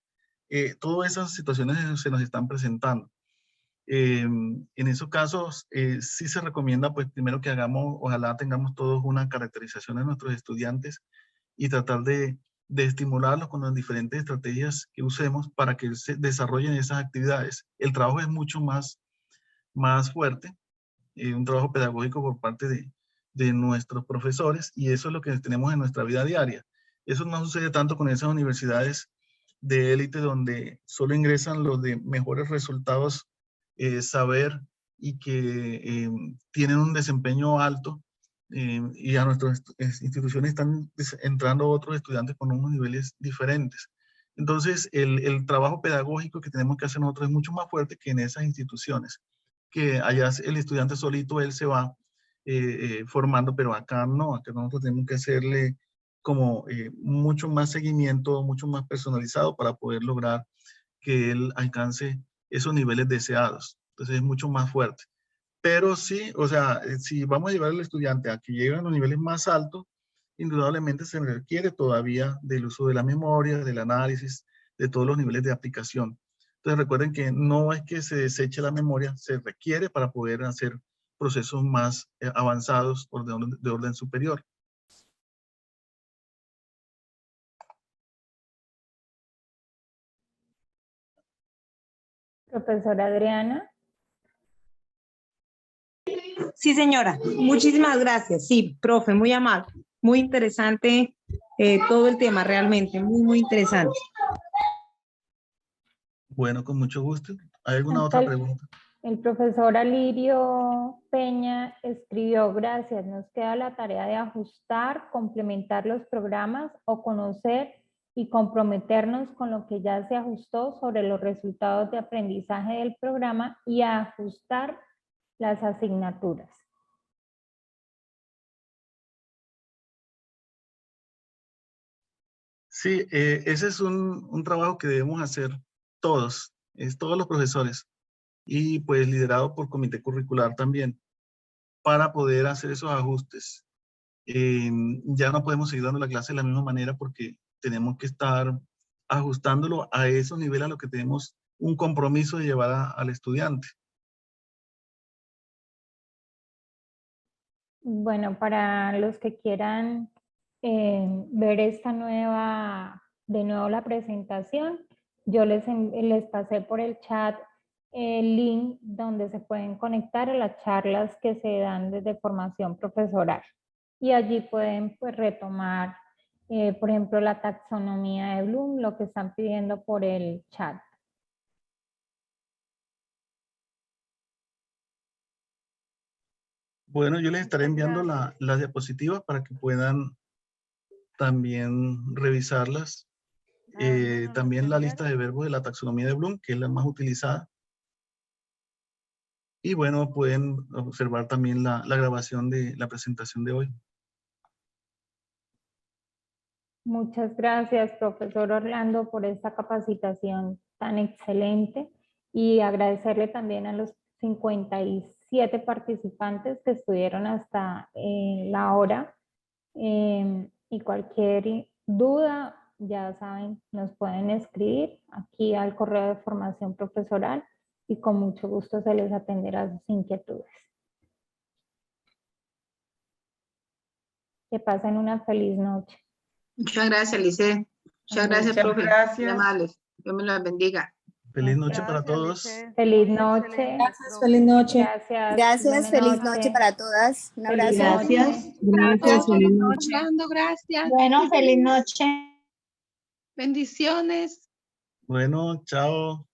Todas esas situaciones se nos están presentando. En esos casos, sí se recomienda, pues primero que hagamos, ojalá tengamos todos una caracterización de nuestros estudiantes y tratar de estimularlos con las diferentes estrategias que usemos para que se desarrollen esas actividades. El trabajo es mucho más fuerte, un trabajo pedagógico por parte de nuestros profesores y eso es lo que tenemos en nuestra vida diaria. Eso no sucede tanto con esas universidades de élite donde solo ingresan los de mejores resultados, saber y que tienen un desempeño alto y a nuestras instituciones están entrando otros estudiantes con unos niveles diferentes. Entonces, el trabajo pedagógico que tenemos que hacer nosotros es mucho más fuerte que en esas instituciones, que allá el estudiante solito, él se va formando, pero acá no, acá nosotros tenemos que hacerle como mucho más seguimiento, mucho más personalizado para poder lograr que él alcance esos niveles deseados. Entonces es mucho más fuerte. Pero sí, o sea, si vamos a llevar al estudiante a que llegue a los niveles más altos, indudablemente se requiere todavía del uso de la memoria, del análisis, de todos los niveles de aplicación. Entonces recuerden que no es que se deseche la memoria, se requiere para poder hacer procesos más avanzados de orden superior. Profesora Adriana. Sí, señora. Muchísimas gracias. Sí, profe, muy amable. Muy interesante todo el tema, realmente. Muy, muy interesante. Bueno, con mucho gusto. ¿Hay alguna otra pregunta? El profesor Alirio Peña escribió: gracias, nos queda la tarea de ajustar, complementar los programas o conocer y comprometernos con lo que ya se ajustó sobre los resultados de aprendizaje del programa y ajustar las asignaturas. Sí, ese es un trabajo que debemos hacer todos los profesores, y pues liderado por comité curricular también, para poder hacer esos ajustes. Ya no podemos seguir dando la clase de la misma manera porque tenemos que estar ajustándolo a esos niveles a los que tenemos un compromiso de llevar al estudiante. Bueno, para los que quieran ver de nuevo la presentación, yo les pasé por el chat el link donde se pueden conectar a las charlas que se dan desde formación profesoral. Y allí pueden pues retomar, por ejemplo, la taxonomía de Bloom, lo que están pidiendo por el chat. Bueno, yo les estaré enviando las diapositivas para que puedan también revisarlas. También la lista de verbos de la taxonomía de Bloom, que es la más utilizada. Y bueno, pueden observar también la grabación de la presentación de hoy. Muchas gracias, profesor Orlando, por esta capacitación tan excelente, y agradecerle también a los 57 participantes que estuvieron hasta la hora. Y cualquier duda, ya saben, nos pueden escribir aquí al correo de formación profesoral y con mucho gusto se les atenderá sus inquietudes. Que pasen una feliz noche. Muchas gracias, Lice. Muchas gracias, profe. Gracias. Muy amables. Dios me los bendiga. Feliz noche para todos. Feliz noche. Gracias, feliz noche. Gracias. Gracias, Buenas feliz noches. noche para todas. Un Feliz abrazo. noche. Gracias, feliz noche. Orlando, gracias. Bueno, feliz noche. Bendiciones. Bueno, chao.